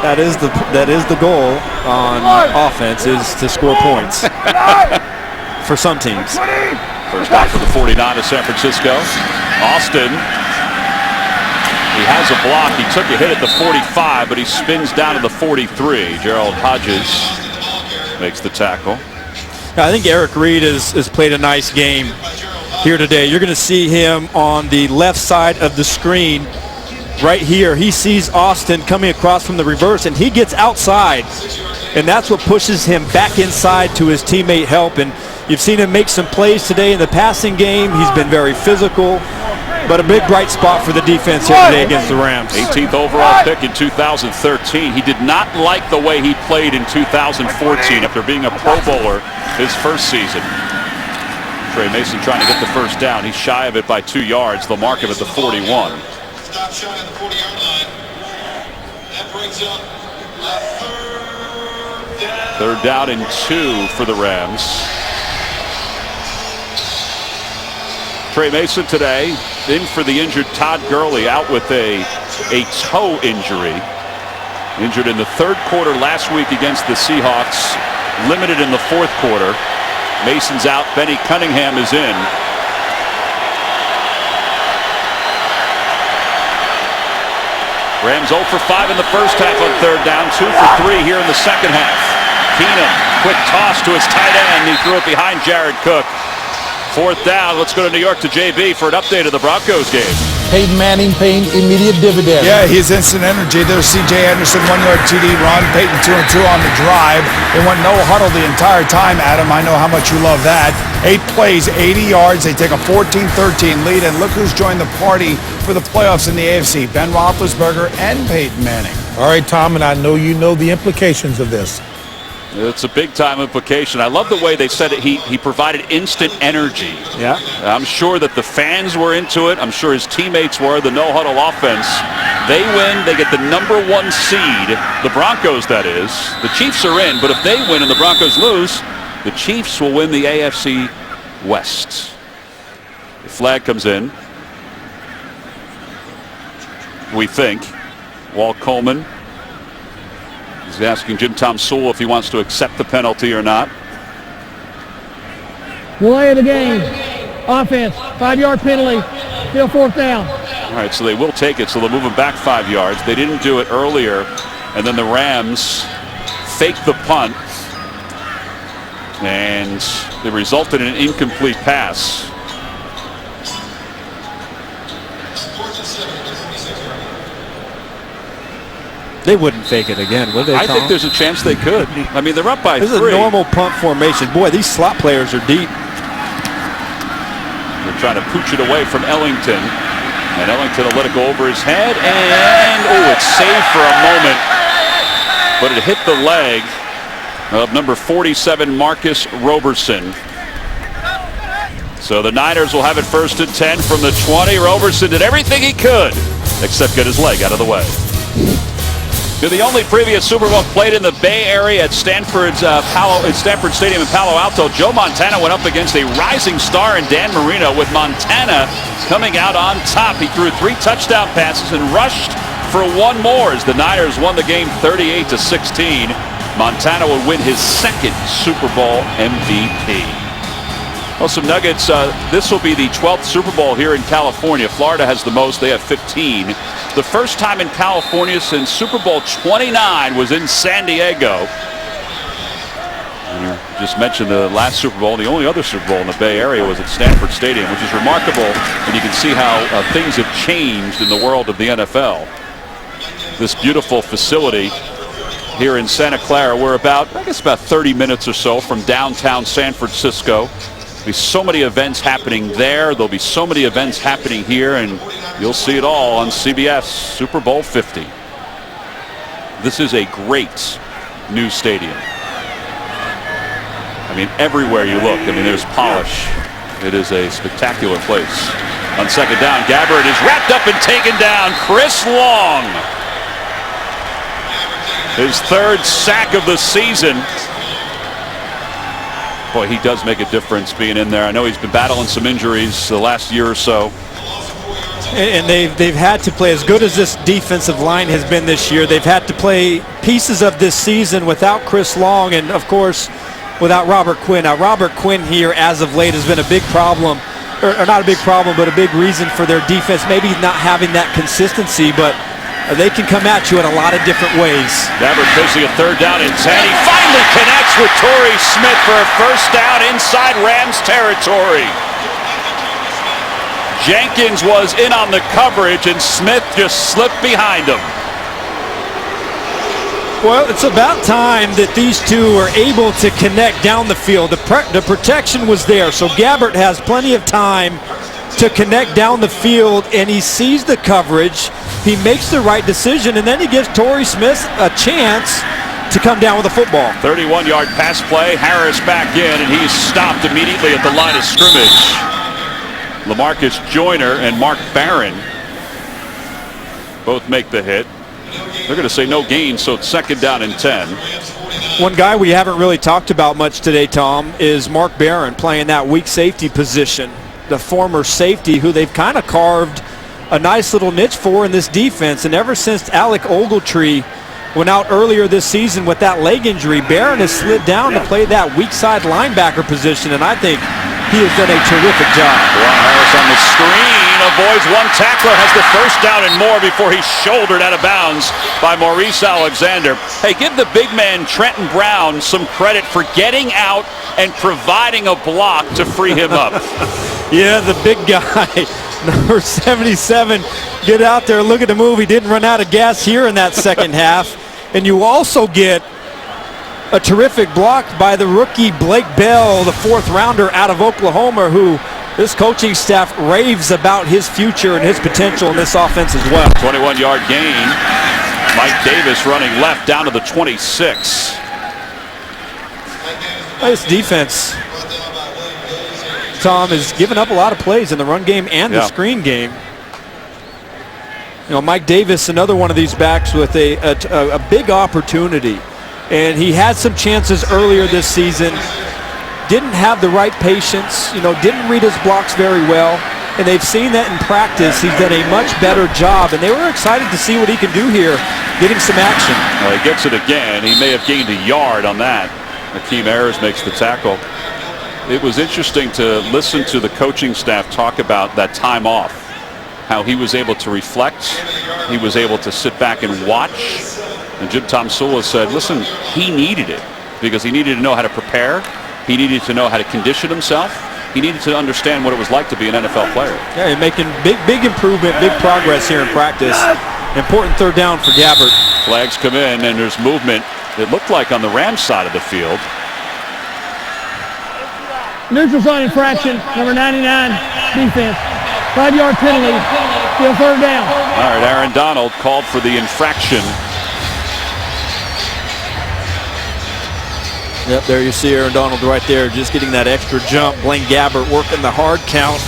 That is the goal on offense, is to score points for some teams. First down for the 49 of San Francisco. Austin. He has a block. He took a hit at the 45, but he spins down to the 43. Gerald Hodges makes the tackle. I think Eric Reed has played a nice game here today. You're going to see him on the left side of the screen right here. He sees Austin coming across from the reverse, and he gets outside, and that's what pushes him back inside to his teammate help. And you've seen him make some plays today in the passing game. He's been very physical, but a big bright spot for the defense here today against the Rams. 18th overall pick in 2013. He did not like the way he played in 2014 after being a Pro Bowler his first season. Trey Mason trying to get the first down. He's shy of it by 2 yards. They'll mark him at the 41. Stop shy of the 40-yard line. That brings up third down and 2 for the Rams. Trey Mason today in for the injured Todd Gurley, out with a toe injury. Injured in the third quarter last week against the Seahawks. Limited in the fourth quarter. Mason's out. Benny Cunningham is in. Rams 0 for 5 in the first half on third down. 2 for 3 here in the second half. Keenum, quick toss to his tight end. He threw it behind Jared Cook. Fourth down. Let's go to New York to JB for an update of the Broncos game. Peyton Manning paying immediate dividends. Yeah, he's instant energy. There's C.J. Anderson, 1-yard TD run. Peyton 2-2 on the drive. They went no huddle the entire time, Adam. I know how much you love that. 8 plays, 80 yards. They take a 14-13 lead, and look who's joined the party for the playoffs in the AFC. Ben Roethlisberger and Peyton Manning. All right, Tom, and I know you know the implications of this. It's a big-time implication. I love the way they said it. He provided instant energy. Yeah. I'm sure that the fans were into it. I'm sure his teammates were. The no-huddle offense. They win. They get the #1 seed. The Broncos, that is. The Chiefs are in, but if they win and the Broncos lose, the Chiefs will win the AFC West. The flag comes in. We think. Walt Coleman. He's asking Jim Tom Sewell if he wants to accept the penalty or not. Delay of the game. Offense. 5-yard penalty. Still fourth down. All right, so they will take it, so they'll move him back 5 yards. They didn't do it earlier, and then the Rams faked the punt, and it resulted in an incomplete pass. They wouldn't fake it again, would they, Tom? I think there's a chance they could. I mean, they're up by 3. This is a normal punt formation. Boy, these slot players are deep. They're trying to pooch it away from Ellington. And Ellington will let it go over his head. And, oh, it's saved for a moment. But it hit the leg of number 47, Marcus Roberson. So the Niners will have it first and 10 from the 20. Roberson did everything he could except get his leg out of the way. The only previous Super Bowl played in the Bay Area at Stanford Stadium in Palo Alto. Joe Montana went up against a rising star in Dan Marino, with Montana coming out on top. He threw 3 touchdown passes and rushed for 1 more as the Niners won the game 38-16. Montana would win his 2nd Super Bowl MVP. Well, some nuggets. This will be the 12th Super Bowl here in California. Florida has the most. They have 15. The first time in California since Super Bowl 29 was in San Diego. And you just mentioned the last Super Bowl. The only other Super Bowl in the Bay Area was at Stanford Stadium, which is remarkable. And you can see how things have changed in the world of the NFL. This beautiful facility here in Santa Clara. We're about 30 minutes or so from downtown San Francisco. There'll be so many events happening there. There'll be so many events happening here, and you'll see it all on CBS Super Bowl 50. This is a great new stadium. I mean, everywhere you look, there's polish. It is a spectacular place. On second down, Gabbert is wrapped up and taken down. Chris Long. His third sack of the season. Boy, he does make a difference being in there. I know he's been battling some injuries the last year or so. And they've had to play, as good as this defensive line has been this year, they've had to play pieces of this season without Chris Long and, of course, without Robert Quinn. Now, Robert Quinn here, as of late, has been a big problem, or not a big problem, but a big reason for their defense. Maybe not having that consistency, but they can come at you in a lot of different ways. Gabbert facing a third down and 10. He finally connects with Torrey Smith for a first down inside Rams territory. Jenkins was in on the coverage, and Smith just slipped behind him. Well, it's about time that these two are able to connect down the field. The protection was there, so Gabbert has plenty of time to connect down the field, and he sees the coverage. He makes the right decision, and then he gives Torrey Smith a chance to come down with the football. 31-yard pass play. Harris back in, and he's stopped immediately at the line of scrimmage. LaMarcus Joyner and Mark Barron both make the hit. They're going to say no gain, so it's second down and 10. One guy we haven't really talked about much today, Tom, is Mark Barron playing that weak safety position. The former safety who they've kind of carved a nice little niche for in this defense. And ever since Alec Ogletree went out earlier this season with that leg injury, Barron has slid down to play that weak side linebacker position, and I think he has done a terrific job. Juwan Harris on the screen, avoids one tackler, has the first down and more before he's shouldered out of bounds by Maurice Alexander. Hey, give the big man Trenton Brown some credit for getting out and providing a block to free him up. Yeah, the big guy, number 77, get out there, look at the move. He didn't run out of gas here in that second half. And you also get a terrific block by the rookie Blake Bell, the fourth rounder out of Oklahoma, who this coaching staff raves about his future and his potential in this offense as well. 21-yard gain. Mike Davis running left down to the 26. This defense, Tom, has given up a lot of plays in the run game and the screen game. You know, Mike Davis, another one of these backs with a big opportunity. And he had some chances earlier this season, didn't have the right patience, didn't read his blocks very well. And they've seen that in practice. He's done a much better job, and they were excited to see what he can do here, getting some action. Well, he gets it again. He may have gained a yard on that. Akeem Ayers makes the tackle. It was interesting to listen to the coaching staff talk about that time off, how he was able to reflect, he was able to sit back and watch. And Jim Tomsula said, listen, he needed it because he needed to know how to prepare. He needed to know how to condition himself. He needed to understand what it was like to be an NFL player. Yeah, you're making big improvement, big progress here in practice. Important third down for Gabbert. Flags come in, and there's movement, it looked like, on the Rams side of the field. Neutral zone infraction, number 99, defense. 5-yard penalty, still third down. All right, Aaron Donald called for the infraction. Yep, there you see Aaron Donald right there, just getting that extra jump. Blaine Gabbert working the hard count.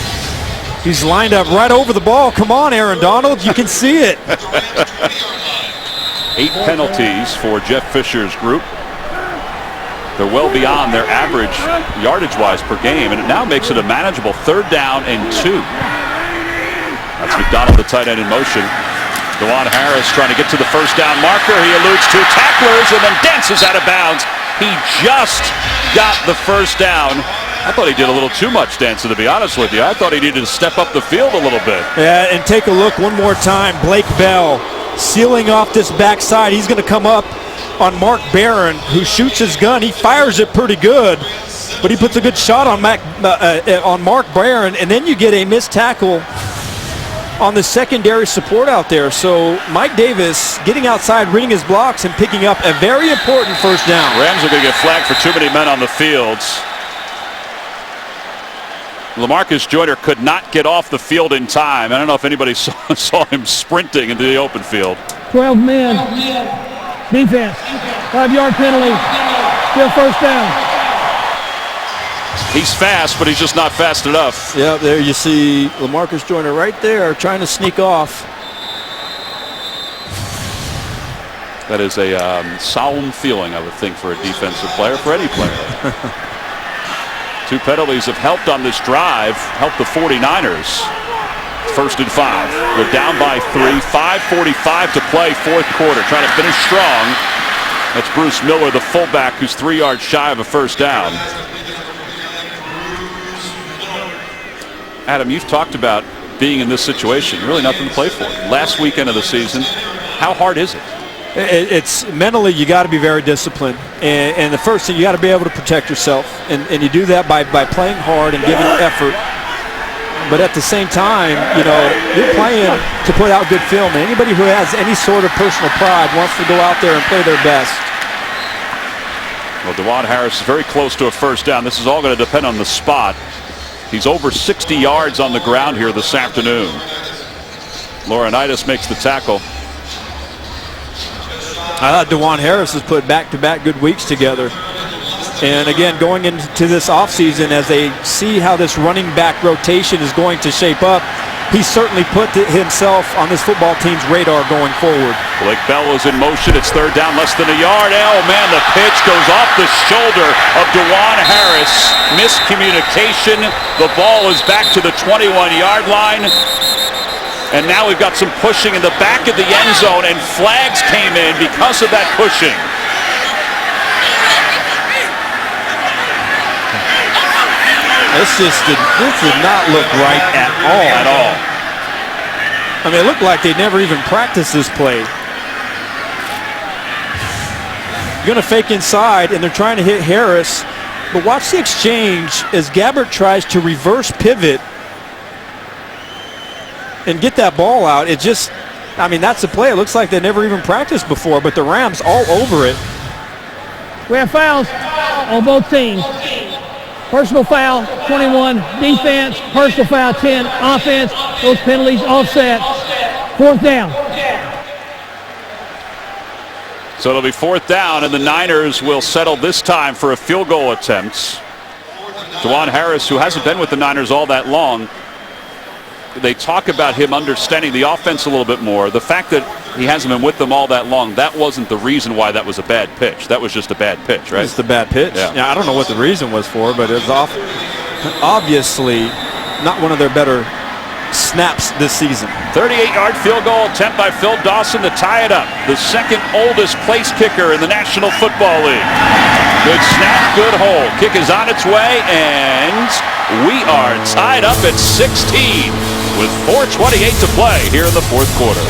He's lined up right over the ball. Come on, Aaron Donald, you can see it. 8 penalties for Jeff Fisher's group. They're well beyond their average yardage-wise per game, and it now makes it a manageable third down and 2. That's McDonald, the tight end, in motion. Juwan Harris trying to get to the first down marker. He eludes 2 tacklers and then dances out of bounds. He just got the first down. I thought he did a little too much dancing, to be honest with you. I thought he needed to step up the field a little bit. Yeah, and take a look one more time. Blake Bell sealing off this backside. He's going to come up on Mark Barron, who shoots his gun. He fires it pretty good, but he puts a good shot on Mark Barron, and then you get a missed tackle on the secondary support out there. So Mike Davis getting outside, reading his blocks, and picking up a very important first down. Rams are going to get flagged for too many men on the field. LaMarcus Joyner could not get off the field in time. I don't know if anybody saw him sprinting into the open field. 12 men. Defense. 5-yard penalty. Still first down. He's fast, but he's just not fast enough. Yeah, there you see LaMarcus Joyner right there trying to sneak off. That is a solemn feeling, I would think, for a defensive player, for any player. 2 penalties have helped on this drive, helped the 49ers. 1st and 5. They're down by 3. 5:45 to play, 4th quarter. Trying to finish strong. That's Bruce Miller, the fullback, who's 3 yards shy of a first down. Adam, you've talked about being in this situation. Really nothing to play for. Last weekend of the season, how hard is it? It's mentally, you got to be very disciplined, and the first thing, you got to be able to protect yourself, and you do that by playing hard and giving effort. But at the same time, you know, you're playing to put out good film. And anybody who has any sort of personal pride wants to go out there and play their best. Well, DeJuan Harris is very close to a first down. This is all going to depend on the spot. He's over 60 yards on the ground here this afternoon. Laurinaitis makes the tackle. I thought DeJuan Harris has put back-to-back good weeks together. And again, going into this offseason, as they see how this running back rotation is going to shape up, he's certainly put himself on this football team's radar going forward. Blake Bell is in motion. It's 3rd down, less than a yard. Oh, man, the pitch goes off the shoulder of DeJuan Harris. Miscommunication. The ball is back to the 21-yard line. And now we've got some pushing in the back of the end zone, and flags came in because of that pushing. This did not look right at all. At all. I mean, it looked like they never even practiced this play. You're going to fake inside, and they're trying to hit Harris. But watch the exchange as Gabbert tries to reverse pivot and get that ball out. It just, I mean, that's the play. It looks like they never even practiced before, but the Rams all over it. We have fouls on both teams. Personal foul, 21, defense. Personal foul, 10, offense. Those penalties offset. 4th down. So it'll be 4th down, and the Niners will settle this time for a field goal attempt. DeJuan Harris, who hasn't been with the Niners all that long, they talk about him understanding the offense a little bit more. The fact that he hasn't been with them all that long, that wasn't the reason why that was a bad pitch. That was just a bad pitch, right? It's the bad pitch. Yeah, I don't know what the reason was for, but it was obviously not one of their better snaps this season. 38-yard field goal attempt by Phil Dawson to tie it up. The 2nd oldest place kicker in the National Football League. Good snap, good hold. Kick is on its way, and we are tied up at 16 with 4:28 to play here in the 4th quarter.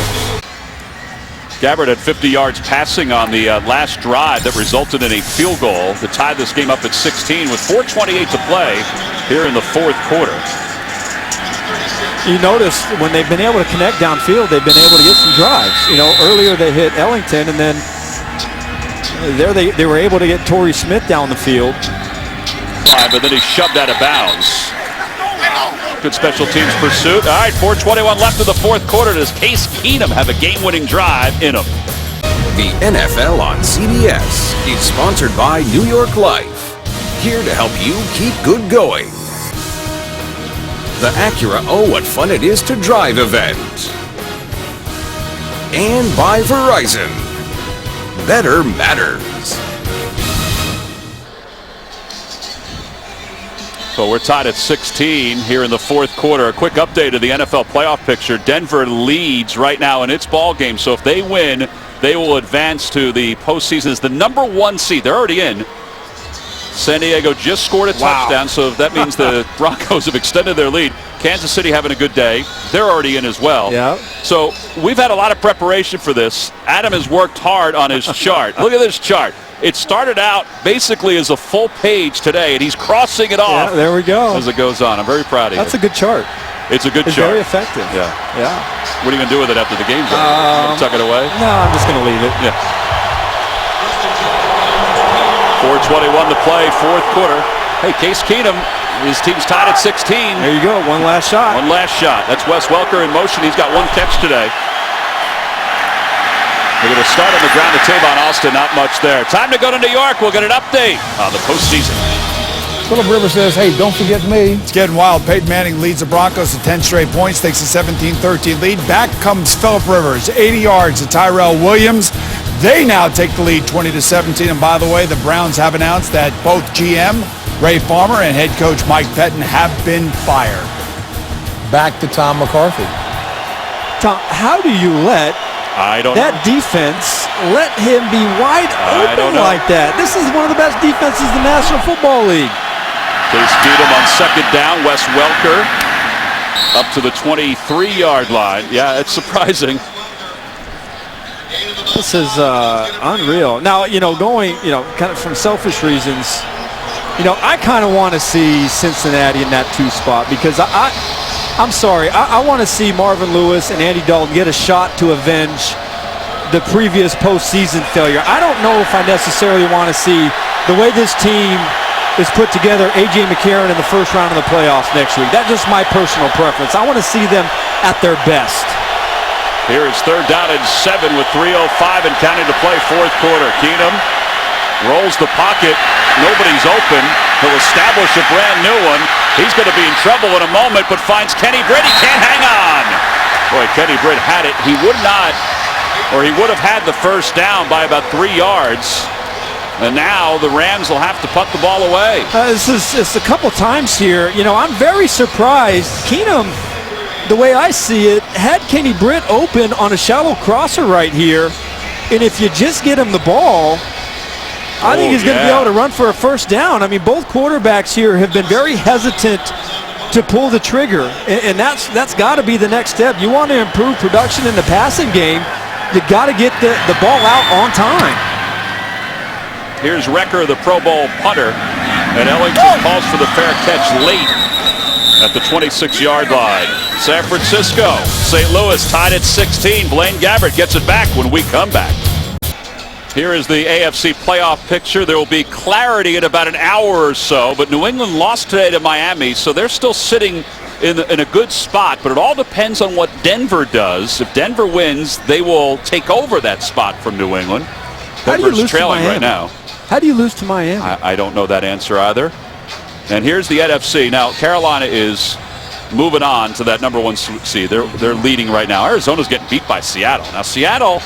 Gabbert had 50 yards passing on the last drive that resulted in a field goal to tie this game up at 16 with 4:28 to play here in the 4th quarter. You notice when they've been able to connect downfield, they've been able to get some drives. You know, earlier they hit Ellington, and then there they were able to get Torrey Smith down the field. But then he shoved out of bounds. Good special teams pursuit. All right, 4:21 left of the 4th quarter. Does Case Keenum have a game-winning drive in him? The NFL on CBS is sponsored by New York Life. Here to help you keep good going. The Acura Oh What Fun It Is to Drive event. And by Verizon. Better matters. So we're tied at 16 here in the 4th quarter. A quick update of the NFL playoff picture. Denver leads right now in its ball game. So if they win, they will advance to the postseason as the #1 seed. They're already in. San Diego just scored a touchdown, so that means the Broncos have extended their lead. Kansas City having a good day. They're already in as well. Yeah. So we've had a lot of preparation for this. Adam has worked hard on his chart. Look at this chart. It started out basically as a full page today, and he's crossing it off. Yeah, there we go. As it goes on. I'm very proud of you. That's a good chart. It's a good It's charge. very effective. Yeah. Yeah. What are you going to do with it after the game's over? Tuck it away? No, I'm just going to leave it. Yeah. 4:21 to play, fourth quarter. Hey, Case Keenum, his team's tied at 16. There you go. One last shot. One last shot. That's Wes Welker in motion. He's got one catch today. They're going to start on the ground to Tavon Austin. Not much there. Time to go to New York. We'll get an update on the postseason. Phillip Rivers says, hey, don't forget me. It's getting wild. Peyton Manning leads the Broncos to 10 straight points, takes a 17-13 lead. Back comes Phillip Rivers, 80 yards to Tyrell Williams. They now take the lead 20-17. And by the way, the Browns have announced that both GM Ray Farmer and head coach Mike Pettin have been fired. Back to Tom McCarthy. Tom, how do you let that defense let him be wide open like that? This is one of the best defenses in the National Football League. Case Keenum on second down. Wes Welker up to the 23-yard line. Yeah, it's surprising. This is unreal. Now, going, kind of from selfish reasons, I kind of want to see Cincinnati in that 2 spot because I'm sorry, I want to see Marvin Lewis and Andy Dalton get a shot to avenge the previous postseason failure. I don't know if I necessarily want to see the way this team is put together, A.J. McCarron in the first round of the playoffs next week. That's just my personal preference. I want to see them at their best. Here is third down and 7 with 3:05 and counting to play, fourth quarter. Keenum rolls the pocket. Nobody's open. He'll establish a brand new one. He's going to be in trouble in a moment, but finds Kenny Britt. He can't hang on. Boy, Kenny Britt had it. He would not, or he would have had the first down by about 3 yards. And now the Rams will have to punt the ball away. It's a couple times here. I'm very surprised. Keenum, the way I see it, had Kenny Britt open on a shallow crosser right here. And if you just get him the ball, I think he's going to be able to run for a first down. I mean, both quarterbacks here have been very hesitant to pull the trigger. And that's got to be the next step. You want to improve production in the passing game, you got to get the ball out on time. Here's Recker, the Pro Bowl punter, and Ellington calls for the fair catch late at the 26-yard line. San Francisco, St. Louis tied at 16. Blaine Gabbert gets it back when we come back. Here is the AFC playoff picture. There will be clarity in about an hour or so, but New England lost today to Miami, so they're still sitting in a good spot, but it all depends on what Denver does. If Denver wins, they will take over that spot from New England. Denver's trailing right now. How do you lose to Miami? I don't know that answer either. And here's the NFC. Now, Carolina is moving on to that number 1 seed. They're leading right now. Arizona's getting beat by Seattle. Now, Seattle,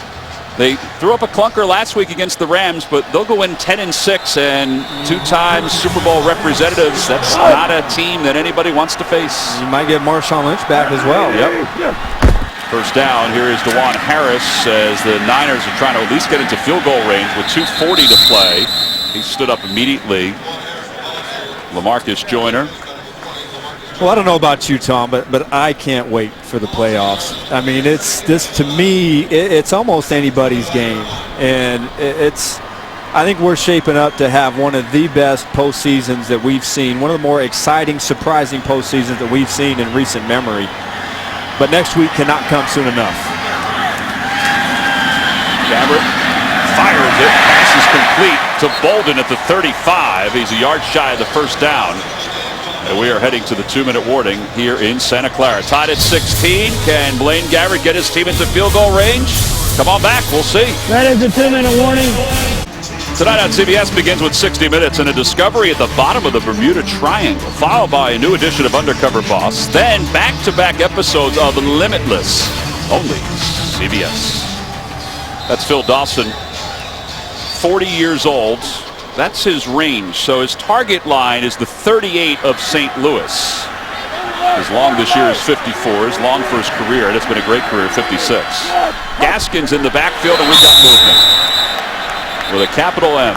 they threw up a clunker last week against the Rams, but they'll go in 10-6 and 2-time Super Bowl representatives. That's not a team that anybody wants to face. You might get Marshawn Lynch back as well. Yep. First down. Here is DeJuan Harris as the Niners are trying to at least get into field goal range with 2:40 to play. He stood up immediately. LaMarcus Joyner. Well, I don't know about you, Tom, but I can't wait for the playoffs. I mean, to me, it's almost anybody's game. And I think we're shaping up to have one of the best postseasons that we've seen, one of the more exciting, surprising postseasons that we've seen in recent memory. But next week cannot come soon enough. Gabbert fires it. Pass is complete to Bolden at the 35. He's a yard shy of the first down. And we are heading to the 2-minute warning here in Santa Clara. Tied at 16. Can Blaine Gabbert get his team into field goal range? Come on back. We'll see. That is a 2-minute warning. Tonight on CBS begins with 60 Minutes and a discovery at the bottom of the Bermuda Triangle, followed by a new edition of Undercover Boss, then back-to-back episodes of Limitless, only CBS. That's Phil Dawson, 40 years old. That's his range, so his target line is the 38 of St. Louis. His long this year is 54, his long for his career, and it's been a great career, 56. Gaskin's in the backfield, and we've got movement. With a capital M.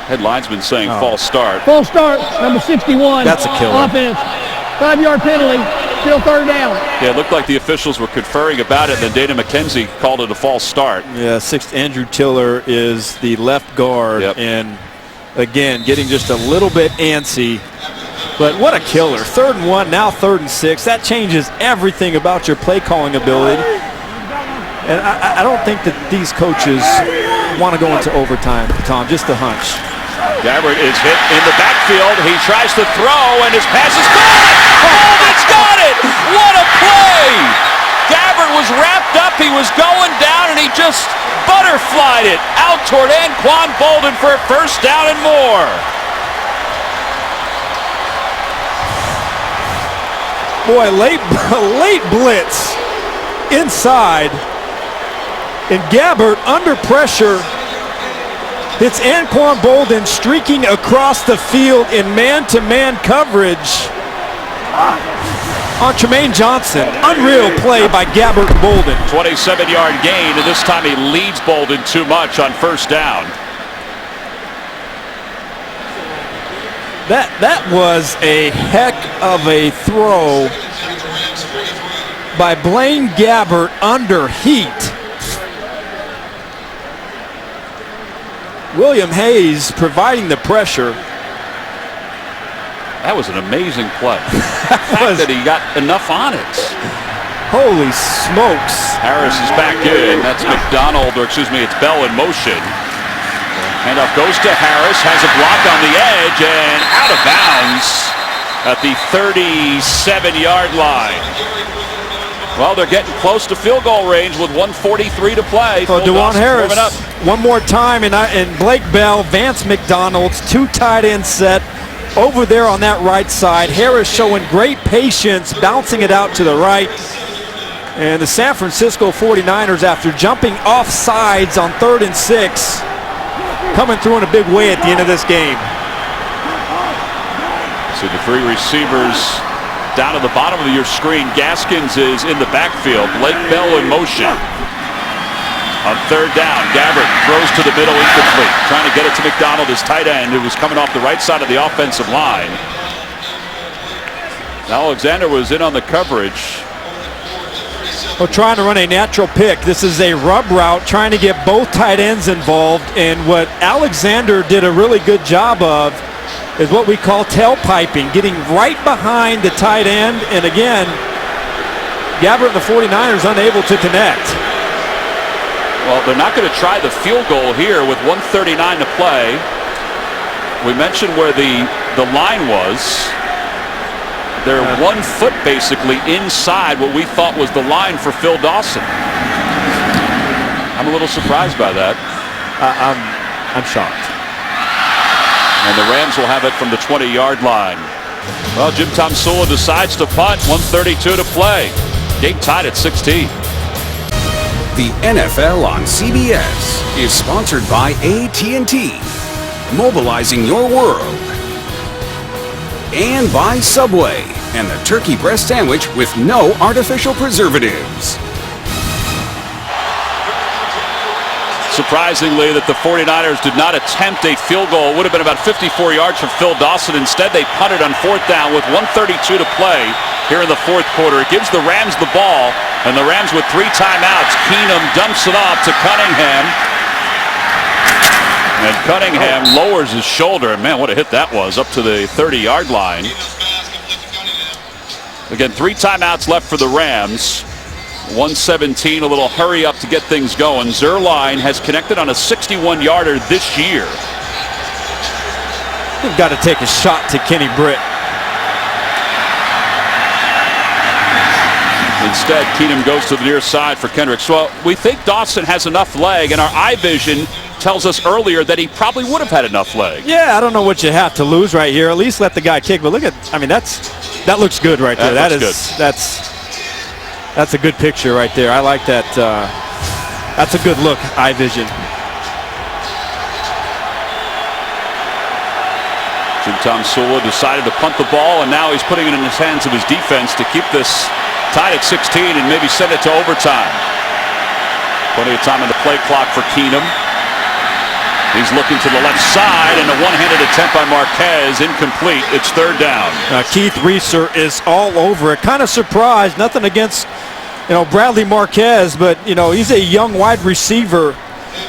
Headline's been saying false start. False start, number 61. That's a killer. Offense. 5-yard penalty. Still third down. Yeah, it looked like the officials were conferring about it, and then Dana McKenzie called it a false start. Yeah, Andrew Tiller is the left guard, and Again, getting just a little bit antsy. But what a killer. 3rd and 1, now 3rd and 6. That changes everything about your play calling ability. And I don't think that these coaches want to go into overtime, Tom, just a hunch. Gabbert is hit in the backfield. He tries to throw, and his pass is caught. Bolden's got it. What a play. Gabbert was wrapped up. He was going down, and he just butterflied it out toward Anquan Bolden for a first down and more. Boy, late blitz inside, and Gabbert under pressure hits Anquan Bolden streaking across the field in man-to-man coverage on Tremaine Johnson. Unreal play by Gabbert and Bolden. 27-yard gain, and this time he leads Bolden too much on first down. That was a heck of a throw by Blaine Gabbert under heat. William Hayes providing the pressure. That was an amazing play. The fact that he got enough on it. Holy smokes. Harris is back in. That's McDonald, or excuse me, it's Bell in motion. Handoff goes to Harris, has a block on the edge, and out of bounds at the 37-yard line. Well, they're getting close to field goal range with 1:43 to play. So DeJuan Harris, one more time, and Blake Bell, Vance McDonald's 2 tight end set over there on that right side. Harris showing great patience, bouncing it out to the right. And the San Francisco 49ers, after jumping off sides on 3rd and 6, coming through in a big way at the end of this game. So the 3 receivers down at the bottom of your screen. Gaskins is in the backfield. Blake Bell in motion. On 3rd down, Gabbert throws to the middle, incomplete. Trying to get it to McDonald, his tight end, who was coming off the right side of the offensive line. Alexander was in on the coverage. Well, trying to run a natural pick. This is a rub route, trying to get both tight ends involved. And what Alexander did a really good job of is what we call tailpiping, getting right behind the tight end. And again, Gabbert and the 49ers unable to connect. Well, they're not going to try the field goal here with 1:39 to play. We mentioned where the line was. They're 1 foot basically inside what we thought was the line for Phil Dawson. I'm a little surprised by that. I'm shocked. And the Rams will have it from the 20-yard line. Well, Jim Tomsula decides to punt. 1:32 to play. Game tied at 16. The NFL on CBS is sponsored by AT&T, mobilizing your world. And by Subway and the turkey breast sandwich with no artificial preservatives. Surprisingly, that the 49ers did not attempt a field goal. It would have been about 54 yards from Phil Dawson. Instead, they punted on 4th down with 1:32 to play here in the 4th quarter. It gives the Rams the ball, and the Rams with 3 timeouts. Keenum dumps it off to Cunningham. And Cunningham lowers his shoulder. And man, what a hit that was, up to the 30-yard line. Again, 3 timeouts left for the Rams. 1:17, a little hurry up to get things going. Zuerlein has connected on a 61-yarder this year. You've got to take a shot to Kenny Britt. Instead, Keenum goes to the near side for Kendricks. Well, we think Dawson has enough leg, and our eye vision tells us earlier that he probably would have had enough leg. Yeah, I don't know what you have to lose right here. At least let the guy kick. But look at, I mean, that looks good right there. That's a good picture right there. I like that. That's a good look, eye vision. Jim Tomsula decided to punt the ball, and now he's putting it in the hands of his defense to keep this tied at 16 and maybe send it to overtime. Plenty of time on the play clock for Keenum. He's looking to the left side, and a one-handed attempt by Marquez, incomplete. It's 3rd down. Keith Reeser is all over it. Kind of surprised. Nothing against, Bradley Marquez, but he's a young wide receiver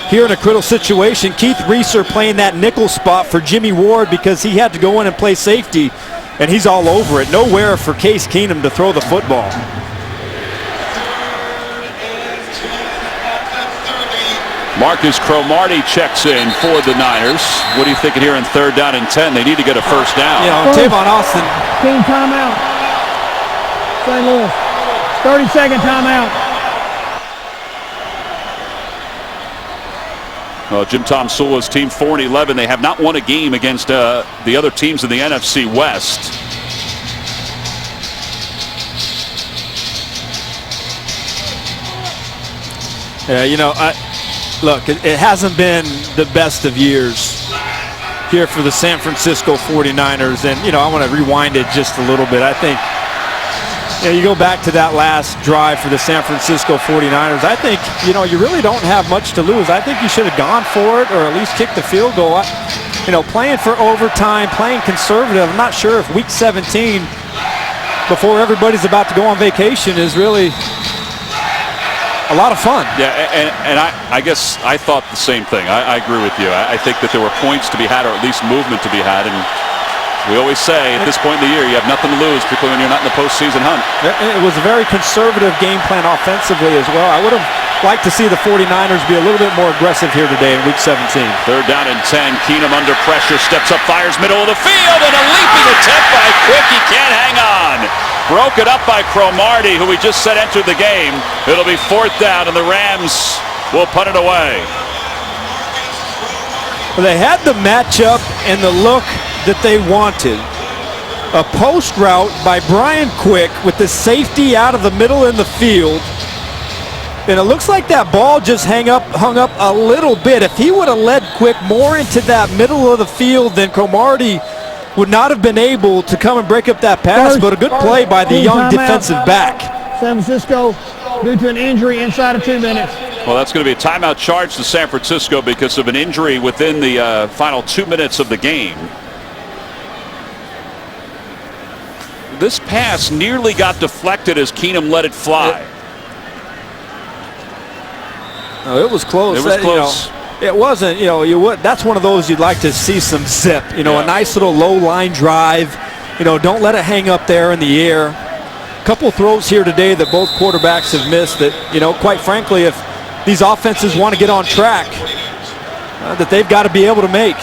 here in a critical situation. Keith Reeser playing that nickel spot for Jimmy Ward because he had to go in and play safety, and he's all over it. Nowhere for Case Keenum to throw the football. Marcus Cromartie checks in for the Niners. What are you thinking here in 3rd down and 10? They need to get a first down. You know, Tavon Austin. Team timeout. St. Louis. 30-second timeout. Well, Jim Tom Sula's team 4-11. They have not won a game against the other teams in the NFC West. Yeah, you know, look, it hasn't been the best of years here for the San Francisco 49ers. And, you know, I want to rewind it just a little bit. I think, you know, you go back to that last drive for the San Francisco 49ers. I think, you know, you really don't have much to lose. I think you should have gone for it or at least kicked the field goal. You know, playing for overtime, playing conservative. I'm not sure if week 17, before everybody's about to go on vacation, is really a lot of fun. Yeah, and I guess I thought the same thing. I agree with you. I think that there were points to be had, or at least movement to be had. And we always say at this point in the year, you have nothing to lose, particularly when you're not in the postseason hunt. It was a very conservative game plan offensively as well. I would have liked to see the 49ers be a little bit more aggressive here today in week 17. 3rd down and 10. Keenum under pressure, steps up, fires middle of the field, and a leaping attempt by Quick. He can't hang on. Broken up by Cromartie, who we just said entered the game. It'll be 4th down, and the Rams will punt it away. They had the matchup and the look that they wanted. A post route by Brian Quick with the safety out of the middle in the field. And it looks like that ball just hung up a little bit. If he would have led Quick more into that middle of the field, then Cromartie would not have been able to come and break up that pass, but a good play by the young defensive back. San Francisco due to an injury inside of 2 minutes. Well, that's going to be a timeout charge to San Francisco because of an injury within the final 2 minutes of the game. This pass nearly got deflected as Keenum let it fly. No, it was close. It was close. You know, it wasn't, you know, that's one of those you'd like to see some zip. You know, a nice little low line drive. You know, don't let it hang up there in the air. A couple throws here today that both quarterbacks have missed that, you know, quite frankly, if these offenses want to get on track, that they've got to be able to make.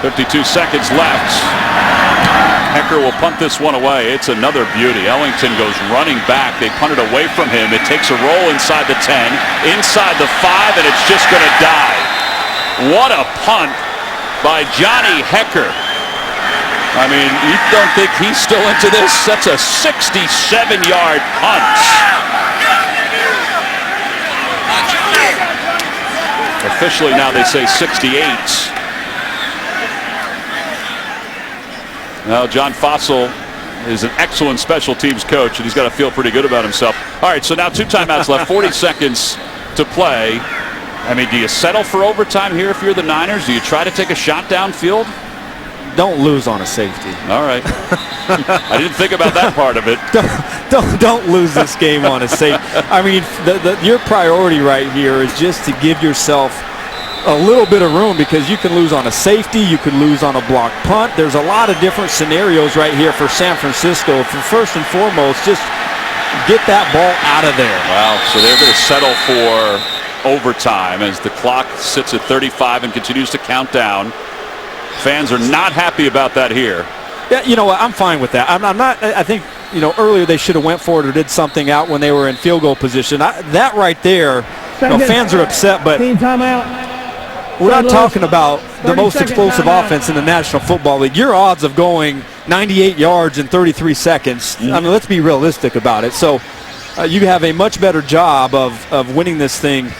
52 seconds left. Hecker will punt this one away. It's another beauty. Ellington goes running back. They punt it away from him. It takes a roll inside the 10, inside the 5, and it's just going to die. What a punt by Johnny Hecker. I mean, you don't think he's still into this? That's a 67-yard punt. Officially now they say 68. Well, John Fossil is an excellent special teams coach, and he's got to feel pretty good about himself. All right, so now 2 timeouts left, 40 seconds to play. I mean, do you settle for overtime here if you're the Niners? Do you try to take a shot downfield? Don't lose on a safety. All right. I didn't think about that part of it. Don't lose this game on a safety. I mean, your priority right here is just to give yourself a little bit of room, because you can lose on a safety, you could lose on a blocked punt. There's a lot of different scenarios right here for San Francisco. First and foremost, just get that ball out of there. Wow, so they're going to settle for overtime as the clock sits at 35 and continues to count down. Fans are not happy about that here. Yeah, you know what? I'm fine with that. I'm not. I think, you know, earlier they should have went for it or did something out when they were in field goal position. That right there, you know, fans are upset, but team timeout. We're not talking about the most explosive offense in the National Football League. Your odds of going 98 yards in 33 seconds, I mean, let's be realistic about it. So you have a much better job of winning this thing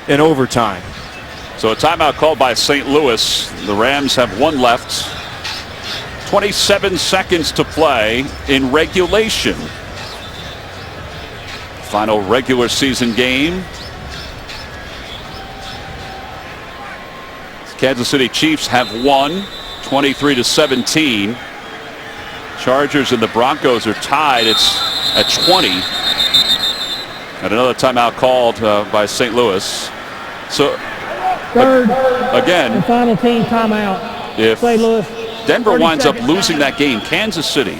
in overtime. So a timeout called by St. Louis. The Rams have 1 left. 27 seconds to play in regulation. Final regular season game. Kansas City Chiefs have won 23-17. Chargers and the Broncos are tied. It's at 20. And another timeout called by St. Louis. So Third Again, and final team timeout. if St. Louis. Denver 30 winds up seconds. losing that game, Kansas City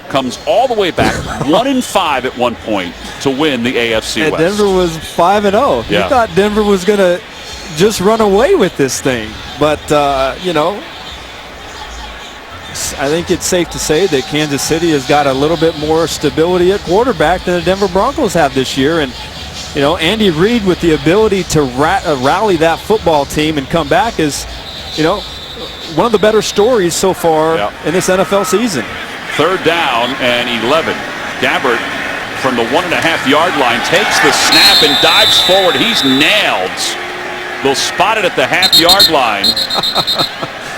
comes all the way back 1-5 at one point to win the AFC And West. Denver was 5-0. Yeah. You thought Denver was going to just run away with this thing. But, you know, I think it's safe to say that Kansas City has got a little bit more stability at quarterback than the Denver Broncos have this year. And, you know, Andy Reid with the ability to rally that football team and come back is, you know, one of the better stories so far in this NFL season. Third down and 11. Gabbert from the 1.5-yard line takes the snap and dives forward. He's nailed. They'll spot it at the half-yard line.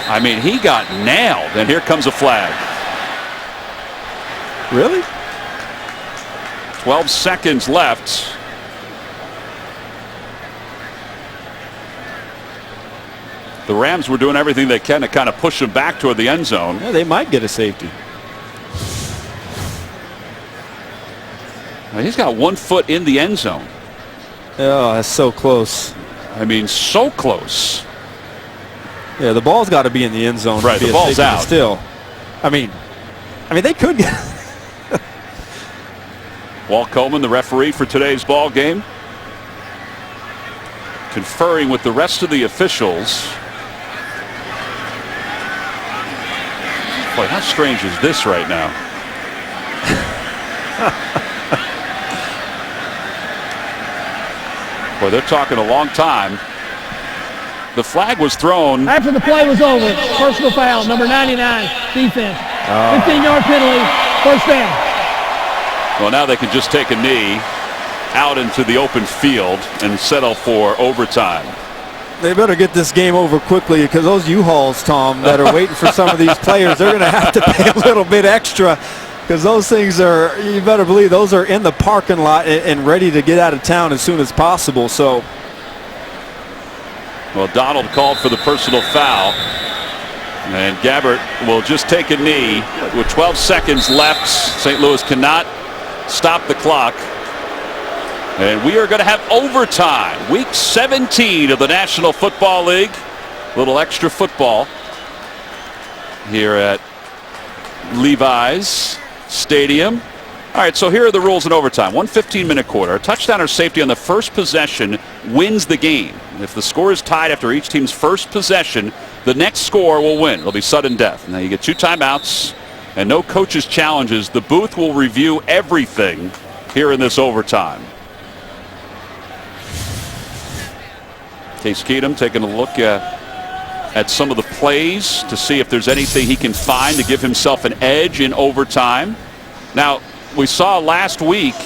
I mean, he got nailed, and here comes a flag. Really? 12 seconds left. The Rams were doing everything they can to kind of push him back toward the end zone. Yeah, they might get a safety. He's got 1 foot in the end zone. Oh, that's so close. I mean, so close. Yeah, the ball's got to be in the end zone. Right, the ball's out. Still, I mean, they could get. Walt Coleman, the referee for today's ball game, conferring with the rest of the officials. Boy, how strange is this right now? Boy, they're talking a long time. The flag was thrown. After the play was over, personal foul, number 99, defense. 15-yard penalty, first down. Well, now they can just take a knee out into the open field and settle for overtime. They better get this game over quickly because those U-Hauls, Tom, that are waiting for some of these players, they're going to have to pay a little bit extra because those things are, you better believe, those are in the parking lot and ready to get out of town as soon as possible. So, well, Donald called for the personal foul, and Gabbert will just take a knee with 12 seconds left. St. Louis cannot stop the clock. And we are going to have overtime. Week 17 of the National Football League. A little extra football here at Levi's Stadium. All right, so here are the rules in overtime. 1 15-minute quarter. A touchdown or safety on the first possession wins the game. If the score is tied after each team's first possession, the next score will win. It'll be sudden death. Now you get 2 timeouts and no coaches' challenges. The booth will review everything here in this overtime. Case Keenum taking a look at some of the plays to see if there's anything he can find to give himself an edge in overtime. Now, we saw last week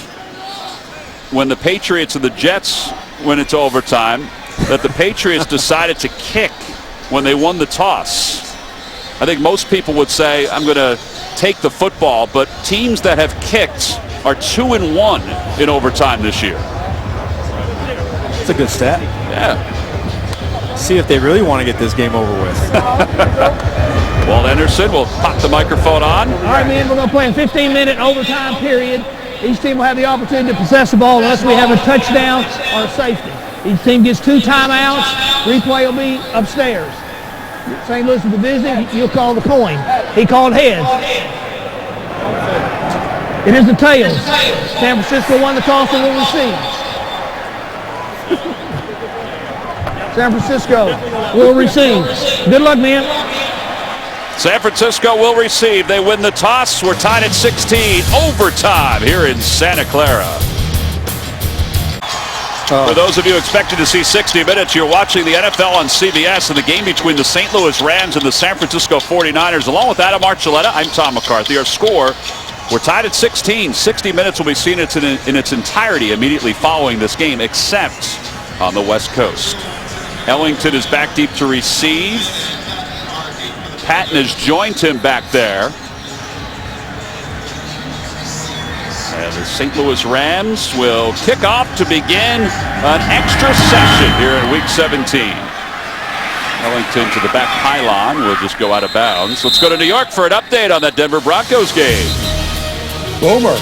when the Patriots and the Jets went into overtime that the Patriots decided to kick when they won the toss. I think most people would say, I'm going to take the football, but teams that have kicked are 2-1 in overtime this year. That's a good stat. Yeah. See if they really want to get this game over with. Walt Anderson will pop the microphone on. All right, men, we're going to play a 15-minute overtime period. Each team will have the opportunity to possess the ball unless we have a touchdown or a safety. Each team gets 2 timeouts. Replay will be upstairs. St. Louis is the visiting. You'll call the coin. He called heads. It is the tails. San Francisco won the toss and will receive. San Francisco will receive. Good luck, man. San Francisco will receive. They win the toss. We're tied at 16. Overtime here in Santa Clara. For those of you expected to see 60 minutes, you're watching the NFL on CBS and the game between the St. Louis Rams and the San Francisco 49ers. Along with Adam Archuleta, I'm Tom McCarthy. Our score, we're tied at 16. 60 minutes will be seen in its entirety immediately following this game, except on the West Coast. Ellington is back deep to receive. Patton has joined him back there. And the St. Louis Rams will kick off to begin an extra session here in Week 17. Ellington to the back pylon will just go out of bounds. Let's go to New York for an update on that Denver Broncos game. Boomer.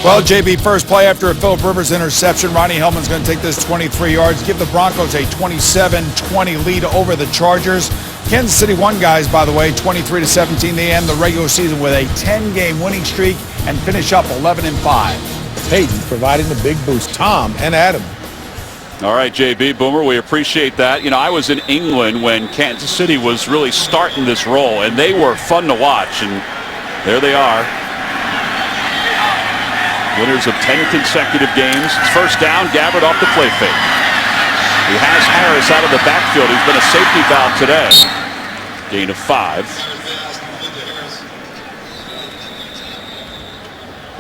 Well, JB, first play after a Phillip Rivers interception. Ronnie Hellman's going to take this 23 yards, give the Broncos a 27-20 lead over the Chargers. Kansas City won, guys, by the way, 23-17. They end the regular season with a 10-game winning streak and finish up 11-5. Peyton providing the big boost. Tom and Adam. All right, JB, Boomer, we appreciate that. You know, I was in England when Kansas City was really starting this role, and they were fun to watch, and there they are. Winners of 10 consecutive games. It's first down, Gabbert off the play fake. He has Harris out of the backfield. He's been a safety valve today. Gain of 5.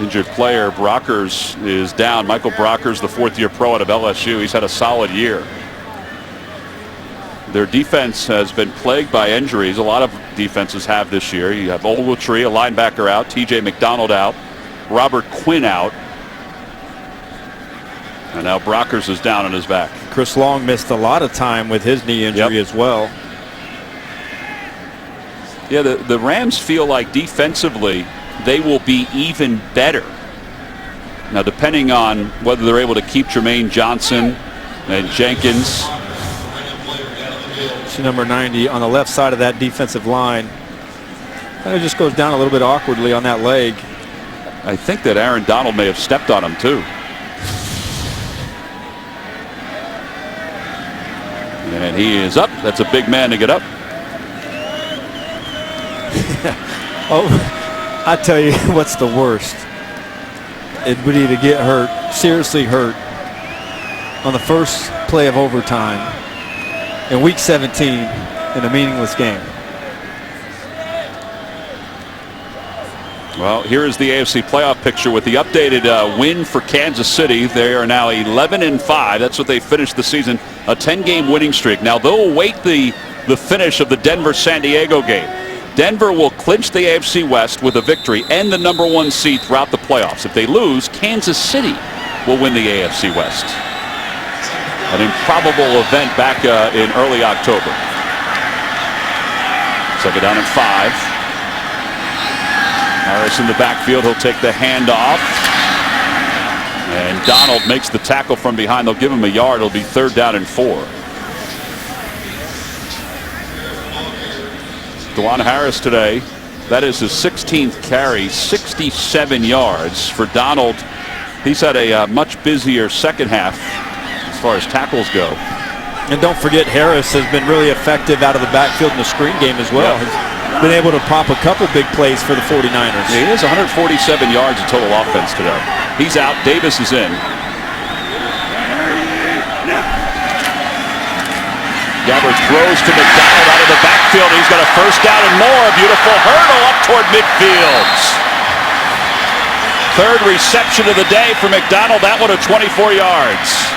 Injured player Brockers is down. Michael Brockers, the fourth-year pro out of LSU. He's had a solid year. Their defense has been plagued by injuries. A lot of defenses have this year. You have Ogletree, a linebacker, out. TJ McDonald out. Robert Quinn out. And now Brockers is down on his back. Chris Long missed a lot of time with his knee injury as well. Yeah, the Rams feel like defensively they will be even better. Now, depending on whether they're able to keep Jermaine Johnson and Jenkins. See number 90 on the left side of that defensive line. Kind of just goes down a little bit awkwardly on that leg. I think that Aaron Donald may have stepped on him too. And he is up. That's a big man to get up. Oh, I tell you what's the worst. It would be to get hurt, seriously hurt, on the first play of overtime in week 17 in a meaningless game. Well, here is the AFC playoff picture with the updated win for Kansas City. They are now 11-5. That's what they finished the season, a 10-game winning streak. Now they'll await the finish of the Denver-San Diego game. Denver will clinch the AFC West with a victory and the #1 seed throughout the playoffs. If they lose, Kansas City will win the AFC West. An improbable event back in early October. Second down and 5. Harris in the backfield. He'll take the handoff. And Donald makes the tackle from behind. They'll give him a yard. It'll be third down and 4. DeJuan Harris today, that is his 16th carry, 67 yards. For Donald, he's had a much busier second half as far as tackles go. And don't forget, Harris has been really effective out of the backfield in the screen game as well. Yeah. He's been able to pop a couple big plays for the 49ers. He has 147 yards of total offense today. He's out. Davis is in. Gabbert throws to McDonald out of the backfield. He's got a first down and more. Beautiful hurdle up toward midfield. Third reception of the day for McDonald. That one at 24 yards.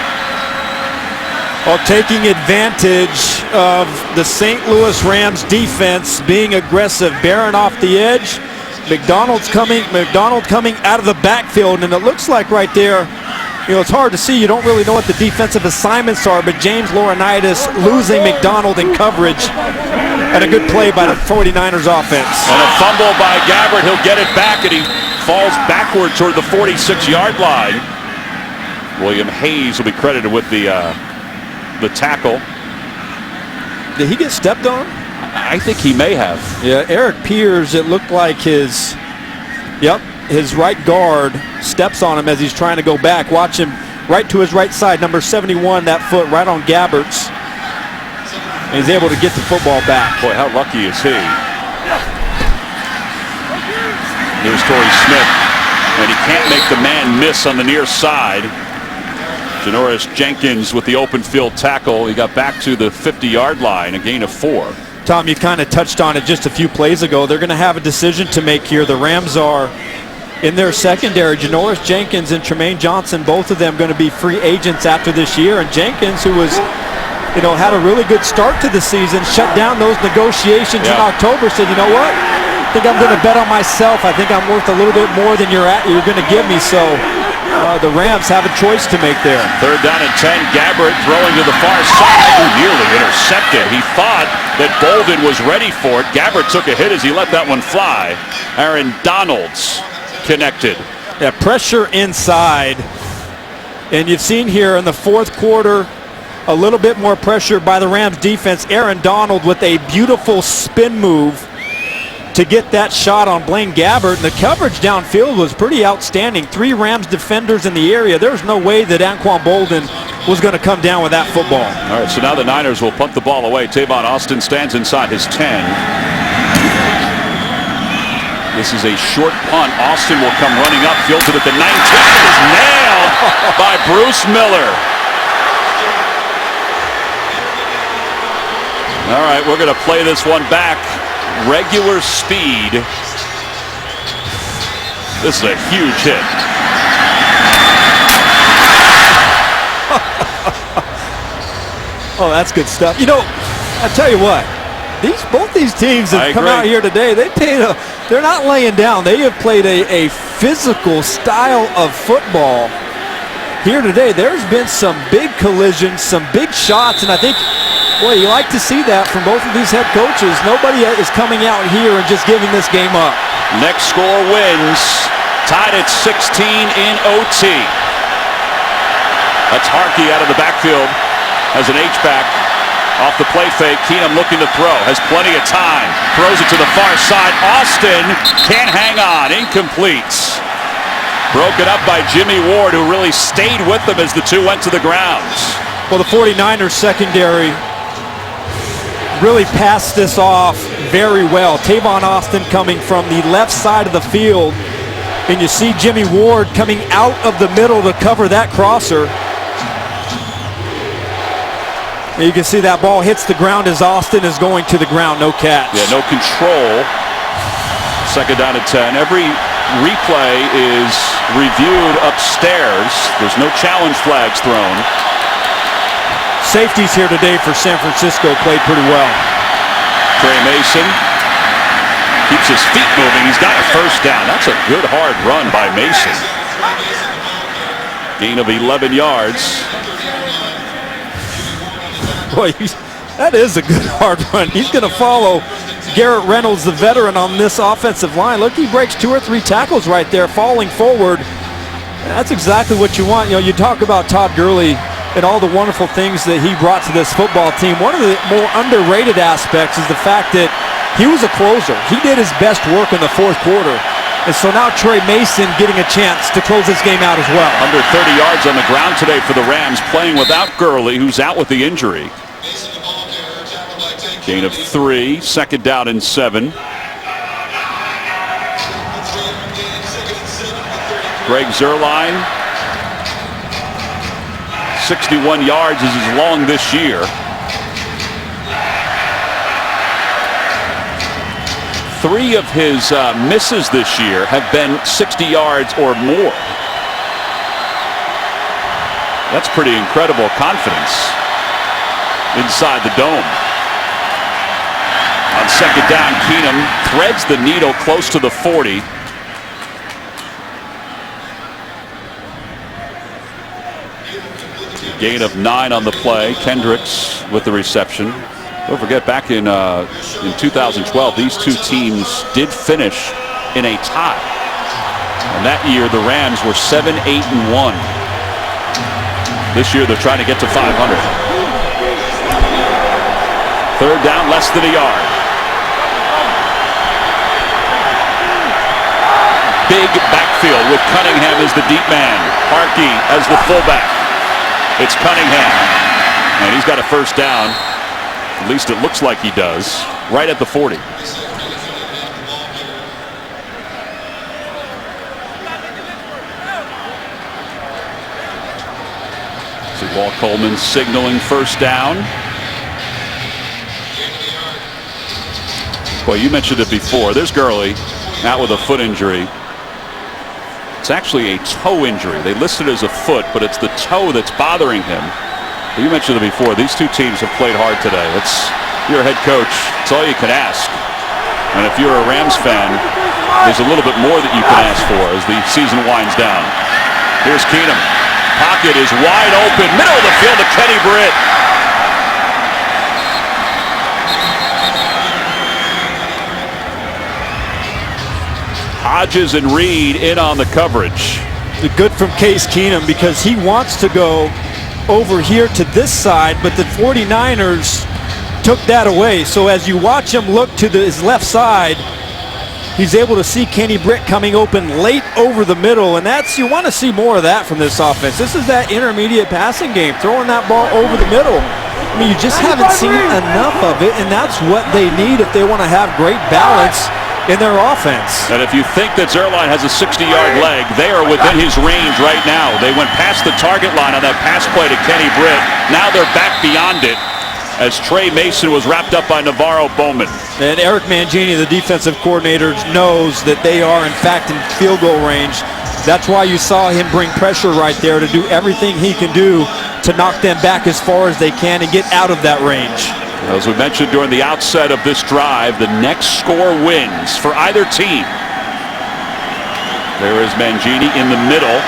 Well, taking advantage of the St. Louis Rams defense being aggressive, bearing off the edge. McDonald coming out of the backfield, and it looks like right there, you know, it's hard to see. You don't really know what the defensive assignments are, but James Laurinaitis losing McDonald in coverage, and a good play by the 49ers offense. And a fumble by Gabbert. He'll get it back, and he falls backward toward the 46-yard line. William Hayes will be credited with the tackle. Did he get stepped on? I think he may have. Yeah, Eric Piers, it looked like his right guard steps on him as he's trying to go back. Watch him right to his right side, number 71, that foot right on Gabbert's. And he's able to get the football back. Boy, how lucky is he? Here's Torrey Smith, and he can't make the man miss on the near side. Janoris Jenkins with the open field tackle. He got back to the 50-yard line, a gain of 4. Tom, you kind of touched on it just a few plays ago. They're going to have a decision to make here. The Rams are in their secondary. Janoris Jenkins and Tremaine Johnson, both of them going to be free agents after this year. And Jenkins, who was, you know, had a really good start to the season, shut down those negotiations in October, said, you know what? I think I'm going to bet on myself. I think I'm worth a little bit more than you're going to give me. So the Rams have a choice to make there. Third down and 10. Gabbert throwing to the far side. Nearly intercepted. He thought that Bolden was ready for it. Gabbert took a hit as he let that one fly. Aaron Donald's connected Yeah, pressure inside. And you've seen here in the fourth quarter a little bit more pressure by the Rams defense. Aaron Donald with a beautiful spin move to get that shot on Blaine Gabbert. And the coverage downfield was pretty outstanding. 3 Rams defenders in the area. There's no way that Anquan Bolden was going to come down with that football. All right, so now the Niners will punt the ball away. Tavon Austin stands inside his 10. This is a short punt. Austin will come running up, fields it at the 19. It is nailed by Bruce Miller. All right, we're going to play this one back. Regular speed. This is a huge hit. Oh, that's good stuff. You know, I tell you what, both these teams have come out here today. They're not laying down. They have played a physical style of football here today. There's been some big collisions, some big shots, and I think, boy, you like to see that from both of these head coaches. Nobody is coming out here and just giving this game up. Next score wins. Tied at 16 in OT. That's Harkey out of the backfield as an H-back. Off the play fake, Keenum looking to throw. Has plenty of time. Throws it to the far side. Austin can't hang on. Incomplete. Broken up by Jimmy Ward, who really stayed with them as the two went to the ground. Well, the 49ers secondary really passed this off very well. Tavon Austin coming from the left side of the field, and you see Jimmy Ward coming out of the middle to cover that crosser. And you can see that ball hits the ground as Austin is going to the ground. No catch. Yeah, no control. Second down at 10. Every replay is reviewed upstairs. There's no challenge flags thrown. Safeties here today for San Francisco played pretty well. Trey Mason keeps his feet moving. He's got a first down. That's a good hard run by Mason. Gain of 11 yards. Boy, that is a good hard run. He's going to follow Garrett Reynolds, the veteran, on this offensive line. Look, he breaks 2 or 3 tackles right there, falling forward. That's exactly what you want. You know, you talk about Todd Gurley and all the wonderful things that he brought to this football team. One of the more underrated aspects is the fact that he was a closer. He did his best work in the fourth quarter. And so now Trey Mason getting a chance to close this game out as well. Under 30 yards on the ground today for the Rams, playing without Gurley, who's out with the injury. Gain of 3, second down and 7. Greg Zuerlein, 61 yards is his long this year. 3 of his misses this year have been 60 yards or more. That's pretty incredible confidence inside the dome. On second down, Keenum threads the needle close to the 40. Gain of 9 on the play. Kendricks with the reception. Don't forget, back in 2012, these two teams did finish in a tie. And that year, the Rams were 7-8-1. This year, they're trying to get to 500. Third down, less than a yard. Big backfield with Cunningham as the deep man. Harkey as the fullback. It's Cunningham. And he's got a first down. At least it looks like he does. Right at the 40. See Walt Coleman signaling first down. Boy, you mentioned it before. There's Gurley out with a foot injury. It's actually a toe injury. They listed it as a foot, but it's the toe that's bothering him. But you mentioned it before. These two teams have played hard today. You're a head coach. It's all you can ask. And if you're a Rams fan, there's a little bit more that you can ask for as the season winds down. Here's Keenum. Pocket is wide open. Middle of the field to Kenny Britt. Hodges and Reed in on the coverage. Good from Case Keenum because he wants to go over here to this side, but the 49ers took that away. So as you watch him look to his left side, he's able to see Kenny Britt coming open late over the middle, and you want to see more of that from this offense. This is that intermediate passing game, throwing that ball over the middle. I mean, you just haven't seen enough of it, and that's what they need if they want to have great balance in their offense. And if you think that Zuerlein has a 60-yard leg, they are within his range right now. They went past the target line on that pass play to Kenny Britt. Now they're back beyond it as Trey Mason was wrapped up by Navarro Bowman. And Eric Mangini, the defensive coordinator, knows that they are, in fact, in field goal range. That's why you saw him bring pressure right there to do everything he can do to knock them back as far as they can and get out of that range. As we mentioned during the outset of this drive, the next score wins for either team. There is Mangini in the middle.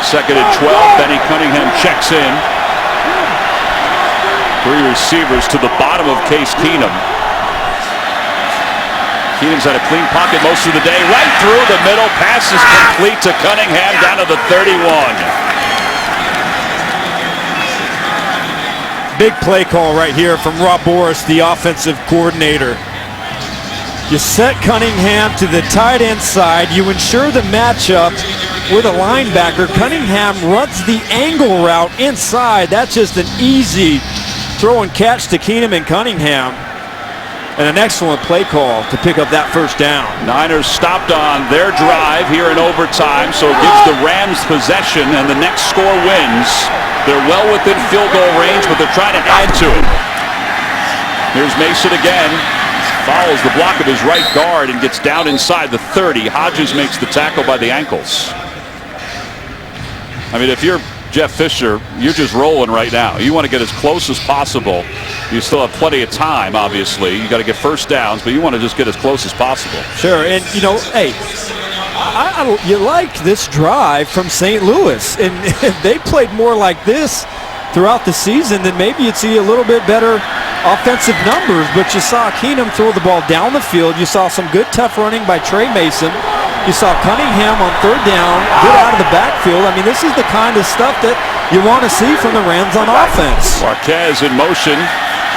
2nd and 12. Benny Cunningham checks in. 3 receivers to the bottom of Case Keenum. Keenum's had a clean pocket most of the day. Right through the middle. Pass is complete to Cunningham down to the 31. Big play call right here from Rob Boris, the offensive coordinator. You set Cunningham to the tight end side. You ensure the matchup with a linebacker. Cunningham runs the angle route inside. That's just an easy throw and catch to Keenum and Cunningham. And an excellent play call to pick up that first down. Niners stopped on their drive here in overtime, so it gives the Rams possession, and the next score wins. They're well within field goal range, but they're trying to add to it. Here's Mason again. Follows the block of his right guard and gets down inside the 30. Hodges makes the tackle by the ankles. I mean, if you're Jeff Fisher, you're just rolling right now. You want to get as close as possible. You still have plenty of time, obviously. You got to get first downs, but you want to just get as close as possible. Sure, and you know, hey, you like this drive from St. Louis, and if they played more like this throughout the season, then maybe you'd see a little bit better offensive numbers. But you saw Keenum throw the ball down the field. You saw some good tough running by Trey Mason. You saw Cunningham on 3rd down get out of the backfield. I mean, this is the kind of stuff that you want to see from the Rams on offense. Marquez in motion.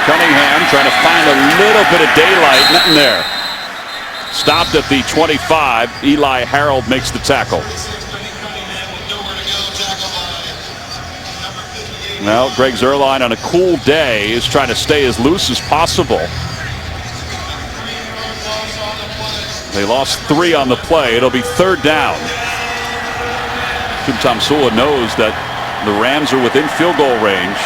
Cunningham trying to find a little bit of daylight. Nothing there. Stopped at the 25. Eli Harold makes the tackle. Well, Greg Zuerlein on a cool day is trying to stay as loose as possible. They lost 3 on the play. It'll be 3rd down. Jim Tomsula knows that the Rams are within field goal range.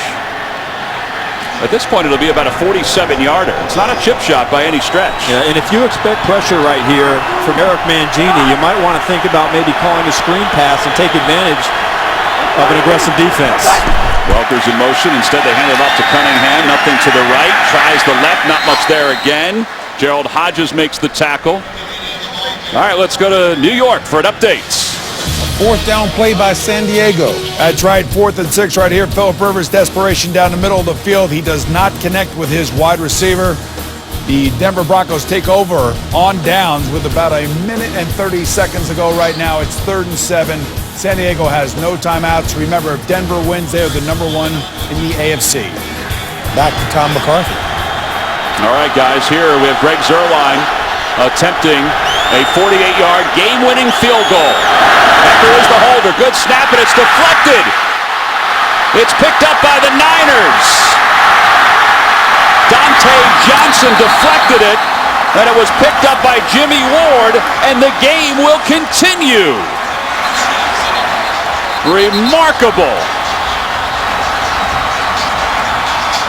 At this point, it'll be about a 47-yarder. It's not a chip shot by any stretch. Yeah, and if you expect pressure right here from Eric Mangini, you might want to think about maybe calling a screen pass and take advantage of an aggressive defense. Welker's in motion. Instead, they hand it off to Cunningham. Nothing to the right. Tries the left. Not much there again. Gerald Hodges makes the tackle. All right, let's go to New York for an update. 4th down play by San Diego. That's right, 4th and 6 right here. Phillip Rivers, desperation down the middle of the field. He does not connect with his wide receiver. The Denver Broncos take over on downs with about 1 minute and 30 seconds to go right now. It's 3rd and 7. San Diego has no timeouts. Remember, if Denver wins, they are the #1 in the AFC. Back to Tom McCarthy. All right, guys, here we have Greg Zuerlein attempting a 48-yard game-winning field goal. Becker is the holder. Good snap, and it's deflected. It's picked up by the Niners. Dante Johnson deflected it, and it was picked up by Jimmy Ward, and the game will continue. Remarkable.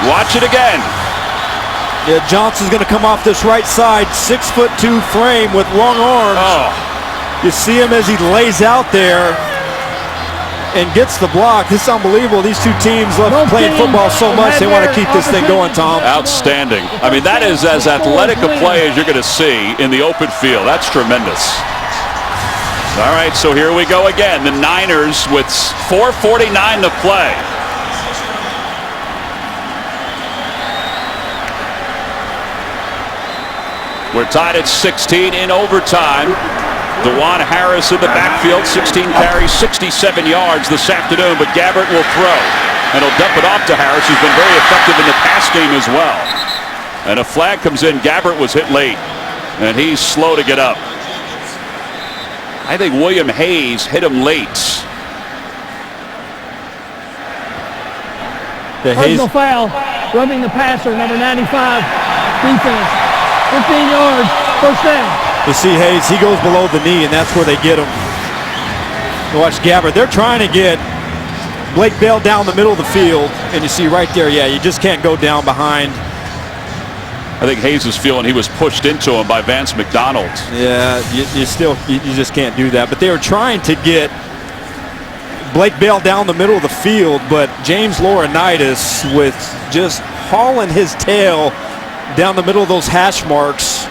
Watch it again. Yeah, Johnson's going to come off this right side, 6'2" frame with long arms. Oh. You see him as he lays out there and gets the block. This is unbelievable. These two teams love playing football so much, they want to keep this thing going, Tom. Outstanding. I mean, that is as athletic a play as you're going to see in the open field. That's tremendous. All right, so here we go again. The Niners with 4:49 to play. We're tied at 16 in overtime. DeJuan Harris in the backfield, 16 carries, 67 yards this afternoon, but Gabbert will throw. And he'll dump it off to Harris, who's been very effective in the pass game as well. And a flag comes in. Gabbert was hit late, and he's slow to get up. I think William Hayes hit him late. Personal foul, rubbing the passer, number 95, defense. 15 yards, first down. You see Hayes, he goes below the knee, and that's where they get him. Watch Gabbert. They're trying to get Blake Bell down the middle of the field, and you see right there, yeah, you just can't go down behind. I think Hayes is feeling he was pushed into him by Vance McDonald. Yeah, you just can't do that. But they were trying to get Blake Bell down the middle of the field, but James Laurinaitis with just hauling his tail down the middle of those hash marks.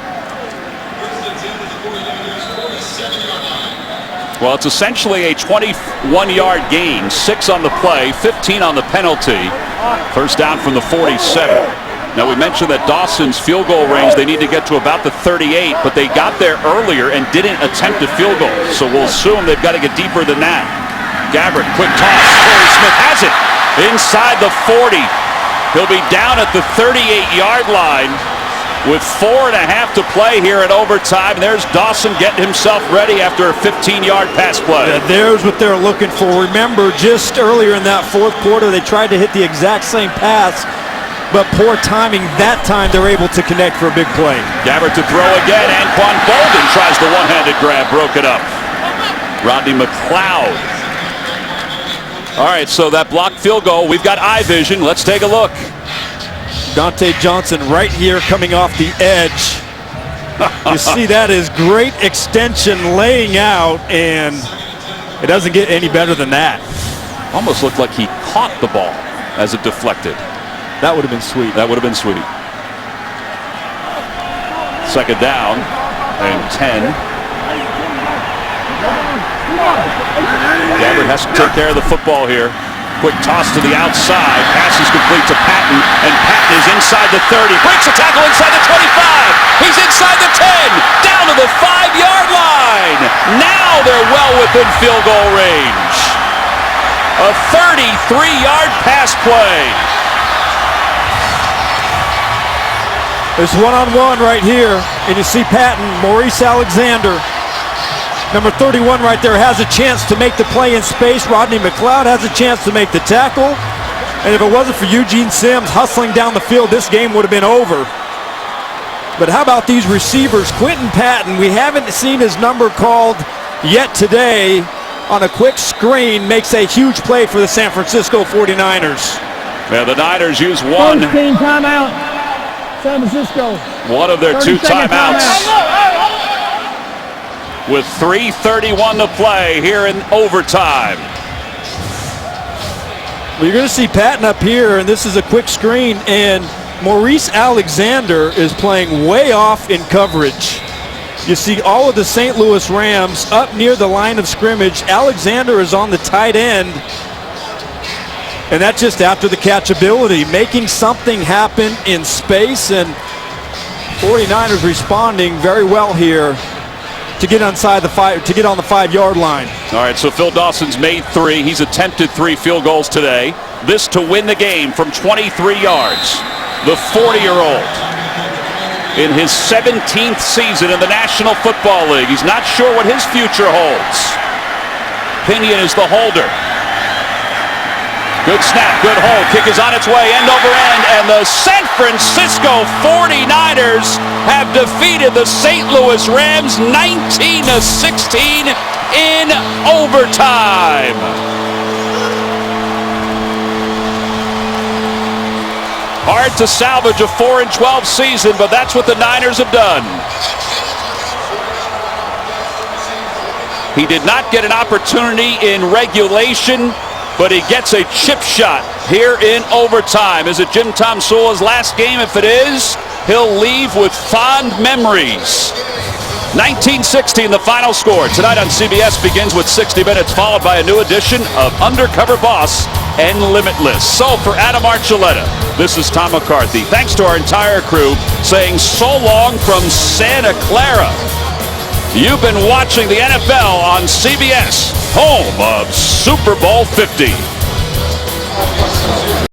Well, it's essentially a 21-yard gain, 6 on the play, 15 on the penalty. First down from the 47. Now, we mentioned that Dawson's field goal range, they need to get to about the 38, but they got there earlier and didn't attempt a field goal. So we'll assume they've got to get deeper than that. Gabbert, quick toss. Torrey Smith has it inside the 40. He'll be down at the 38-yard line with 4.5 to play here in overtime. There's Dawson getting himself ready after a 15-yard pass play. Yeah, there's what they're looking for. Remember, just earlier in that fourth quarter, they tried to hit the exact same pass, but poor timing. That time they're able to connect for a big play. Gabbert to throw again. Anquan Bolden tries the one-handed grab, broke it up. Rodney McLeod. All right, so that blocked field goal, we've got eye vision. Let's take a look. Dante Johnson right here coming off the edge. You see that is great extension laying out, and it doesn't get any better than that. Almost looked like he caught the ball as it deflected. That would have been sweet. That would have been sweet. Second down and 10. Gabbert has to take care of the football here. Quick toss to the outside. Pass is complete to Patton, and Patton is inside the 30. Breaks a tackle inside the 25. He's inside the 10. Down to the 5-yard line. Now they're well within field goal range. A 33-yard pass play. There's one-on-one right here, and you see Patton, Maurice Alexander. Number 31 right there has a chance to make the play in space. Rodney McLeod has a chance to make the tackle. And if it wasn't for Eugene Sims hustling down the field, this game would have been over. But how about these receivers? Quentin Patton, we haven't seen his number called yet today. On a quick screen, makes a huge play for the San Francisco 49ers. Yeah, the Niners use one. 14 timeout, San Francisco. One of their 2 timeouts. With 3:31 to play here in overtime. Well, you're going to see Patton up here, and this is a quick screen, and Maurice Alexander is playing way off in coverage. You see all of the St. Louis Rams up near the line of scrimmage. Alexander is on the tight end, and that's just after the catchability, making something happen in space, and 49ers responding very well here to get inside the 5, to get on the 5-yard line. All right, so Phil Dawson's made 3. He's attempted 3 field goals today. This to win the game from 23 yards. The 40-year-old in his 17th season in the National Football League. He's not sure what his future holds. Pinion is the holder. Good snap, good hold. Kick is on its way, end over end, and the San Francisco 49ers have defeated the St. Louis Rams 19-16 in overtime. Hard to salvage a 4-12 season, but that's what the Niners have done. He did not get an opportunity in regulation, but he gets a chip shot here in overtime. Is it Jim Tom Sula's last game? If it is, he'll leave with fond memories. 19-16 the final score. Tonight on CBS begins with 60 Minutes, followed by a new edition of Undercover Boss and Limitless. So for Adam Archuleta, This is Tom McCarthy. Thanks to our entire crew saying so long from Santa Clara. You've been watching the NFL on CBS, home of Super Bowl 50.